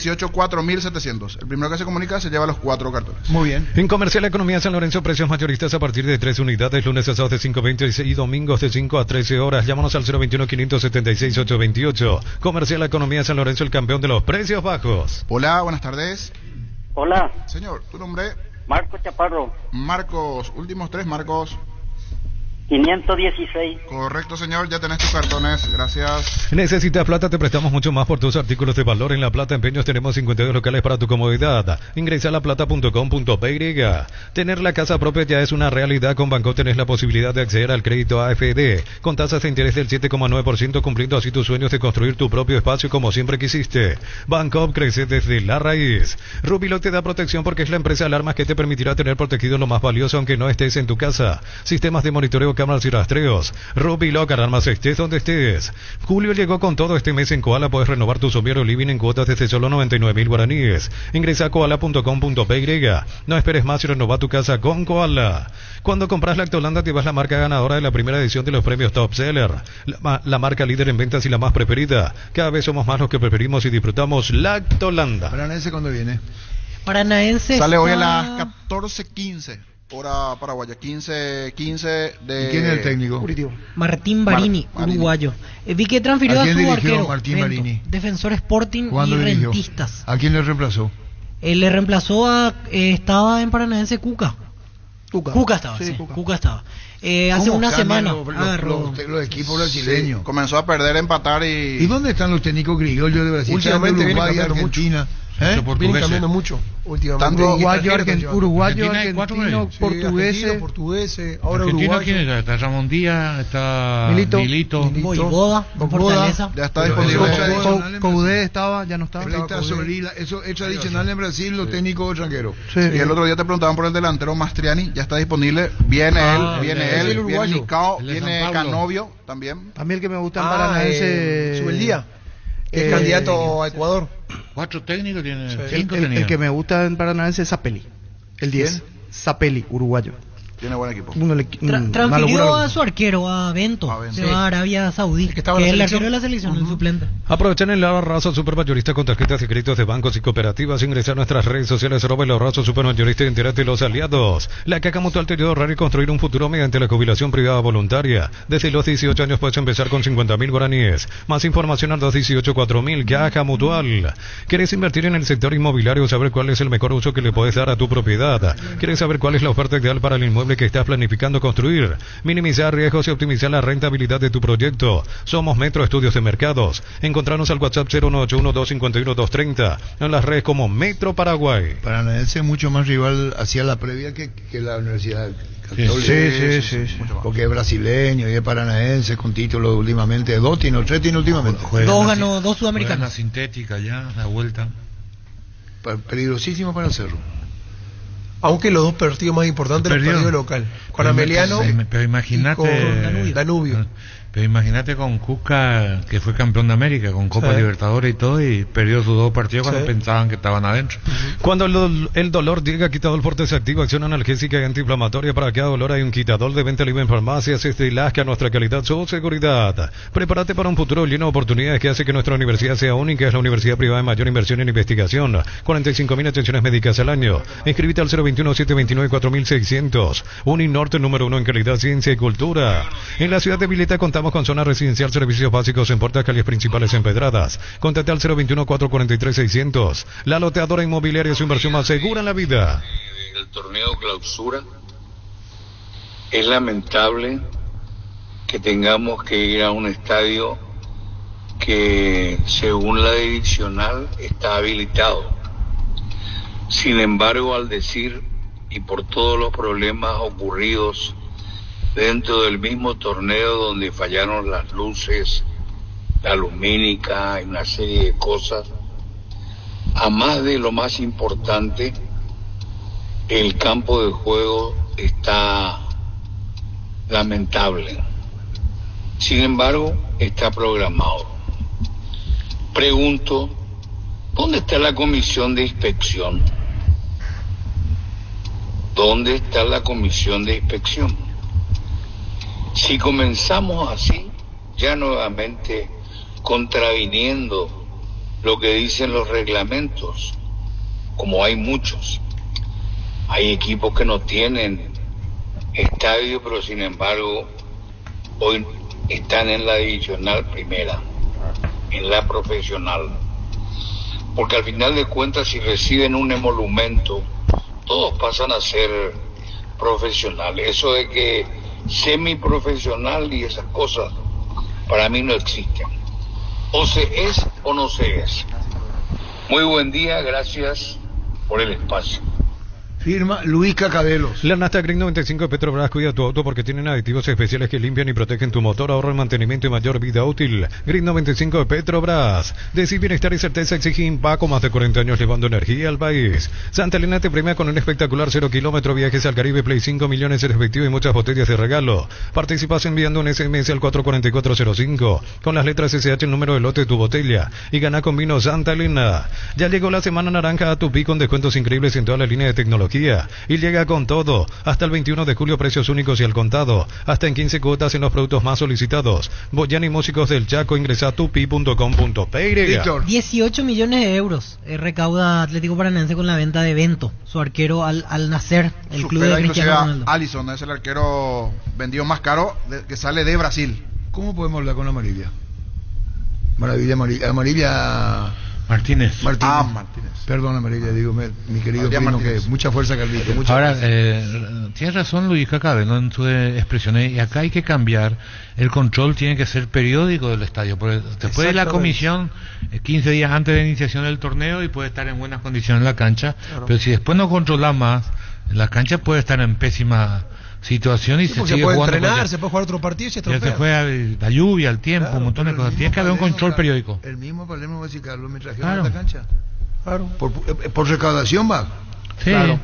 618-4700. El primero que se comunica se lleva los 4 cartones. Muy bien. En Comercial Economía San Lorenzo, precios mayoristas a partir de 3 unidades, lunes a sábados de 5:20 y domingos de 5 a 13 horas. Llámanos al 021-576-828. Comercial Economía San Lorenzo, el campeón de los precios bajos. Hola, buenas tardes. Hola. Señor, ¿tu nombre? Marcos Chaparro. Marcos, últimos 3, Marcos. 516. Correcto, señor, ya tenés tus cartones, gracias. ¿Necesitas plata? Te prestamos mucho más por tus artículos de valor. En La Plata Empeños tenemos 52 locales para tu comodidad. Ingresa a laplata.com.py. Tener la casa propia ya es una realidad. Con Banco tenés la posibilidad de acceder al crédito AFD con tasas de interés del 7,9%, cumpliendo así tus sueños de construir tu propio espacio como siempre quisiste. Banco crece desde la raíz. Rubiloc te da protección porque es la empresa de alarmas que te permitirá tener protegido lo más valioso aunque no estés en tu casa. Sistemas de monitoreo, cámaras y rastreos. Rubiloc, alarmas estés donde estés. Julio llegó con todo. Este mes en Koala puedes renovar tu sombrero living en cuotas desde solo 99.000 guaraníes. Ingresa a koala.com.py. No esperes más y renova tu casa con Koala. Cuando compras Lactolanda te vas la marca ganadora de la primera edición de los premios Top Seller. La marca líder en ventas y la más preferida. Cada vez somos más los que preferimos y disfrutamos Lactolanda. ¿Paranaense cuándo viene? Paranaense sale hoy a las 14:15. Hora paraguaya, 15:15 de... ¿Y quién es el técnico? Martín Barini, uruguayo. Vi que transfirió a su arquero, Martín Barini? Defensor Sporting y dirigió? Rentistas. ¿A quién le reemplazó? Le reemplazó a... estaba en Paranaense Cuca. Cuca estaba, sí. Cuca estaba. Hace una semana los equipos brasileños. Sí, comenzó a perder, empatar y... ¿Y dónde están los técnicos griegos de Brasil? Últimamente Uruguay y Argentina. Vienen cambiando mucho últimamente. Uruguayo, argentino, portugueses, ahora Argentina, ¿quién está? Está Ramón Díaz, está Milito. Voivoda, Fortaleza. Ya está disponible. Coudé estaba, ya no estaba. Eso es tradicional en Brasil, los técnicos extranjeros. Sí. Y el otro día te preguntaban por el delantero Mastriani, ya está disponible. Viene él, viene Nicao, viene Canovio también. También el que me gusta en Paranaense. Subeldía. Es candidato a Ecuador. 4 técnicos tiene. Sí. 5 el que me gusta en Paranaense es Zapelli. El 10. Zapelli, uruguayo. Tiene buen equipo. Transfirió a su arquero, a Bento. Se va a Arabia Saudí, que es el arquero de la selección, el suplente. Aprovechen el ahorrazo supermayorista con tarjetas y créditos de bancos y cooperativas. Ingresar a nuestras redes sociales @ el ahorrazo supermayorista y entérate de los aliados. La Caja Mutual te ayuda a ahorrar y construir un futuro mediante la jubilación privada voluntaria. Desde los 18 años puedes empezar con 50.000 guaraníes. Más información al 218-4000. Caja Mutual. ¿Quieres invertir en el sector inmobiliario? ¿Saber cuál es el mejor uso que le puedes dar a tu propiedad? ¿Quieres saber cuál es la oferta ideal para el inmueble que estás planificando construir? Minimizar riesgos y optimizar la rentabilidad de tu proyecto. Somos Metro Estudios de Mercados. Encontrarnos al WhatsApp 0181-251-230. En las redes como Metro Paraguay. Paranaense es mucho más rival hacia la previa que la Universidad Católica. Sí. Porque es brasileño y es paranaense con títulos últimamente. 2 tiene, 3 tiene últimamente. 2 ganó, 2 sudamericanos. Una sintética ya, la vuelta. Peligrosísimo para Cerro. Aunque los 2 partidos más importantes los perdió local. Con Ameliano pero imagínate, y con Danubio. Pero imagínate con Cuca, que fue campeón de América, con Copa Libertadores y todo, y perdió sus 2 partidos cuando pensaban que estaban adentro. Cuando el dolor llega, Quitadol Forte se activa, acción analgésica y antiinflamatoria. Para cada dolor hay un Quitadol de venta libre en farmacias. Estilasca, nuestra calidad, su seguridad. Prepárate para un futuro lleno de oportunidades que hace que nuestra universidad sea única. Es la universidad privada de mayor inversión en investigación. 45.000 atenciones médicas al año. Inscríbete al 021-729-4600. Uninorte, número 1 en calidad, ciencia y cultura. En la ciudad de Vileta contamos con zona residencial, servicios básicos en puertas, calles principales empedradas. Contate al 021-443-600. La loteadora inmobiliaria es su inversión más segura en la vida. El torneo clausura. Es lamentable que tengamos que ir a un estadio que, según la divisional, está habilitado. Sin embargo, al decir y por todos los problemas ocurridos dentro del mismo torneo, donde fallaron las luces, la lumínica y una serie de cosas, a más de lo más importante, el campo de juego está lamentable. Sin embargo, está programado. Pregunto, ¿dónde está la comisión de inspección? ¿Dónde está la comisión de inspección? Si comenzamos así, ya nuevamente contraviniendo lo que dicen los reglamentos, como hay muchos, hay equipos que no tienen estadio, pero sin embargo hoy están en la divisional primera, en la profesional, porque al final de cuentas, si reciben un emolumento, todos pasan a ser profesionales. Eso de que semiprofesional y esas cosas para mí no existen. O se es o no se es. Muy buen día, gracias por el espacio. Firma Luis Cacabelos. La Nasta Green 95 de Petrobras cuida tu auto porque tienen aditivos especiales que limpian y protegen tu motor, ahorran mantenimiento y mayor vida útil. Green 95 de Petrobras. Decir bienestar y certeza exige Impaco, más de 40 años llevando energía al país. Santa Elena te premia con un espectacular 0 kilómetro, viajes al Caribe, Play 5 millones en efectivo y muchas botellas de regalo. Participas enviando un SMS al 44405 con las letras SH, el número de lote de tu botella, y gana con vino Santa Elena. Ya llegó la semana naranja a Tupi con descuentos increíbles en toda la línea de tecnología. Y llega con todo. Hasta el 21 de julio, precios únicos y al contado. Hasta en 15 cuotas en los productos más solicitados. Boyan y Músicos del Chaco, ingresa a tupi.com.pe. 18 millones de euros recauda Atlético Paranaense con la venta de Bento, su arquero al nacer, el club de Cristiano Ronaldo. Alisson es el arquero vendido más caro que sale de Brasil. ¿Cómo podemos hablar con Amarilla? Amarilla Martínez. Martínez. Perdón, Amarilla, digo, mi querido primo, que mucha fuerza, Carlito. Ahora, tiene razón Luis Cacabe, ¿no? En sus expresiones, y acá hay que cambiar. El control tiene que ser periódico del estadio, porque después de la comisión, 15 días antes de la iniciación del torneo, y puede estar en buenas condiciones en la cancha, pero si después no controla más, la cancha puede estar en pésima situación y se sigue puede jugando. Entrenar, se puede jugar otro partido y se estropea. Ya se fue la lluvia, el tiempo, un montón de cosas. Tiene que haber un control periódico. El mismo Palermo va a decir, Carlos, me trajeron a la cancha. Claro. Por recaudación va. Sí. Claro.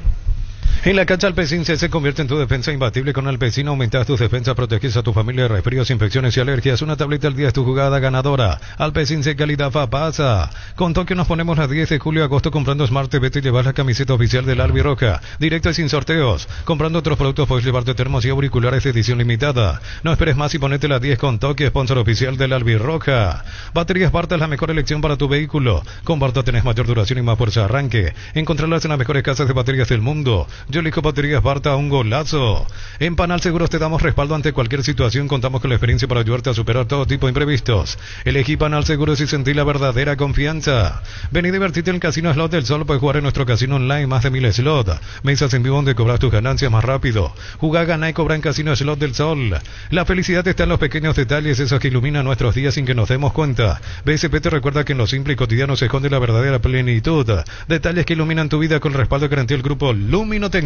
En la cancha Alpecin se convierte en tu defensa imbatible. Con Alpecin aumentas tus defensas, proteges a tu familia de resfríos, infecciones y alergias. Una tableta al día es tu jugada ganadora. Alpecin se calidad fa pasa. Con Tokio nos ponemos las 10 de julio a agosto comprando Smart TV y llevas la camiseta oficial del Albirroja. Directo y sin sorteos. Comprando otros productos puedes llevarte termos y auriculares de edición limitada. No esperes más y ponete las 10 con Tokio, sponsor oficial del Albirroja. Baterías Barta es la mejor elección para tu vehículo. Con Barta tenés mayor duración y más fuerza de arranque. Encontrarlas en las mejores casas de baterías del mundo. Yo elijo Baterías Barta, un golazo. En Panal Seguros te damos respaldo ante cualquier situación. Contamos con la experiencia para ayudarte a superar todo tipo de imprevistos. Elegí Panal Seguros y sentí la verdadera confianza. Ven y divertite en el Casino Slot del Sol. Puedes jugar en nuestro casino online más de 1000 slots. Mesas en vivo donde cobras tus ganancias más rápido. Jugá, ganá y cobra en Casino Slot del Sol. La felicidad está en los pequeños detalles, esos que iluminan nuestros días sin que nos demos cuenta. BSP te recuerda que en lo simple y cotidiano se esconde la verdadera plenitud. Detalles que iluminan tu vida con respaldo que garantía el grupo Luminotecnia.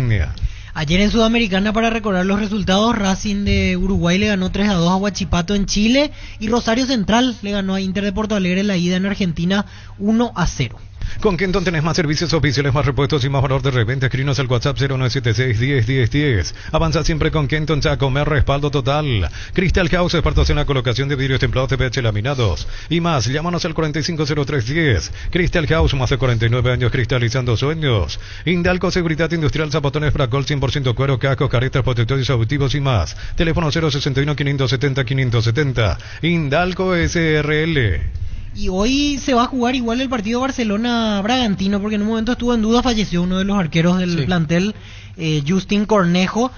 Ayer en Sudamericana, para recordar los resultados, Racing de Uruguay le ganó 3-2 a Huachipato en Chile y Rosario Central le ganó a Inter de Porto Alegre en la ida en Argentina 1-0. Con Kenton tenés más servicios oficiales, más repuestos y más valor de reventa. Escrinos al WhatsApp 0976-10-10-10. Avanza siempre con Kenton, ya comer respaldo total. Crystal House, expertos en la colocación de vidrios templados de PH laminados. Y más, llámanos al 450310. Crystal House, más de 49 años cristalizando sueños. Indalco Seguridad Industrial, zapatones Fracol, 100% cuero, cascos, caretas, protectores auditivos y más. Teléfono 061-570-570. Indalco SRL. Y hoy se va a jugar igual el partido Barcelona-Bragantino, porque en un momento estuvo en duda, falleció uno de los arqueros del plantel, Justin Cornejo.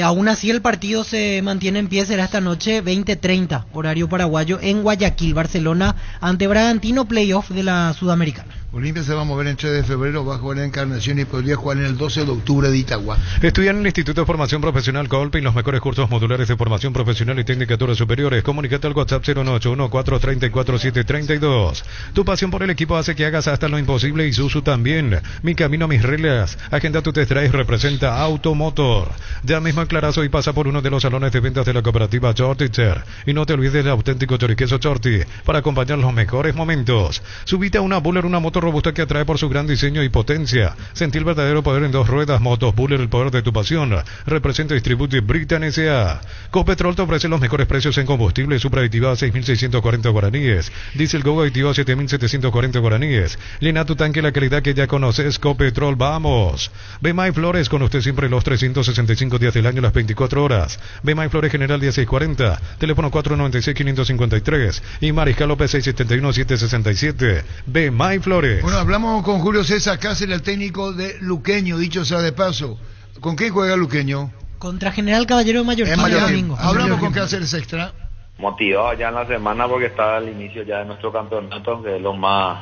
Aún así el partido se mantiene en pie, será esta noche 20:30, horario paraguayo, en Guayaquil. Barcelona ante Bragantino, playoff de la Sudamericana. Olimpia se va a mover el 3 de febrero, va a jugar en Encarnación y podría jugar en el 12 de octubre de Itagua. Estudian en el Instituto de Formación Profesional Colpe y los mejores cursos modulares de formación profesional y tecnicaturas superiores. Comunícate al WhatsApp 091-434-732. Tu pasión por el equipo hace que hagas hasta lo imposible y Susu también. Mi camino, mis reglas. Agenda tu test drive, representa Automotor. Ya mismo en Clarazo y pasa por uno de los salones de ventas de la cooperativa Chortitzer. Y no te olvides del auténtico choriqueso Chorti para acompañar los mejores momentos. Subite a una Buller, una moto robusta que atrae por su gran diseño y potencia. Sentí el verdadero poder en 2 ruedas. Motos Buller, el poder de tu pasión. Representa y distribuye Britan S.A. Copetrol te ofrece los mejores precios en combustible. Supra aditivada 6.640 guaraníes. Diesel Go aditivado 7.740 guaraníes. Llena tu tanque la calidad que ya conoces. Copetrol, vamos. Bemay Flores, con usted siempre los 365 días del año, las 24 horas. Bemay Flores General 1640. Teléfono 496-553. Y Mariscal López 671-767. Bemay Flores. Bueno, hablamos con Julio César Cáceres, el técnico de Luqueño, dicho sea de paso. ¿Con quién juega Luqueño? Contra General Caballero de Mallorquín el domingo. Hablamos con Cáceres Extra. Motivado ya en la semana porque está al inicio ya de nuestro campeonato, que es lo más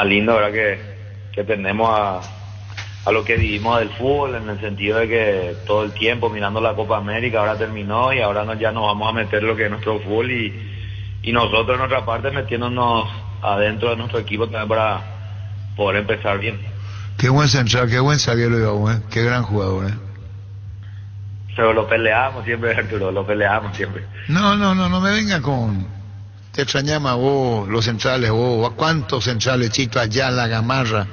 lindo, ¿verdad? Que tenemos a lo que vivimos del fútbol, en el sentido de que todo el tiempo mirando la Copa América, ahora terminó y ahora ya nos vamos a meter lo que es nuestro fútbol y nosotros en nuestra parte metiéndonos adentro de nuestro equipo también para poder empezar bien. Qué buen central, qué buen zaguero, qué gran jugador, Pero lo peleamos siempre, Arturo, lo peleamos siempre. No me venga con... Te extrañamos a vos, los centrales, vos, ¿a cuántos centrales, Chito, allá, la Gamarra?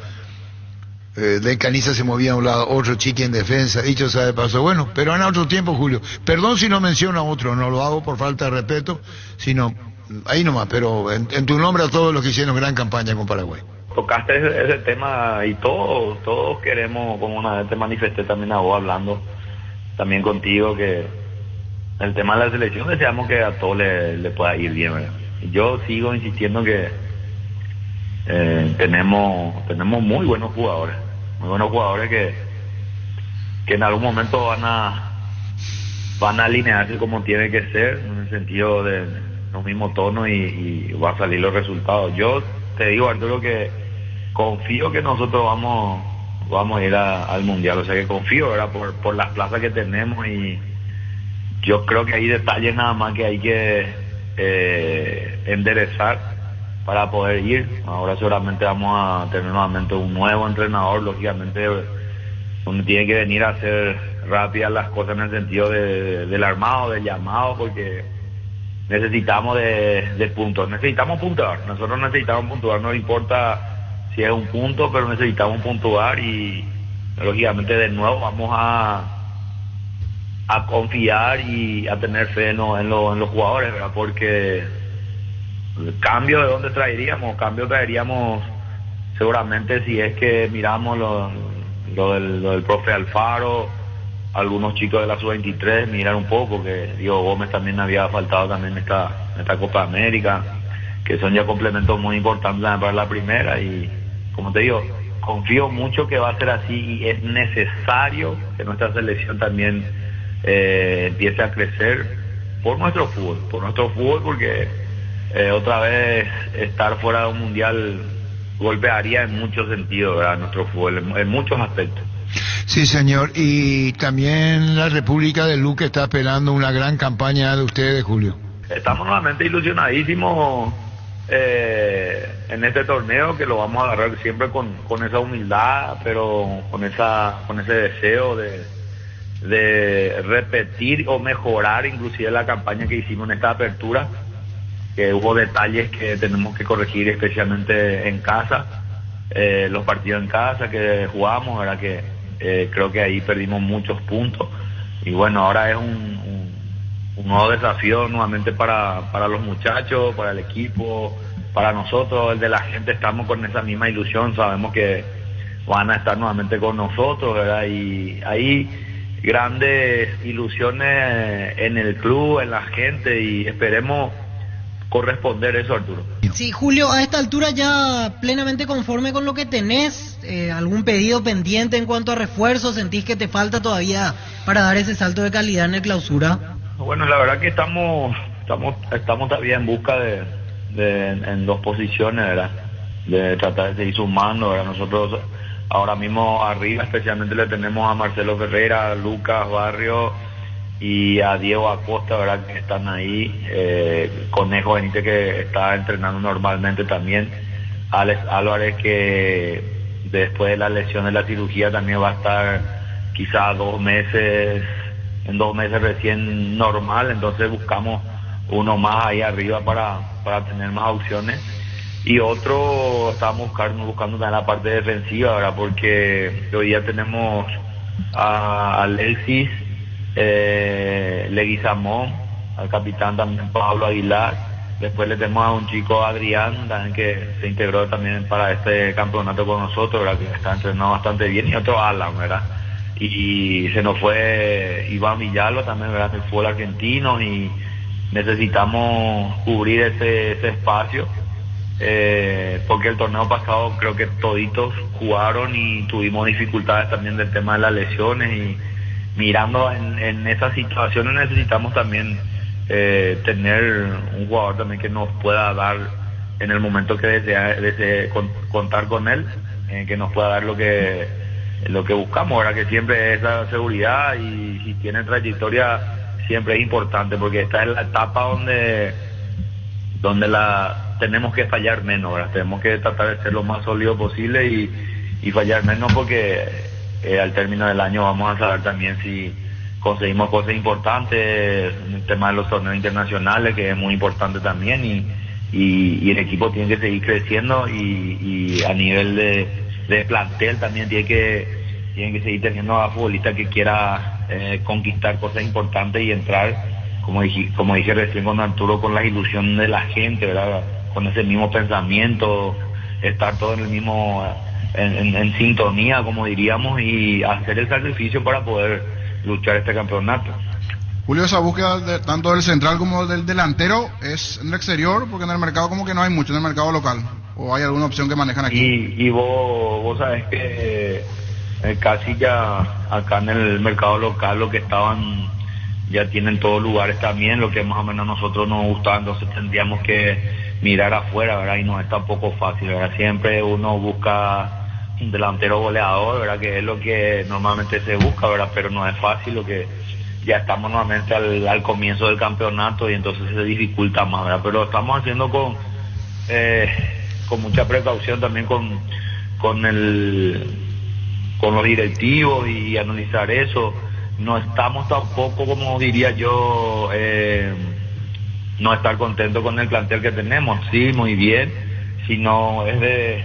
De Caniza se movía a un lado, otro Chiqui en defensa, dicho sea de paso. Bueno, pero en otro tiempo, Julio. Perdón si no menciono a otro, no lo hago por falta de respeto, sino... Ahí nomás, pero en tu nombre a todos los que hicieron gran campaña con Paraguay. Tocaste ese tema y todos queremos, como una vez te manifesté también a vos hablando, también contigo, que el tema de la selección deseamos que a todos le pueda ir bien, ¿verdad? Yo sigo insistiendo que tenemos muy buenos jugadores que en algún momento van a alinearse como tiene que ser, en el sentido de los mismos tonos y va a salir los resultados. Yo te digo, Arturo, que confío que nosotros vamos a ir al Mundial, o sea que confío, ¿verdad? Por las plazas que tenemos, y yo creo que hay detalles nada más que hay que enderezar para poder ir. Ahora seguramente vamos a tener nuevamente un nuevo entrenador, lógicamente, donde tiene que venir a hacer rápidas las cosas en el sentido del armado, del llamado, porque necesitamos de puntos, necesitamos puntuar, nosotros necesitamos puntuar, no importa si es un punto, pero necesitamos puntuar y lógicamente de nuevo vamos a confiar y a tener fe en los jugadores, ¿verdad? Porque cambio de dónde traeríamos seguramente, si es que miramos lo del profe Alfaro, algunos chicos de la sub-23, mirar un poco que Diego Gómez también había faltado también esta Copa América, que son ya complementos muy importantes para la primera. Y como te digo, confío mucho que va a ser así, y es necesario que nuestra selección también empiece a crecer por nuestro fútbol, porque otra vez estar fuera de un mundial golpearía en muchos sentidos, ¿verdad? Nuestro fútbol, en muchos aspectos. Sí, señor, y también la República de Luque está esperando una gran campaña de ustedes, Julio. Estamos nuevamente ilusionadísimos en este torneo, que lo vamos a agarrar siempre con esa humildad, pero con ese deseo de repetir o mejorar inclusive la campaña que hicimos en esta apertura, que hubo detalles que tenemos que corregir, especialmente en casa, los partidos en casa que jugamos, ¿verdad? Que creo que ahí perdimos muchos puntos, y bueno, ahora es un nuevo desafío nuevamente para los muchachos, para el equipo, para nosotros, el de la gente. Estamos con esa misma ilusión, sabemos que van a estar nuevamente con nosotros, ¿verdad? Y hay grandes ilusiones en el club, en la gente, y esperemos corresponder eso, Arturo. Sí, Julio, a esta altura ya plenamente conforme con lo que tenés, ¿algún pedido pendiente en cuanto a refuerzos? ¿Sentís que te falta todavía para dar ese salto de calidad en el Clausura? Bueno, la verdad que estamos todavía en busca en dos posiciones, ¿verdad? De tratar de seguir sumando, ¿verdad? Nosotros ahora mismo arriba especialmente le tenemos a Marcelo Ferreira, a Lucas Barrio y a Diego Acosta, ¿verdad? Que están ahí, Conejo Benítez, que está entrenando normalmente también, Alex Álvarez, que después de la lesión de la cirugía también va a estar quizás 2 meses, en 2 meses recién normal, entonces buscamos uno más ahí arriba para tener más opciones. Y otro, estamos buscando también la parte defensiva, ¿verdad? Porque hoy día tenemos a Alexis Leguizamón, al capitán también Pablo Aguilar, después le tenemos a un chico Adrián también, que se integró también para este campeonato con nosotros, ¿verdad? Que está entrenado bastante bien, y otro Alan, ¿verdad? Y se nos fue Iván Villalba también, ¿verdad? Del fútbol argentino, y necesitamos cubrir ese espacio, porque el torneo pasado creo que toditos jugaron y tuvimos dificultades también del tema de las lesiones, y mirando en esas situaciones necesitamos también tener un jugador también que nos pueda dar en el momento que desee contar con él, que nos pueda dar lo que buscamos, ¿verdad? Que siempre es la seguridad, y si tiene trayectoria siempre es importante, porque esta es la etapa donde la tenemos que fallar menos, ¿verdad? Tenemos que tratar de ser lo más sólido posible y fallar menos, porque al término del año vamos a saber también si conseguimos cosas importantes en el tema de los torneos internacionales, que es muy importante también, y el equipo tiene que seguir creciendo, y a nivel de plantel también tiene que seguir teniendo a futbolistas que quiera conquistar cosas importantes y entrar, como dije recién con Arturo, con la ilusión de la gente, ¿verdad? Con ese mismo pensamiento, estar todo en el mismo en sintonía, como diríamos, y hacer el sacrificio para poder luchar este campeonato. Julio, esa búsqueda tanto del central como del delantero es en el exterior, porque en el mercado como que no hay mucho, en el mercado local, ¿o hay alguna opción que manejan aquí? Y vos sabés que casi ya acá en el mercado local lo que estaban ya tienen todos lugares también, lo que más o menos a nosotros nos gustaba, entonces tendríamos que mirar afuera, ¿verdad? Y no es tampoco fácil, ¿verdad? Siempre uno busca un delantero goleador, ¿verdad? Que es lo que normalmente se busca, ¿verdad? Pero no es fácil, lo que ya estamos nuevamente al comienzo del campeonato, y entonces se dificulta más, ¿verdad? Pero estamos haciendo con mucha precaución también con los directivos, y analizar eso. No estamos tampoco, como diría yo, no estar contento con el plantel que tenemos, sí, muy bien, sino es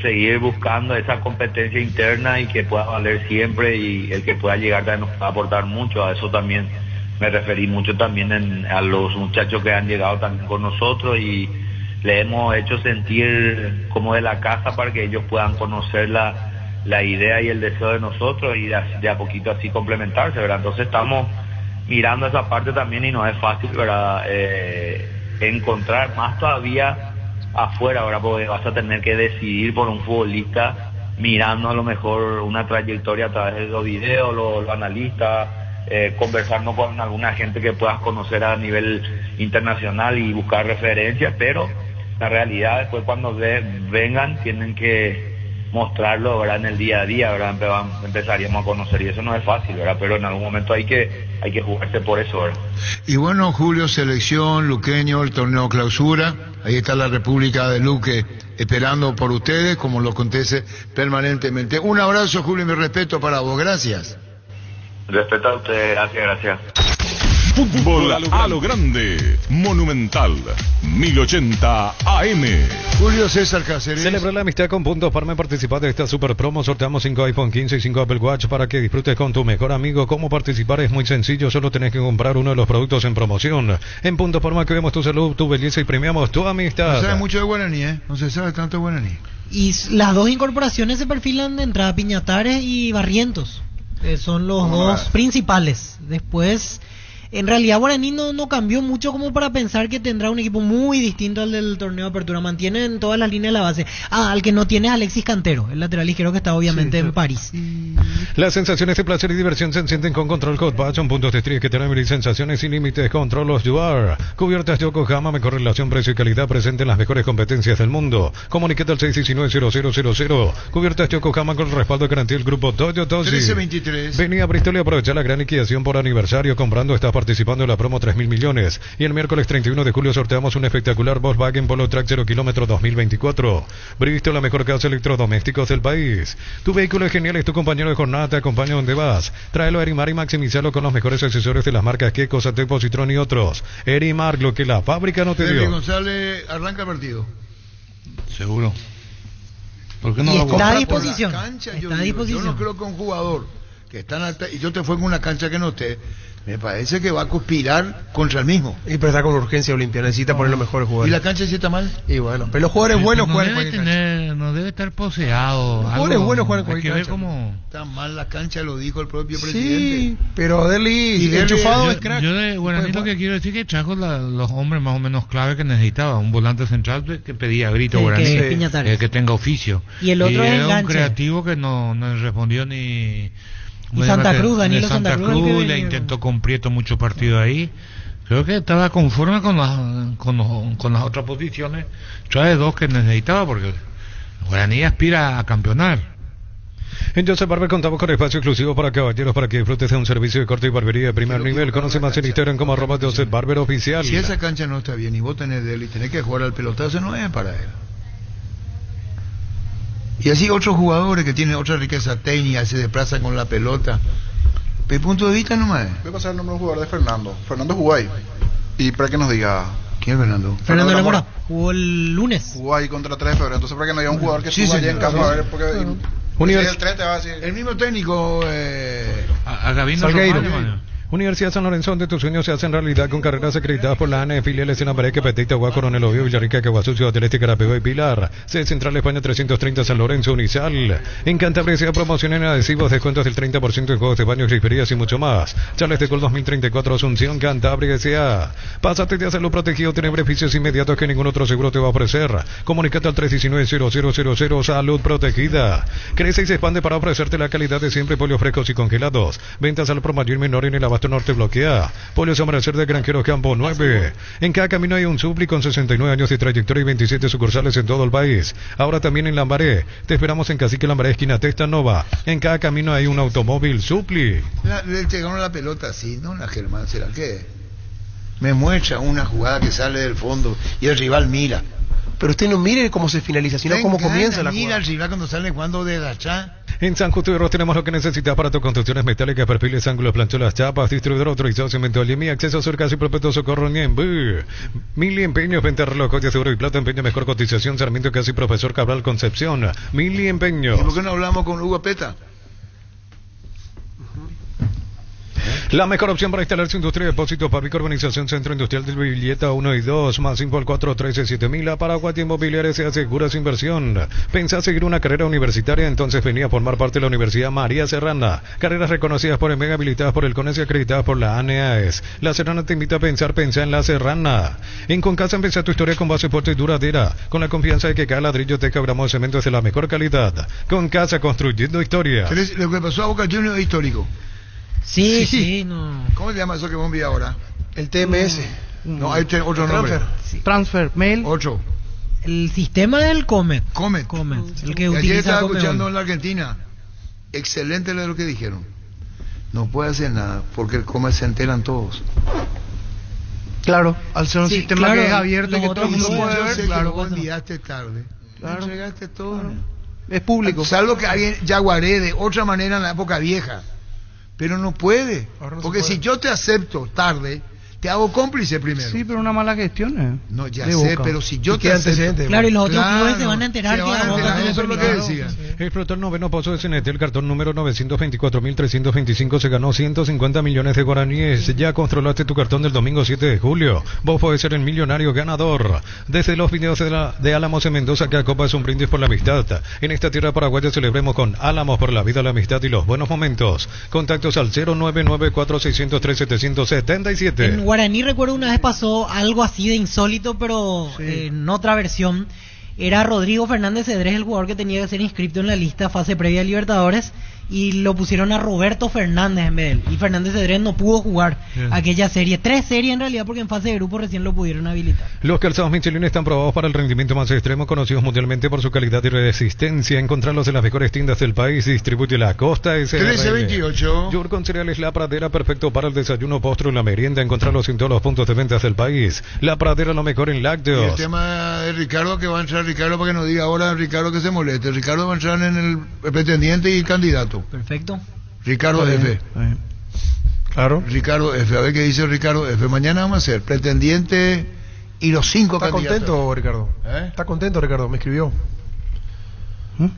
seguir buscando esa competencia interna y que pueda valer siempre, y el que pueda llegar también nos va a aportar mucho. A eso también me referí mucho también a los muchachos que han llegado también con nosotros, y le hemos hecho sentir como de la casa para que ellos puedan conocer la idea y el deseo de nosotros, y de a poquito así complementarse, ¿verdad? Entonces estamos mirando esa parte también, y no es fácil, ¿verdad? Encontrar más todavía afuera, ¿verdad? Porque vas a tener que decidir por un futbolista mirando a lo mejor una trayectoria a través de los videos, los analistas, conversando con alguna gente que puedas conocer a nivel internacional y buscar referencias, pero la realidad después cuando vengan tienen que mostrarlo, ¿verdad? En el día a día, ¿verdad? Empezaríamos a conocer, y eso no es fácil, ¿verdad? Pero en algún momento hay que jugarse por eso, ¿verdad? Y bueno, Julio, selección, luqueño, el torneo clausura, ahí está la República de Luque esperando por ustedes, como lo acontece permanentemente. Un abrazo, Julio, y mi respeto para vos, gracias. Respeto a ustedes, gracias. Fútbol a lo grande, Monumental, 1080 AM. Julio César Cáceres. Celebra la amistad con Puntos Parma y participa de esta super promo. Sorteamos 5 iPhone 15 y 5 Apple Watch para que disfrutes con tu mejor amigo. ¿Cómo participar? Es muy sencillo, solo tenés que comprar uno de los productos en promoción. En Puntos Parma cuidamos tu salud, tu belleza y premiamos tu amistad. No se sabe mucho de guaraní, No se sabe tanto de guaraní. Y las dos incorporaciones se perfilan de entrada, Piñatares y Barrientos. Son los dos principales. Después, en realidad Guaraní no cambió mucho como para pensar que tendrá un equipo muy distinto al del torneo de apertura. Mantienen todas las líneas de la base. Al que no tiene es Alexis Cantero, el lateral izquierdo que está obviamente en París. Las sensaciones de placer y diversión se encienden con Control Hot Passion, puntos de estrés que te dan sensaciones sin límites. Control Los Yuar. Cubiertas de Yokohama, mejor relación precio y calidad, presente en las mejores competencias del mundo. Comunícate al 619-0000. Cubiertas de Yokohama con el respaldo de garantía del grupo Toyota. 1323. Vení a Bristol y aprovecha la gran liquidación por aniversario. Comprando estás participando en la promo 3.000 millones. Y el miércoles 31 de julio sorteamos un espectacular Volkswagen Polo Track 0 kilómetro 2024. Bristol, la mejor casa de electrodomésticos del país. Tu vehículo es genial, es tu compañero de jornada, te acompaña donde vas. Tráelo a Erimar y maximizarlo con los mejores accesorios de las marcas Keko, Satec, Citroën y otros. Erimar, lo que la fábrica no te dio. González arranca partido. Seguro. ¿Por qué no y lo está a disposición. Cancha, está a disposición. Yo no creo que un jugador que está en alta, y yo te fue con una cancha que no esté, me parece que va a conspirar contra el mismo. Y pero está con urgencia Olimpia, necesita poner los mejores jugadores. ¿Y la cancha sí está mal? Y bueno, pero los jugadores buenos juegan no debe estar poseado. Los jugadores buenos juegan con cancha. Como... Está mal la cancha, lo dijo el propio presidente. Sí, pero Deli enchufado es crack. Yo de Guaraní lo que quiero decir es que trajo los hombres más o menos clave que necesitaba. Un volante central que pedía a grito Guaraní, que tenga oficio. Y el otro es un creativo que no respondió ni... Y Santa Cruz, Danilo Santa Cruz le intentó con Prieto muchos partidos ahí. Creo que estaba conforme con las otras posiciones. Trae dos que necesitaba porque Guaraní aspira a campeonar. En Joseph Barber contamos con espacio exclusivo para caballeros para que disfrutes de un servicio de corte y barbería de primer nivel. Conoce más en Instagram como @Joseph Barber oficial. Si esa cancha no está bien y vos tenés de él y tenés que jugar al pelotazo, no es para él. Y así otros jugadores que tienen otra riqueza técnica, se desplazan con la pelota. De punto de vista nomás. Voy a pasar el nombre de un jugador de Fernando jugó ahí. Y para que nos diga... ¿Quién es Fernando? Fernando Lamora. Jugó el lunes. Jugó ahí contra 3 de febrero. Entonces para que no haya un jugador que estuvo allá en campo. A ver, porque... el 3 te va a decir... El mismo técnico... A Gavino Salgueiro. Universidad San Lorenzo, donde tus sueños se hacen realidad con carreras acreditadas por la ANE, filiales en Ambareque, Petita, Agua, Coronel Oviedo, Villarrica, Caguazú, Ciudad del Este, Carapeo y Pilar. Sede Central España 330 San Lorenzo, Unisal. En Cantabria se promocionan adhesivos, descuentos del 30% en juegos de baños, griferías y mucho más. Charles de Gol 2034, Asunción, Cantabria S.A. Pásate de hacerlo protegido, tener beneficios inmediatos que ningún otro seguro te va a ofrecer. Comunícate al 319-0000, Salud Protegida. Crece y se expande para ofrecerte la calidad de siempre, polios frescos y congelados. Ventas al por mayor menor en el abasto norte bloquea. Polios Amanecer de Granjeros Campo 9. En cada camino hay un Supli con 69 años de trayectoria y 27 sucursales en todo el país. Ahora también en Lambaré. Te esperamos en Cacique Lambaré, esquina Testa Nova. En cada camino hay un automóvil Supli. Le llegaron la pelota así, ¿no? La Germán, ¿será que? Me muestra una jugada que sale del fondo y el rival mira. Pero usted no mire cómo se finaliza, sino cómo comienza la jugada. Mira el rival cuando sale jugando de Dachá. En San Justo de Ros tenemos lo que necesitas para tus construcciones metálicas, perfiles, ángulos, planchuelas, chapas, distribuidor autorizado, cemento, Yemi, acceso a Surcas y Perpetuo Socorro, Ñembu. Mili Empeños, venta reloj, joya, seguro y plata, empeño, mejor cotización, Sarmiento, casi Profesor Cabral, Concepción. Mili Empeños. ¿Y por qué no hablamos con Hugo Peta? La mejor opción para instalar su industria de depósitos, Pavico Urbanización Centro Industrial del Villeta 1 y 2, más info al 413-7000. Paraguay Inmobiliaria se asegura su inversión. ¿Pensás seguir una carrera universitaria? Entonces venía a formar parte de la Universidad María Serrana. Carreras reconocidas por EMEG, habilitadas por el CONES y acreditadas por la ANEAES. La Serrana te invita a pensar en la Serrana. En Concasa empezá tu historia con base fuerte y duradera, con la confianza de que cada ladrillo, teja, gramo de cemento es de la mejor calidad. Concasa, construyendo historia. Lo que pasó a Boca Juniors es histórico. Sí, no. ¿Cómo se llama eso que vos envías ahora? El TMS. No, hay otro nombre. Transfer, mail. 8. El sistema del Comet. Comet. El que Ayer utiliza estaba Comet. escuchando en la Argentina. Excelente lo que dijeron. No puede hacer nada porque el Comet se enteran todos. Claro, al ser un sistema que es abierto y que todo el mundo puede ver, claro. Vos enviaste tarde. Claro. Entregaste todo. Es público. Salvo que alguien yaguaré de otra manera en la época vieja. Pero no puede. Porque si yo te acepto tarde, te hago cómplice primero. Sí, pero una mala gestión. No, ya sé, pero si yo te acepto... Claro, y los otros clubes se van a enterar que a vos eso es lo que decía. Explotó el noveno pozo de CNT, el cartón número 924.325 se ganó 150 millones de guaraníes. Ya controlaste tu cartón del domingo 7 de julio. Vos podés ser el millonario ganador. Desde los videos de Álamos en Mendoza, que Copa es un brindis por la amistad. En esta tierra paraguaya celebremos con Álamos por la vida, la amistad y los buenos momentos. Contactos al 0994603-777. En Guaraní recuerdo una vez pasó algo así de insólito, pero en otra versión. Era Rodrigo Fernández Cedrés el jugador que tenía que ser inscrito en la lista fase previa a Libertadores, y lo pusieron a Roberto Fernández en vez de él. Y Fernández Cedrés no pudo jugar aquella serie. 3 series en realidad, porque en fase de grupo recién lo pudieron habilitar. Los calzados Michelin están probados para el rendimiento más extremo, conocidos mundialmente por su calidad y resistencia. Encontrarlos en las mejores tiendas del país. Distribuye la Costa SRL. 1328. Yogur con cereales La Pradera, perfecto para el desayuno, postre o la merienda. Encontrarlos en todos los puntos de ventas del país. La Pradera, lo mejor en lácteos. Y el tema de Ricardo, que va a entrar Ricardo, para que no diga ahora Ricardo que se moleste. Ricardo va a entrar en el pretendiente y el candidato. Perfecto. Ricardo F. Claro. Ricardo F. A ver qué dice Ricardo F. Mañana vamos a hacer pretendiente y los 5 candidatos. ¿Está contento, Ricardo? ¿Está contento, Ricardo? Me escribió.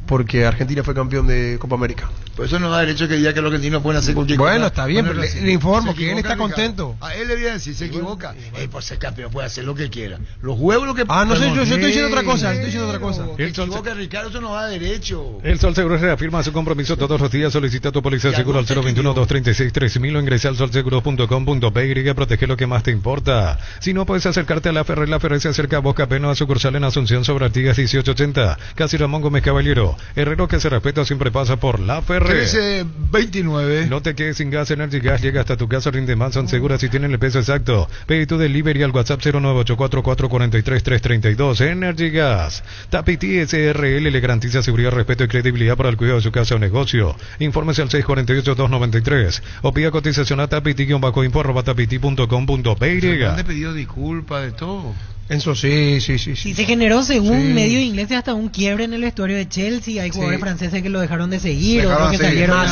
Porque Argentina fue campeón de Copa América. Pues eso no da derecho que diga que los argentinos pueden hacer cualquier cosa. Bueno, está bien, pero le informo que él está contento. A él le voy a decir, se equivoca. Por ser campeón puede hacer lo que quiera. Los huevos lo que... No sé, yo estoy diciendo otra cosa. Se equivoca, Ricardo, eso no da derecho. El Sol Seguro reafirma su compromiso todos los días. Solicita tu póliza de seguro al 021-236-3000 o ingresa al solseguro.com.py y protege lo que más te importa. Si no, puedes acercarte a La Ferre se acerca a Boca Peno, a sucursal en Asunción sobre Artigas 1880. Casi Ramón Gómez Caballero. Herrero que se respeta siempre pasa por La Ferre. 1329. No te quedes sin gas. Energy Gas llega hasta tu casa, rinde más, son seguras y tienen el peso exacto. Pide tu delivery al WhatsApp 09844433332. Energy Gas. Tapiti SRL le garantiza seguridad, respeto y credibilidad para el cuidado de su casa o negocio. Infórmese al 648-293 o pida cotización a tapiti-info@tapiti.com.py. Le pidió disculpas de todo. Eso sí. Y se generó, según medios ingleses, hasta un quiebre en el vestuario de Chelsea. Hay jugadores franceses que lo dejaron de seguir, otros que salieron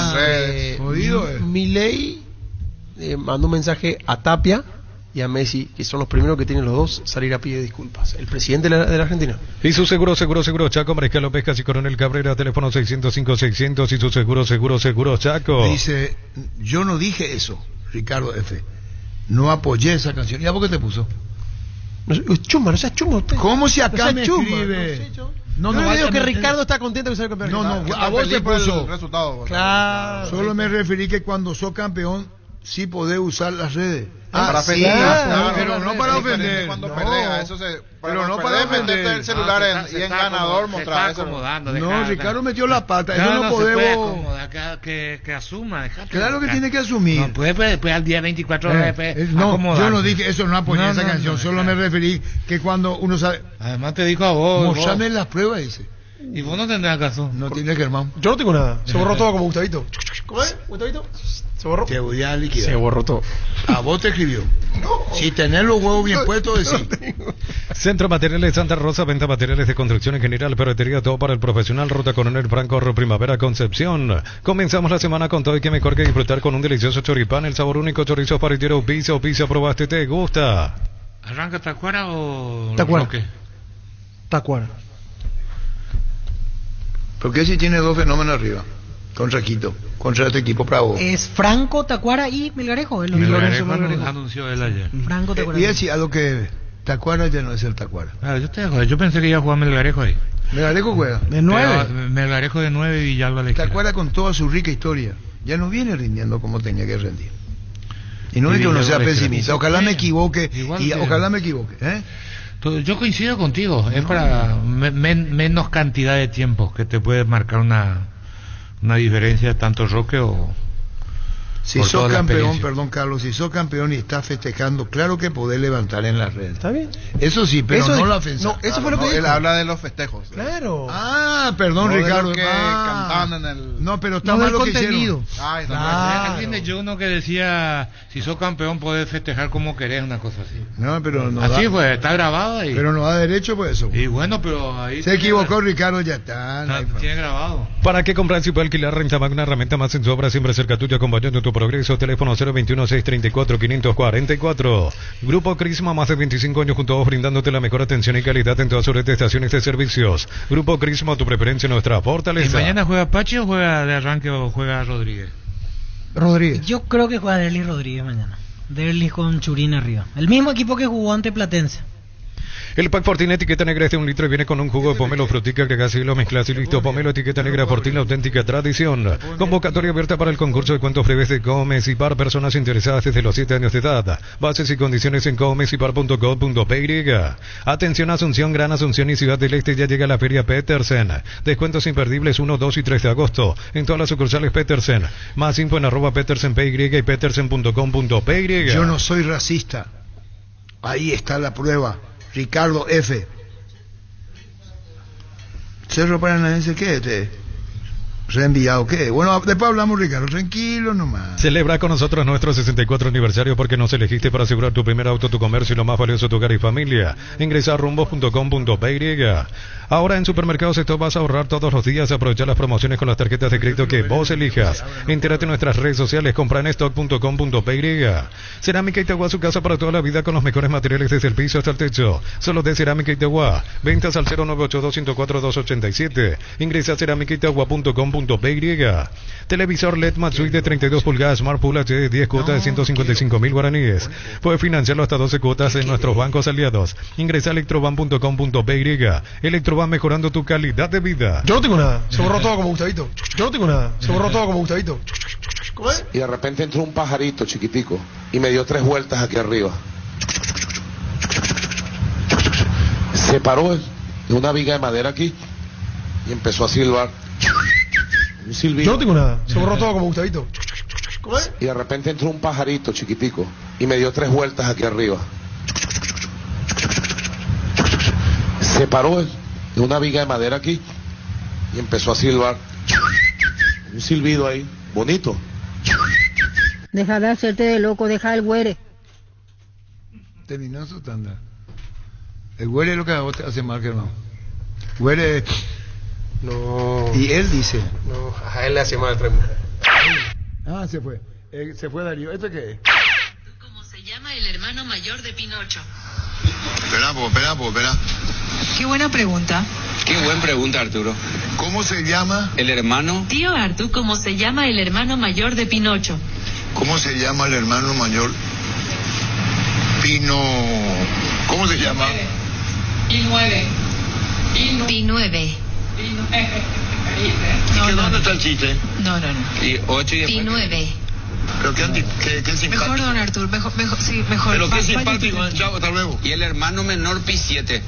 Milei mandó un mensaje a Tapia y a Messi, que son los primeros que tienen los dos, salir a pedir disculpas. El presidente de la Argentina. Y su seguro, Chaco, Mariscal Pescas y Coronel Cabrera, teléfono 605-600 y su seguro, Chaco. Dice, yo no dije eso, Ricardo F. No apoyé esa canción. ¿Ya por qué te puso? No seas chuma usted. ¿Cómo si acá me escribe? No digo que Ricardo está contento de ser campeón. No, a vos te puso el resultado. Claro. Solo me referí que cuando sos campeón sí podés usar las redes. Para sí, pero no para ofender. Cuando perdés, eso pero no para ofender. El celular y en ganador mostrar eso. No, Ricardo metió la pata. Eso no podemos. Que asuma. Claro que tiene que asumir. No puede después al día 24 no, yo no dije eso, no apoyé esa canción. Solo me referí que cuando uno sabe. Además te dijo a vos. Mostrame las pruebas, dice. Y vos no tendrás caso. No tiene que, hermano. Yo no tengo nada. Se borró todo como Gustavito. ¿Cómo es? Gustavito. Se borró. Te voy a liquidar. Se borró todo. A vos te escribió. No. Si tenés los huevos bien puestos, decís. Centro Materiales Santa Rosa, venta materiales de construcción en general, ferretería, todo para el profesional, Ruta Coronel Franco, Primavera, Concepción. Comenzamos la semana con todo y que mejor que disfrutar con un delicioso choripán, el sabor único, chorizo paritero, pizza, probaste, ¿te gusta? ¿Arranca Tacuara o Tacuara? Roque? Tacuara. Porque si tiene dos fenómenos arriba, contra Quito, contra este equipo Bravo. Es Franco, Tacuara y Melgarejo. Melgarejo anunció él ayer. Franco, Tacuara. Y así, a lo que Tacuara ya no es el Tacuara. Ah, yo pensé que iba a jugar Melgarejo ahí. Melgarejo juega. De 9. Melgarejo de 9 y Villalba de Tacuara con toda su rica historia ya no viene rindiendo como tenía que rendir. Y no es que uno sea pesimista. Ojalá me equivoque. Ojalá me equivoque. Yo coincido contigo. Es para menos cantidad de tiempo que te puede marcar una diferencia tanto Roque o... Si sos campeón, perdón Carlos, si sos campeón y estás festejando, claro que podés levantar en las redes. ¿Está bien? Eso sí, pero no la ofensa. No, eso fue lo que dijo. Él habla de los festejos. Claro. Ah, perdón, no Ricardo. Que cantaban en el... No, pero está mal lo que hicieron. Alguien de uno que decía, si sos campeón podés festejar como querés, una cosa así. No, pero no así da, pues, está grabado ahí. Pero no da derecho por eso. Y bueno, pero ahí... Se equivocó Ricardo, ya está. Tiene grabado. ¿Para qué comprar si puede alquilar Renta Mag, una herramienta más en su obra, siempre cerca tuya, acompañando tu progreso? Teléfono 021-634-544. Grupo Crisma, más de 25 años junto a vos, brindándote la mejor atención y calidad en todas sus redes de estaciones de servicios. Grupo Crisma, tu preferencia, nuestra fortaleza. ¿Y mañana juega Pachi o juega de arranque o juega Rodríguez? Rodríguez. Yo creo que juega Derlis Rodríguez mañana. Derlis con Churín arriba. El mismo equipo que jugó ante Platense. El pack Fortín etiqueta negra es de 1 litro y viene con un jugo de pomelo, frutica, agregas y lo mezclas y listo. Pomelo etiqueta negra Fortín, la auténtica tradición. Convocatoria abierta para el concurso de cuentos breves de Comes y Par, personas interesadas desde los 7 años de edad. Bases y condiciones en comesipar.com.py. Atención Asunción, Gran Asunción y Ciudad del Este, ya llega la Feria Petersen. Descuentos imperdibles 1, 2 y 3 de agosto en todas las sucursales Petersen. Más info en @petersenpy y petersen.com.py. Yo no soy racista. Ahí está la prueba. Ricardo F. Cerro Paranaense, ¿qué? ¿Reenviado qué? Bueno, después hablamos, Ricardo, tranquilo nomás. Celebra con nosotros nuestro 64 aniversario porque nos elegiste para asegurar tu primer auto, tu comercio y lo más valioso, tu hogar y familia. Ingresa a rumbos.com.py. Ahora en Supermercados Esto vas a ahorrar todos los días, aprovechar las promociones con las tarjetas de crédito que vos elijas. Entérate en nuestras redes sociales, compra en stock.com.py. Cerámica Itagua, su casa para toda la vida con los mejores materiales desde el piso hasta el techo. Solo de Cerámica Itagua. Ventas al 0982-104-287. Ingresa a cerámicaitagua.com.py. Televisor LED Matsuite de 32 pulgadas Smart Full HD, 10 cuotas de 155.000 guaraníes. Puedes financiarlo hasta 12 cuotas en nuestros bancos aliados. Ingresa a electroban.com.py. Electroban, mejorando tu calidad de vida. Yo no tengo nada, se borró todo como Gustavito. Yo no tengo nada, se borró todo como Gustavito. ¿Cómo es? Y de repente entró un pajarito chiquitico y me dio 3 vueltas aquí arriba. Se paró en una viga de madera aquí y empezó a silbar. Un silbido. Yo no tengo nada, se borró todo como Gustavito. ¿Cómo es? Y de repente entró un pajarito chiquitico y me dio 3 vueltas aquí arriba. Se paró en una viga de madera aquí y empezó a silbar. Un silbido ahí, bonito. Deja de hacerte de loco, deja el güere. Terminó su tanda. El güere es lo que a vos te hace mal, que no. Güere... No. Y él dice. No, a él le hace mal. Ah, se fue. Se fue Darío. ¿Esto qué es? ¿Cómo se llama el hermano mayor de Pinocho? Espera. Qué buena pregunta. Qué buena pregunta, Arturo. ¿Cómo se llama? El hermano. Tío Artu, ¿cómo se llama el hermano mayor de Pinocho? ¿Cómo se llama el hermano mayor? ¿Cómo se llama? P9. ¿Dónde está el chiste? No. Y 8 y P9. Pero qué simpático. Mejor, don Artur, mejor, sí, mejor. Pero qué simpático, chao, hasta luego. Y el hermano menor P7.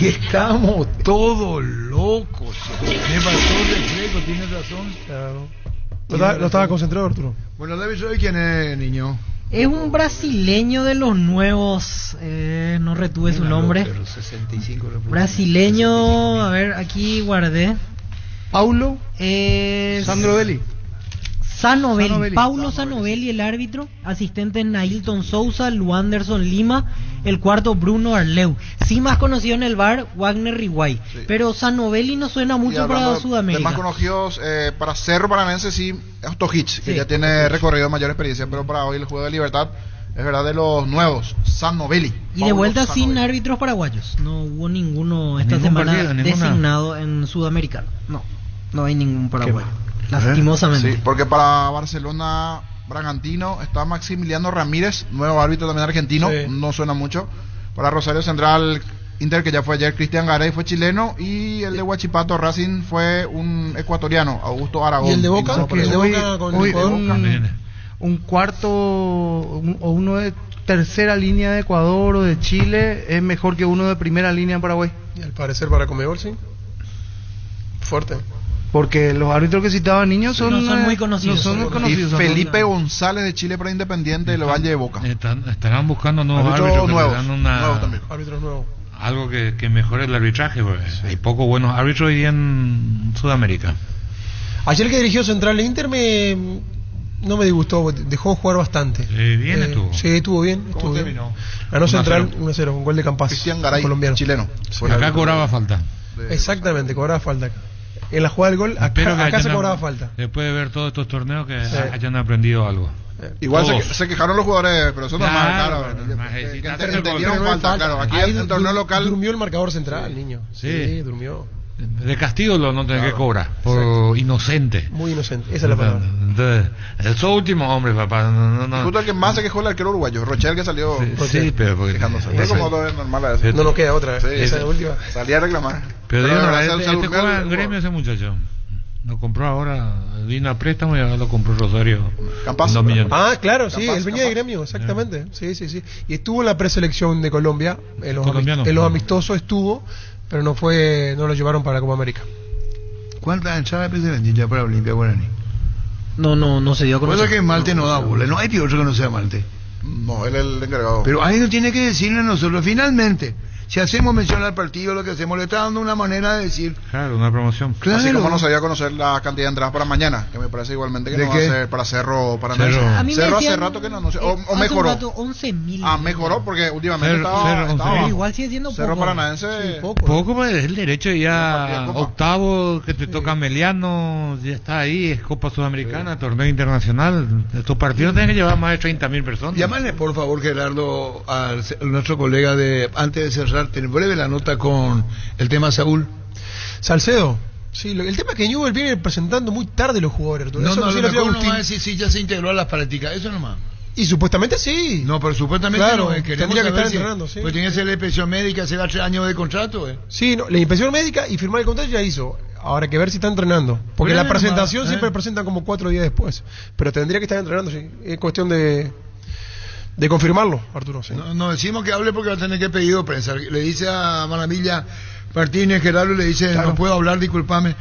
Y estamos todos locos. Me pasó de fleco, tienes razón. Claro. No estaba concentrado, Arturo. Bueno, David, ¿soy quién es, niño? Es un brasileño de los nuevos, no retuve su nombre. Brasileño, a ver, aquí guardé. Paulo es Sandro Belli. Sanovelli, Paulo Sanovelli el árbitro, asistente Nailton Sousa, Luanderson Lima, el cuarto Bruno Arleu. Sí más conocido en el bar, Wagner Riguay, sí. Pero Sanovelli no suena mucho para Sudamérica. De más conocidos, para Cerro Paranense sí, es Tojic, que ya tiene recorrido, mayor experiencia, pero para hoy el Juego de Libertad es verdad de los nuevos, Sanovelli. Y de vuelta sin árbitros paraguayos, no hubo ninguno esta semana designado en Sudamericano, no hay ningún paraguayo. Lastimosamente. Sí, porque para Barcelona Bragantino está Maximiliano Ramírez, nuevo árbitro también argentino, sí. No suena mucho. Para Rosario Central Inter, que ya fue ayer, Cristian Garay fue chileno, y el de Huachipato Racing fue un ecuatoriano, Augusto Aragón. ¿Y el de Boca? No, el de Boca con un cuarto o uno de tercera línea de Ecuador o de Chile es mejor que uno de primera línea en Paraguay. Y al parecer para Conmebol, sí. Fuerte. Porque los árbitros que citaban niños no son muy conocidos. No son muy conocidos. Y Felipe González de Chile para Independiente de Valle de Boca. Estarán buscando nuevos árbitros nuevos, nuevos también. Árbitros nuevos. Algo que mejore el arbitraje, porque hay pocos buenos árbitros hoy en Sudamérica. Ayer que dirigió Central Inter no me disgustó, dejó jugar bastante. Bien estuvo. Sí, estuvo bien. ¿Cómo terminó? Ganó Central 1-0, un gol de Campas. Cristian Garay, colombiano. Chileno. Sí. Acá cobraba falta. Exactamente, cobraba falta. En la jugada del gol, acá se cobraba falta. Después de ver todos estos torneos, que hayan aprendido algo. Igual se quejaron los jugadores, pero eso no es claro. Entendieron falta, claro. Aquí en el torneo local durmió el marcador central, el niño. Sí, durmió. De castigo no tenés que cobrar, por inocente. Muy inocente, esa es la palabra. Entonces, esos últimos hombres, papá. Justo el que más se quejó el arquero uruguayo, Rochel, que salió. Sí, pero porque quejándose. Es como todo es normal. No nos queda otra. Esa es la última. Salía a reclamar. Pero este juega en Gremio ese muchacho. Lo compró ahora, vino a préstamo y ahora lo compró Rosario. Campas. Ah, claro, sí, él venía de Gremio, exactamente. Sí. Y estuvo en la preselección de Colombia, en los amistosos estuvo, pero no lo llevaron para la Copa América. ¿Cuántas entradas de presidente ya para Olimpia Guaraní? No se dio a conocer. Cosa que Malte no da bola, no hay pior que no sea Malte. No, él es el encargado. Pero ahí no tiene que decirle a nosotros, finalmente. Si hacemos mención al partido, lo que hacemos le está dando una manera de decir. Claro, una promoción. Claro. Así como nos había a conocer la cantidad de entradas para mañana, que me parece igualmente que no va a ser para Cerro, para Cerro hace rato que no anunció. O mejoró. Hace un rato 11.000. Mejoró porque últimamente estaba igual sigue siendo Cerro poco. Paranaense. Sí, poco, pues es el derecho ya octavo que te toca Meliano, ya está ahí, es Copa Sudamericana, torneo internacional. Estos partidos tienen que llevar más de 30.000 personas. Llámale por favor, Gerardo, a nuestro colega antes de cerrar, ten breve la nota con el tema Saúl Salcedo. Sí, el tema es que Newell viene presentando muy tarde los jugadores. No va a decir si ya se integró a las prácticas, eso nomás. Y supuestamente sí. No, pero supuestamente claro, no. Tendría que estar entrenando, sí. Pues tiene que hacer la inspección médica, se va 3 años de contrato. Sí, la inspección médica y firmar el contrato ya hizo. Ahora que ver si está entrenando. Porque la presentación siempre presentan como 4 días después. Pero tendría que estar entrenando, sí. Es cuestión de confirmarlo, Arturo. Sí. No decimos que hable porque va a tener que pedir prensa. Le dice a Maravilla Martínez, Gerardo, le dice, claro. No puedo hablar, discúlpame,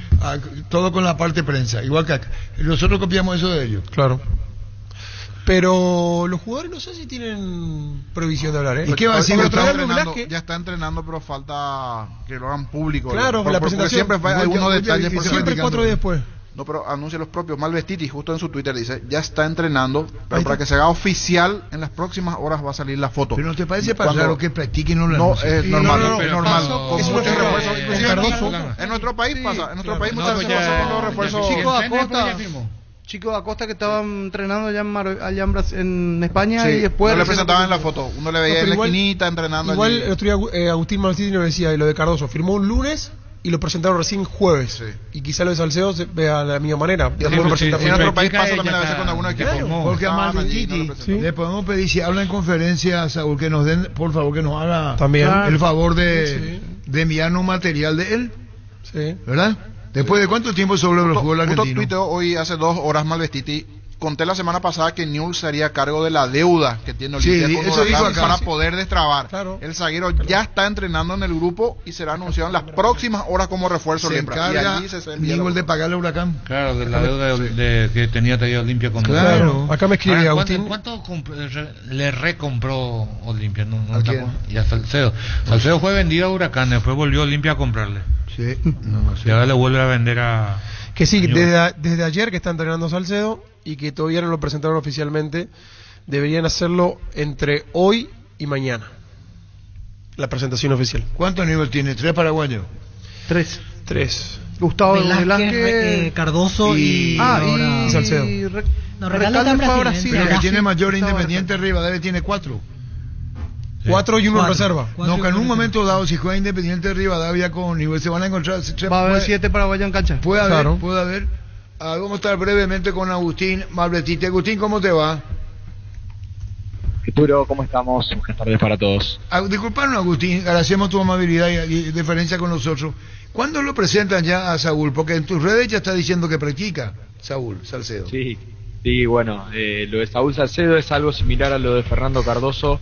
todo con la parte prensa. Igual que acá. Nosotros copiamos eso de ellos. Claro. Pero los jugadores no sé si tienen previsión de hablar, ¿Y qué va a decir? Ya está entrenando, pero falta que lo hagan público. Claro, la presentación. Siempre hay algunos detalles. Siempre 4 días después. No, pero anuncia los propios. Malvestiti justo en su Twitter dice, ya está entrenando, pero para que se haga oficial, en las próximas horas va a salir la foto. ¿Pero no te parece raro que practiquen o no? Es normal, es normal. Es un refuerzo. En nuestro país pasa, en nuestro país muchas veces pasa con los refuerzos. Chicos Acosta que estaban entrenando allá en España y después no le presentaban en la foto, uno le veía en la esquinita entrenando. Igual el otro día Agustín Malvestiti nos decía, y lo de Cardoso, firmó un lunes y lo presentaron recién jueves. Sí. Y quizá lo de Salcedo se vea de la misma manera. En otro país pasa también a veces con algunos equipos. Porque a Malvestiti le podemos pedir, si habla en conferencia, Saúl, que nos den, por favor, que nos haga también el favor de enviarnos material de él. Sí. ¿Verdad? ¿Después de cuánto tiempo sobre los juegos argentinos? Tuiteó hoy hace 2 horas Malvestiti. Conté la semana pasada que Newell's se haría cargo de la deuda que tiene Olimpia con Huracán para poder destrabar. Claro. El zaguero ya está entrenando en el grupo y será anunciado en las próximas horas como refuerzo. Se encarga Newell's de pagarle a Huracán. Claro, de la deuda que tenía Olimpia con Claro. Acá me escribe Agustín. ¿Cuánto le recompró Olimpia? Y a Salcedo. Salcedo fue vendido a Huracán, después volvió Olimpia a comprarle. Sí. Y ahora le vuelve a vender a... Que sí, desde ayer que está entrenando Salcedo y que todavía no lo presentaron oficialmente, deberían hacerlo entre hoy y mañana. La presentación oficial. ¿Cuántos niveles tiene? ¿3 paraguayos? 3. Gustavo Velázquez, Cardoso y Salcedo. Recalde fue a Brasil. El que tiene mayor Independiente Rivadavia tiene 4. 4 y uno en reserva. No, que en un momento dado, si juega Independiente Rivadavia con nivel, se van a encontrar. Va a haber 7 paraguayos en cancha. Puede haber. Vamos a estar brevemente con Agustín Malvetiti. Agustín, ¿cómo te va? Arturo, ¿cómo estamos? Buenas tardes para todos. Disculpanos, Agustín, agradecemos tu amabilidad y deferencia con nosotros. ¿Cuándo lo presentan ya a Saúl? Porque en tus redes ya está diciendo que practica Saúl Salcedo. Sí, bueno, lo de Saúl Salcedo es algo similar a lo de Fernando Cardoso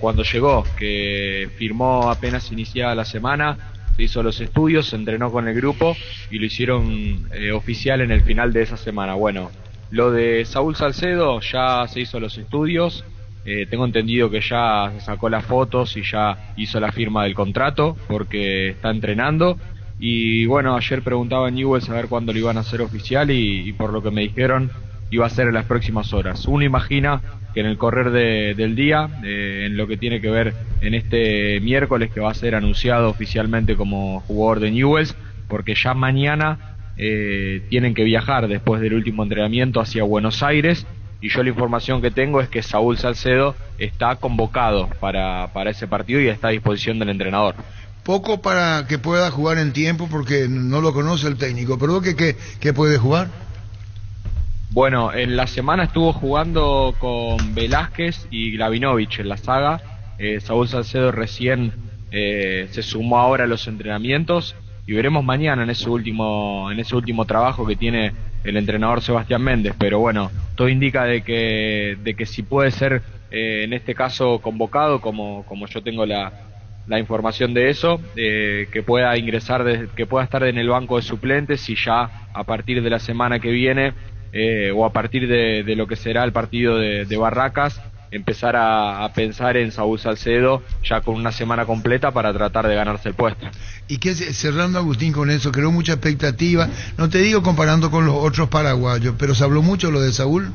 cuando llegó, que firmó apenas iniciada la semana, se hizo los estudios, se entrenó con el grupo y lo hicieron oficial en el final de esa semana. Bueno, lo de Saúl Salcedo ya se hizo los estudios. Tengo entendido que ya se sacó las fotos y ya hizo la firma del contrato porque está entrenando. Y bueno, ayer preguntaba en Newell's a ver cuándo lo iban a hacer oficial y por lo que me dijeron iba a ser en las próximas horas. Uno imagina que en el correr del día, en lo que tiene que ver en este miércoles que va a ser anunciado oficialmente como jugador de Newell's, porque ya mañana tienen que viajar después del último entrenamiento hacia Buenos Aires. Y yo la información que tengo es que Saúl Salcedo está convocado para ese partido y está a disposición del entrenador. Poco para que pueda jugar en tiempo porque no lo conoce el técnico, pero ¿qué puede jugar? Bueno, en la semana estuvo jugando con Velázquez y Glavinovich en la saga. Saúl Salcedo recién se sumó ahora a los entrenamientos y veremos mañana en ese último trabajo que tiene el entrenador Sebastián Méndez, pero bueno, todo indica de que si puede ser en este caso convocado, como yo tengo la información de eso, que pueda ingresar, que pueda estar en el banco de suplentes y ya a partir de la semana que viene o a partir de lo que será el partido de Barracas, empezar a pensar en Saúl Salcedo ya con una semana completa para tratar de ganarse el puesto. Y que cerrando, Agustín, con eso, creó mucha expectativa, no te digo comparando con los otros paraguayos, pero se habló mucho lo de Saúl.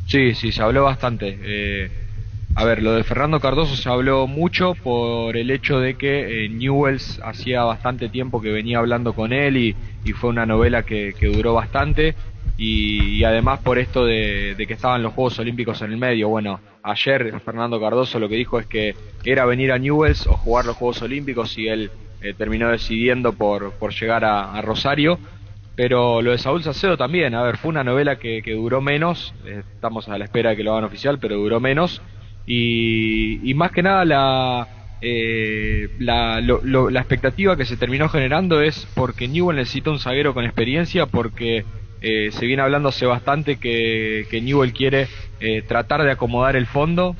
Sí, se habló bastante. A ver, lo de Fernando Cardoso se habló mucho por el hecho de que Newell's hacía bastante tiempo que venía hablando con él y fue una novela que duró bastante. Y además por esto de que estaban los Juegos Olímpicos en el medio. Bueno, ayer Fernando Cardoso lo que dijo es que era venir a Newell's o jugar los Juegos Olímpicos y él terminó decidiendo por llegar a Rosario. Pero lo de Saúl Salcedo también, a ver, fue una novela que duró menos, estamos a la espera de que lo hagan oficial, pero duró menos. Y más que nada la expectativa que se terminó generando es porque Newell's necesita un zaguero con experiencia, porque se viene hablando hace bastante que Newell's quiere tratar de acomodar el fondo,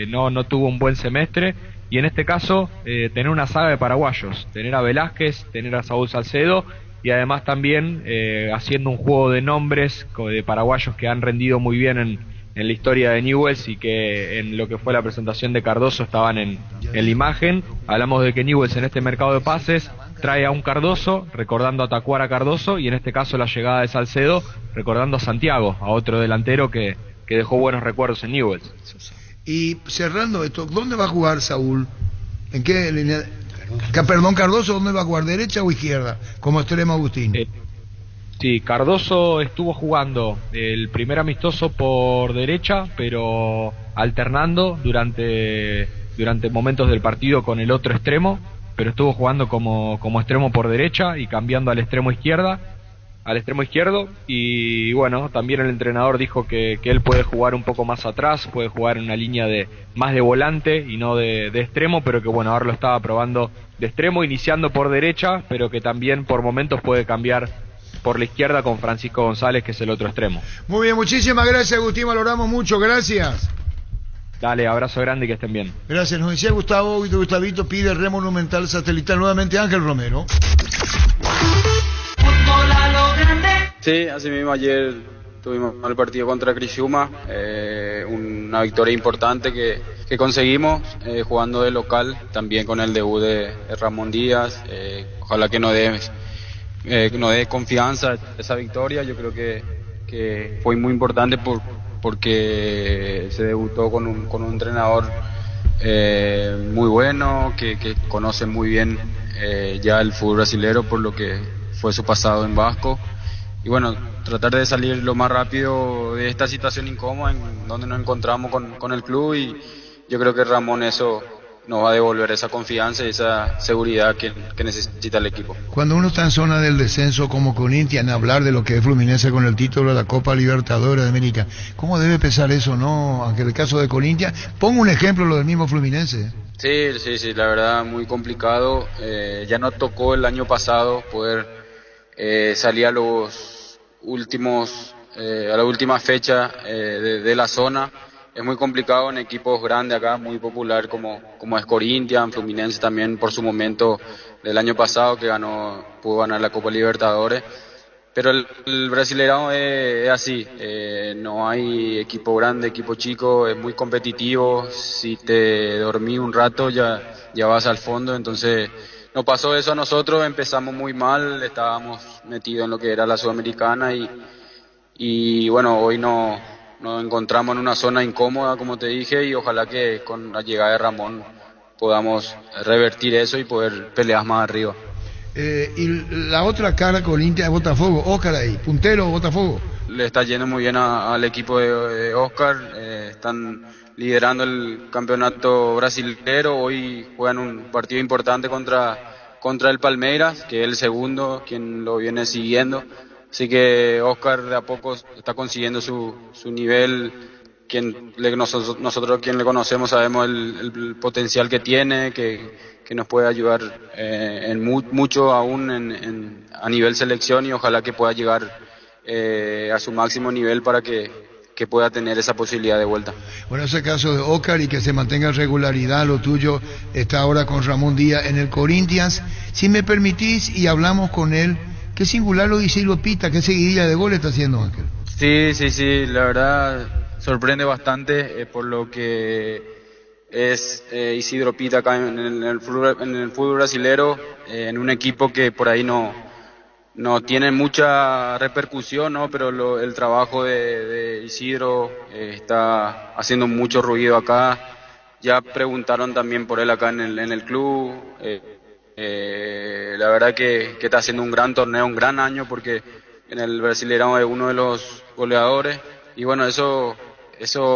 no tuvo un buen semestre y en este caso tener una saga de paraguayos, tener a Velázquez, tener a Saúl Salcedo y además también haciendo un juego de nombres de paraguayos que han rendido muy bien en la historia de Newell's y que en lo que fue la presentación de Cardoso estaban en la imagen. Hablamos de que Newell's en este mercado de pases trae a un Cardoso, recordando a Tacuara Cardoso, y en este caso la llegada de Salcedo, recordando a Santiago, a otro delantero que dejó buenos recuerdos en Newell's. Y cerrando esto, ¿dónde va a jugar Saúl? ¿En qué línea? Perdón, Cardoso, ¿dónde va a jugar? ¿Derecha o izquierda? Como extremo, Agustín. Sí, Cardoso estuvo jugando el primer amistoso por derecha, pero alternando durante momentos del partido con el otro extremo, pero estuvo jugando como extremo por derecha y cambiando al extremo izquierdo, y bueno, también el entrenador dijo que él puede jugar un poco más atrás, puede jugar en una línea más de volante y no de extremo, pero que bueno, ahora lo estaba probando de extremo, iniciando por derecha, pero que también por momentos puede cambiar por la izquierda con Francisco González, que es el otro extremo. Muy bien, muchísimas gracias, Agustín, valoramos mucho, gracias. Dale, abrazo grande y que estén bien. Gracias, nos decía Gustavito pide Red Monumental Satelital, nuevamente Ángel Romero. Sí, así mismo ayer tuvimos el partido contra Criciúma, una victoria importante que conseguimos jugando de local, también con el debut de Ramón Díaz, ojalá que nos dé confianza esa victoria. Yo creo que que fue muy importante porque se debutó con un entrenador muy bueno, que conoce muy bien ya el fútbol brasilero por lo que fue su pasado en Vasco. Y bueno, tratar de salir lo más rápido de esta situación incómoda en donde nos encontramos con el club, y yo creo que Ramón eso nos va a devolver esa confianza y esa seguridad que necesita el equipo. Cuando uno está en zona del descenso como Corinthians, hablar de lo que es Fluminense con el título de la Copa Libertadores de América, ¿cómo debe pesar eso, no? Aunque en el caso de Corinthians, pongo un ejemplo, lo del mismo Fluminense. Sí, la verdad muy complicado. Ya nos tocó el año pasado poder salir a los últimos, a la última fecha de la zona. Es muy complicado en equipos grandes acá, muy popular como es Corinthians, Fluminense también por su momento del año pasado que pudo ganar la Copa Libertadores. Pero el Brasileirão es así, no hay equipo grande, equipo chico, es muy competitivo. Si te dormí un rato ya vas al fondo, entonces nos pasó eso a nosotros, empezamos muy mal, estábamos metidos en lo que era la Sudamericana y bueno, hoy nos encontramos en una zona incómoda, como te dije, y ojalá que con la llegada de Ramón podamos revertir eso y poder pelear más arriba. Y la otra cara Corinthians es Botafogo, Óscar ahí, puntero Botafogo. Le está yendo muy bien al equipo de Óscar, están liderando el campeonato brasilero, hoy juegan un partido importante contra el Palmeiras, que es el segundo, quien lo viene siguiendo. Así que Óscar de a poco está consiguiendo su nivel. Nosotros quien le conocemos sabemos el potencial que tiene, que nos puede ayudar en mucho aún a nivel selección, y ojalá que pueda llegar a su máximo nivel para que pueda tener esa posibilidad de vuelta. Bueno, ese caso de Óscar y que se mantenga en regularidad, lo tuyo está ahora con Ramón Díaz en el Corinthians. Si me permitís y hablamos con él, qué singular lo dice Isidro Pita, qué seguidilla de gol está haciendo, Ángel. Sí, la verdad sorprende bastante por lo que es Isidro Pita acá en el fútbol brasilero, en un equipo que por ahí no tiene mucha repercusión, ¿no? Pero el trabajo de Isidro está haciendo mucho ruido acá. Ya preguntaron también por él acá en el club. La verdad que está haciendo un gran torneo, un gran año, porque en el Brasileirão es uno de los goleadores, y bueno, eso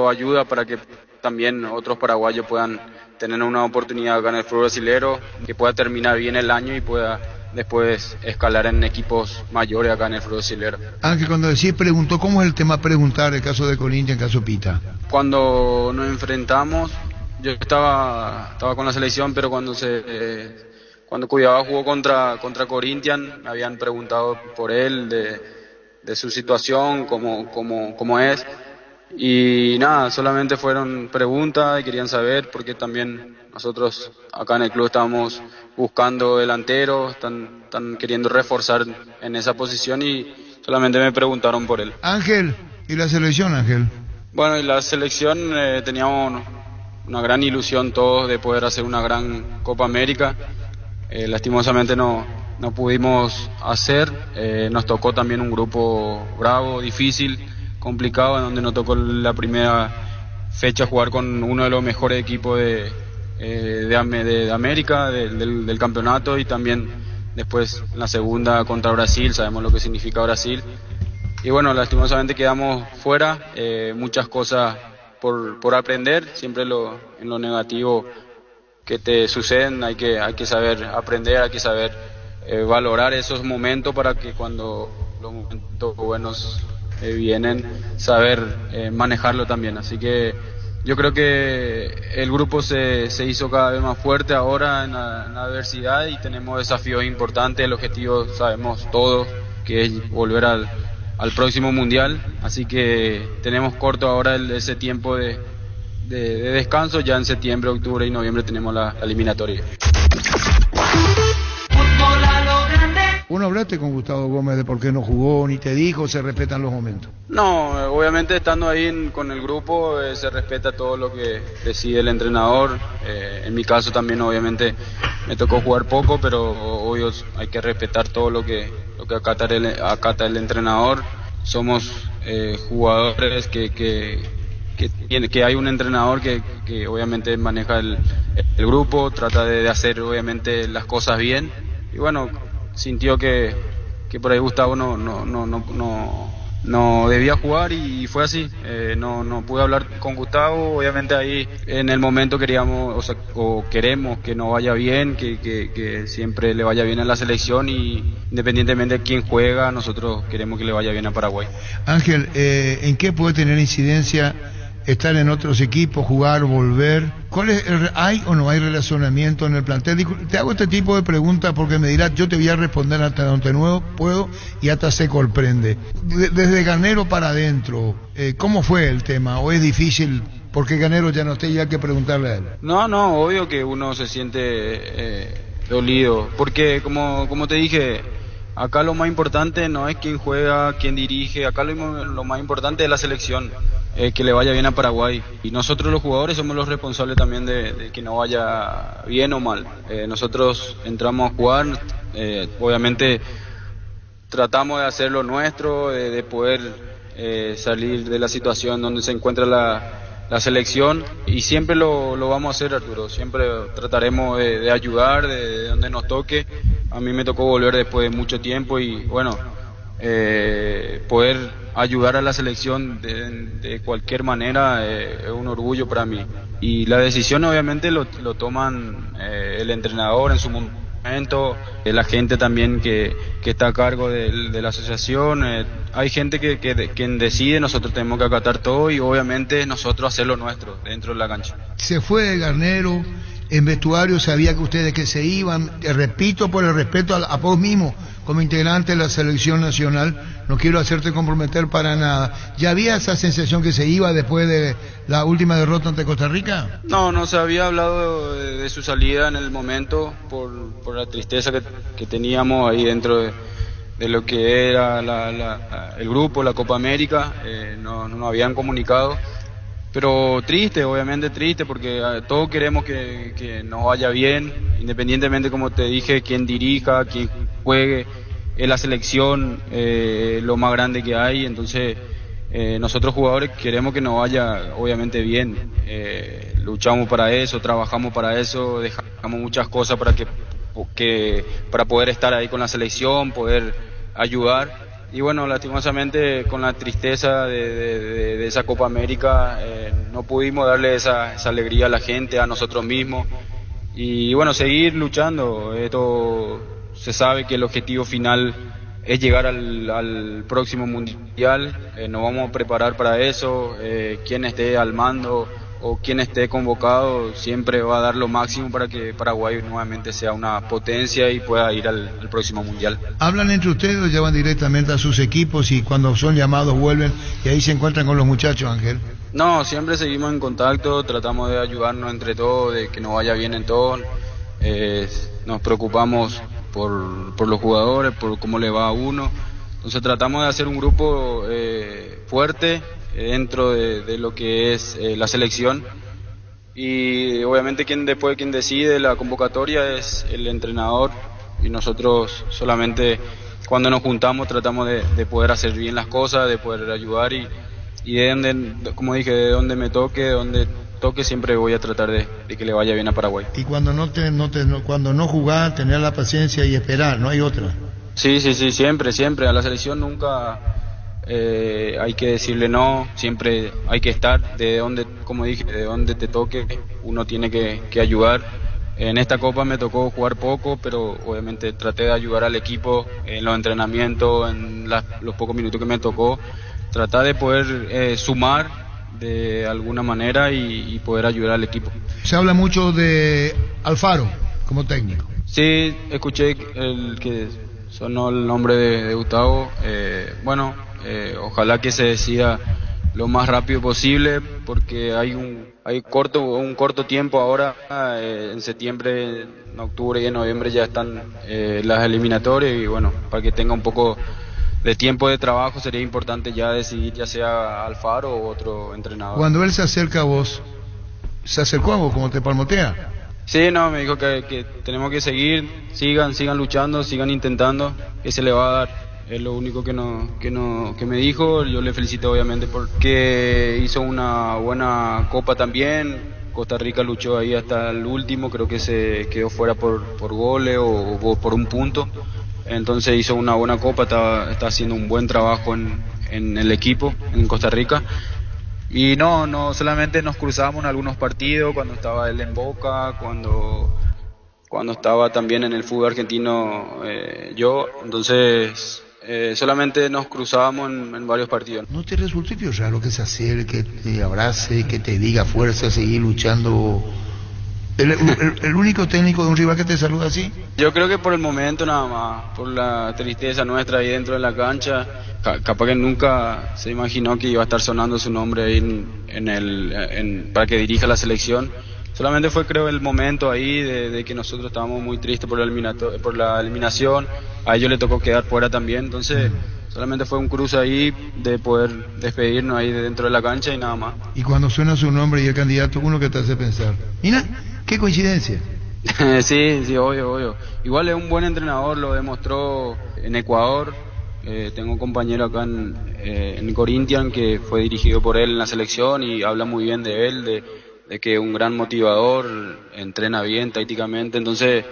ayuda para que también otros paraguayos puedan tener una oportunidad acá en el fútbol brasilero, que pueda terminar bien el año y pueda después escalar en equipos mayores acá en el fútbol brasilero. Ángel, cuando decís preguntó, ¿cómo es el tema preguntar el caso de Corinthians, el caso Pita? Cuando nos enfrentamos, yo estaba con la selección, pero cuando Cuiabá jugó contra Corinthians, me habían preguntado por él, de su situación, cómo es. Y nada, solamente fueron preguntas y querían saber, porque también nosotros acá en el club estábamos buscando delanteros, están queriendo reforzar en esa posición, y solamente me preguntaron por él. Ángel, ¿y la selección, Ángel? Bueno, y la selección teníamos una gran ilusión todos de poder hacer una gran Copa América. Lastimosamente no pudimos hacer, nos tocó también un grupo bravo, difícil, complicado, en donde nos tocó la primera fecha jugar con uno de los mejores equipos de América, del campeonato, y también después la segunda contra Brasil, sabemos lo que significa Brasil, y bueno, lastimosamente quedamos fuera, muchas cosas por aprender, siempre en lo negativo que te suceden hay que saber aprender, hay que saber valorar esos momentos para que cuando los momentos buenos vienen, saber manejarlo también. Así que yo creo que el grupo se hizo cada vez más fuerte ahora en la adversidad, y tenemos desafíos importantes. El objetivo sabemos todos que es volver al próximo mundial, así que tenemos corto ahora ese tiempo de descanso. Ya en septiembre, octubre y noviembre tenemos la eliminatoria. ¿Vos no hablaste con Gustavo Gómez de por qué no jugó, ni te dijo, se respetan los momentos? No, obviamente estando ahí con el grupo se respeta todo lo que decide el entrenador. En mi caso también obviamente me tocó jugar poco, pero obvio hay que respetar todo lo que acata el entrenador. Somos jugadores que hay un entrenador que obviamente maneja el grupo, trata de hacer obviamente las cosas bien, y bueno, sintió que por ahí Gustavo no debía jugar y fue así. No pude hablar con Gustavo, obviamente ahí en el momento queremos que no vaya bien, que siempre le vaya bien a la selección, y independientemente de quién juega, nosotros queremos que le vaya bien a Paraguay. Ángel, ¿en qué puede tener incidencia estar en otros equipos, jugar, volver? ¿Hay o no hay relacionamiento en el plantel? Te hago este tipo de preguntas porque me dirás, yo te voy a responder hasta donde no puedo y hasta se comprende. Desde Garnero para adentro, ¿cómo fue el tema? ¿O es difícil porque Garnero ya no esté y hay que preguntarle a él? No, obvio que uno se siente dolido, porque como te dije, acá lo más importante no es quién juega, quién dirige, acá lo más importante es la selección, que le vaya bien a Paraguay, y nosotros los jugadores somos los responsables también de que no vaya bien o mal. Nosotros entramos a jugar, obviamente tratamos de hacer lo nuestro, de poder salir de la situación donde se encuentra la selección, y siempre lo vamos a hacer, Arturo, siempre trataremos de ayudar de donde nos toque. A mí me tocó volver después de mucho tiempo y bueno, poder ayudar a la selección de cualquier manera es un orgullo para mí, y la decisión obviamente lo toman el entrenador en su momento, la gente también que está a cargo de la asociación. Hay gente que decide, nosotros tenemos que acatar todo y obviamente nosotros hacer lo nuestro dentro de la cancha. Se fue de Garnero, en vestuario sabía que ustedes que se iban, te repito por el respeto a vos mismo como integrante de la selección nacional, no quiero hacerte comprometer para nada. ¿Ya había esa sensación que se iba después de la última derrota ante Costa Rica? No se había hablado de su salida en el momento por la tristeza que teníamos ahí dentro de lo que era el grupo, la Copa América. No habían comunicado, pero triste, obviamente triste, porque todos queremos que nos vaya bien, independientemente, como te dije, quién dirija, quién juegue. Es la selección lo más grande que hay, entonces nosotros jugadores queremos que nos vaya obviamente bien. Luchamos para eso, trabajamos para eso, dejamos muchas cosas para poder estar ahí con la selección, poder ayudar. Y bueno, lastimosamente con la tristeza de esa Copa América no pudimos darle esa alegría a la gente, a nosotros mismos, y bueno, seguir luchando. Esto se sabe que el objetivo final es llegar al próximo mundial. Nos vamos a preparar para eso. Quien esté al mando o quien esté convocado siempre va a dar lo máximo para que Paraguay nuevamente sea una potencia y pueda ir al próximo mundial. ¿Hablan entre ustedes o llevan directamente a sus equipos y cuando son llamados vuelven y ahí se encuentran con los muchachos, Ángel? No, siempre seguimos en contacto, tratamos de ayudarnos entre todos, de que nos vaya bien en todo. Nos preocupamos por los jugadores, por cómo le va a uno. Entonces tratamos de hacer un grupo fuerte dentro de lo que es la selección, y obviamente quien decide la convocatoria es el entrenador, y nosotros solamente cuando nos juntamos tratamos de poder hacer bien las cosas, de poder ayudar, y de donde, como dije, de donde me toque, siempre voy a tratar de que le vaya bien a Paraguay. Y cuando cuando no jugás, tener la paciencia y esperar, no hay otra. Sí, siempre a la selección nunca hay que decirle no, siempre hay que estar, de donde, como dije, de donde te toque, uno tiene que ayudar. En esta Copa me tocó jugar poco, pero obviamente traté de ayudar al equipo en los entrenamientos, en los pocos minutos que me tocó, tratar de poder sumar de alguna manera y poder ayudar al equipo. Se habla mucho de Alfaro como técnico. Sí, escuché que sonó el nombre de Gustavo. Ojalá que se decida lo más rápido posible, porque hay un corto tiempo ahora. En septiembre, en octubre y en noviembre ya están las eliminatorias, y bueno, para que tenga un poco de tiempo de trabajo sería importante ya decidir, ya sea Alfaro o otro entrenador. Cuando él se acerca a vos, ¿se acercó a vos como te palmotea? Sí, no, me dijo que tenemos que seguir, sigan luchando, sigan intentando, que se le va a dar. Es lo único que me dijo. Yo le felicito obviamente porque hizo una buena copa también. Costa Rica luchó ahí hasta el último, creo que se quedó fuera por goles o por un punto. Entonces hizo una buena copa, está haciendo un buen trabajo en el equipo en Costa Rica. Y no solamente nos cruzamos en algunos partidos, cuando estaba él en Boca, cuando estaba también en el fútbol argentino yo, entonces solamente nos cruzábamos en varios partidos. ¿No te resulta raro que se acerque, que te abrace, que te diga fuerza, seguir luchando? ¿El único técnico de un rival que te saluda así? Yo creo que por el momento nada más, por la tristeza nuestra ahí dentro de la cancha, capaz que nunca se imaginó que iba a estar sonando su nombre ahí para que dirija la selección. Solamente fue, creo, el momento ahí de que nosotros estábamos muy tristes por la eliminación. A ellos le tocó quedar fuera también, entonces solamente fue un cruce ahí de poder despedirnos ahí de dentro de la cancha y nada más. Y cuando suena su nombre y el candidato, uno que te hace pensar, mira, qué coincidencia. Sí, obvio. Igual es un buen entrenador, lo demostró en Ecuador. Tengo un compañero acá en Corinthians que fue dirigido por él en la selección y habla muy bien de él, de que es un gran motivador, entrena bien tácticamente, entonces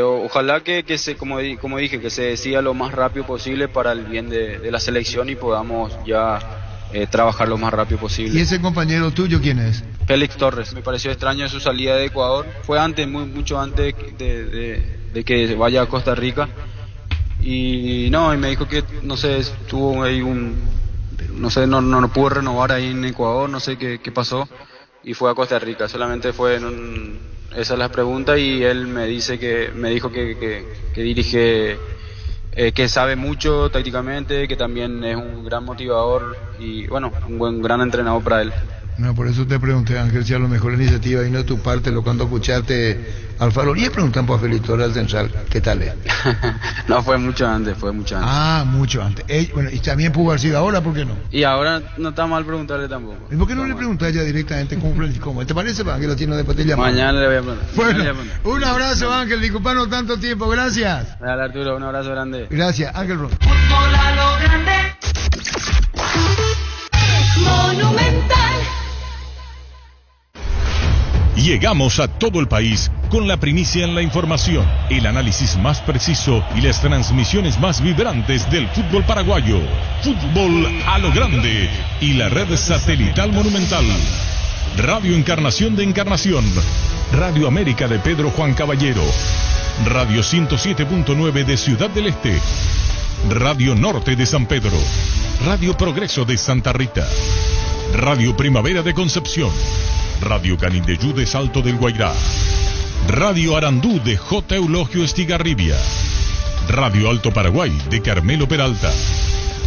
ojalá que se, como dije, que se decida lo más rápido posible para el bien de la selección y podamos ya trabajar lo más rápido posible. ¿Y ese compañero tuyo quién es? Félix Torres. Me pareció extraño su salida de Ecuador, fue mucho antes de que vaya a Costa Rica y me dijo que no sé, tuvo ahí no pudo renovar ahí en Ecuador, no sé qué pasó. Y fue a Costa Rica, solamente esa es la pregunta y él me dijo que dirige, que sabe mucho tácticamente, que también es un gran motivador y un gran entrenador para él. No, por eso te pregunté, Ángel, si a lo mejor la iniciativa vino de tu parte, cuando escuchaste al Faro. Y preguntan por Félix Torres Central, ¿qué tal es? No, fue mucho antes. Ah, mucho antes. Y también pudo haber sido ahora, ¿por qué no? Y ahora no está mal preguntarle tampoco. ¿Y por qué no le preguntás ya directamente cómo? ¿Te parece, Ángel? Lo tiene después te llama. Mañana le voy a preguntar. Bueno, un abrazo, Ángel, disculpanos tanto tiempo, gracias. Dale, Arturo, un abrazo grande. Gracias, Ángel Ron. Fútbol a lo grande. Monumental. Llegamos a todo el país con la primicia en la información, el análisis más preciso y las transmisiones más vibrantes del fútbol paraguayo. Fútbol a lo grande y la red satelital Monumental. Radio Encarnación de Encarnación, Radio América de Pedro Juan Caballero, Radio 107.9 de Ciudad del Este, Radio Norte de San Pedro, Radio Progreso de Santa Rita, Radio Primavera de Concepción, Radio Canindeyú de Salto del Guairá, Radio Arandú de J. Eulogio Estigarribia, Radio Alto Paraguay de Carmelo Peralta,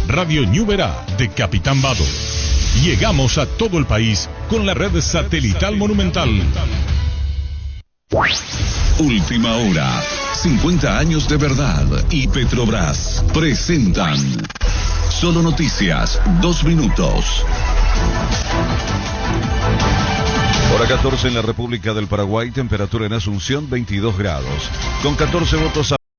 Radio Ñuberá de Capitán Vado. Llegamos a todo el país con la red satelital Monumental. Última hora, 50 años de verdad y Petrobras presentan Solo Noticias, 2 minutos. Hora 14 en la República del Paraguay, temperatura en Asunción 22 grados. Con 14 votos a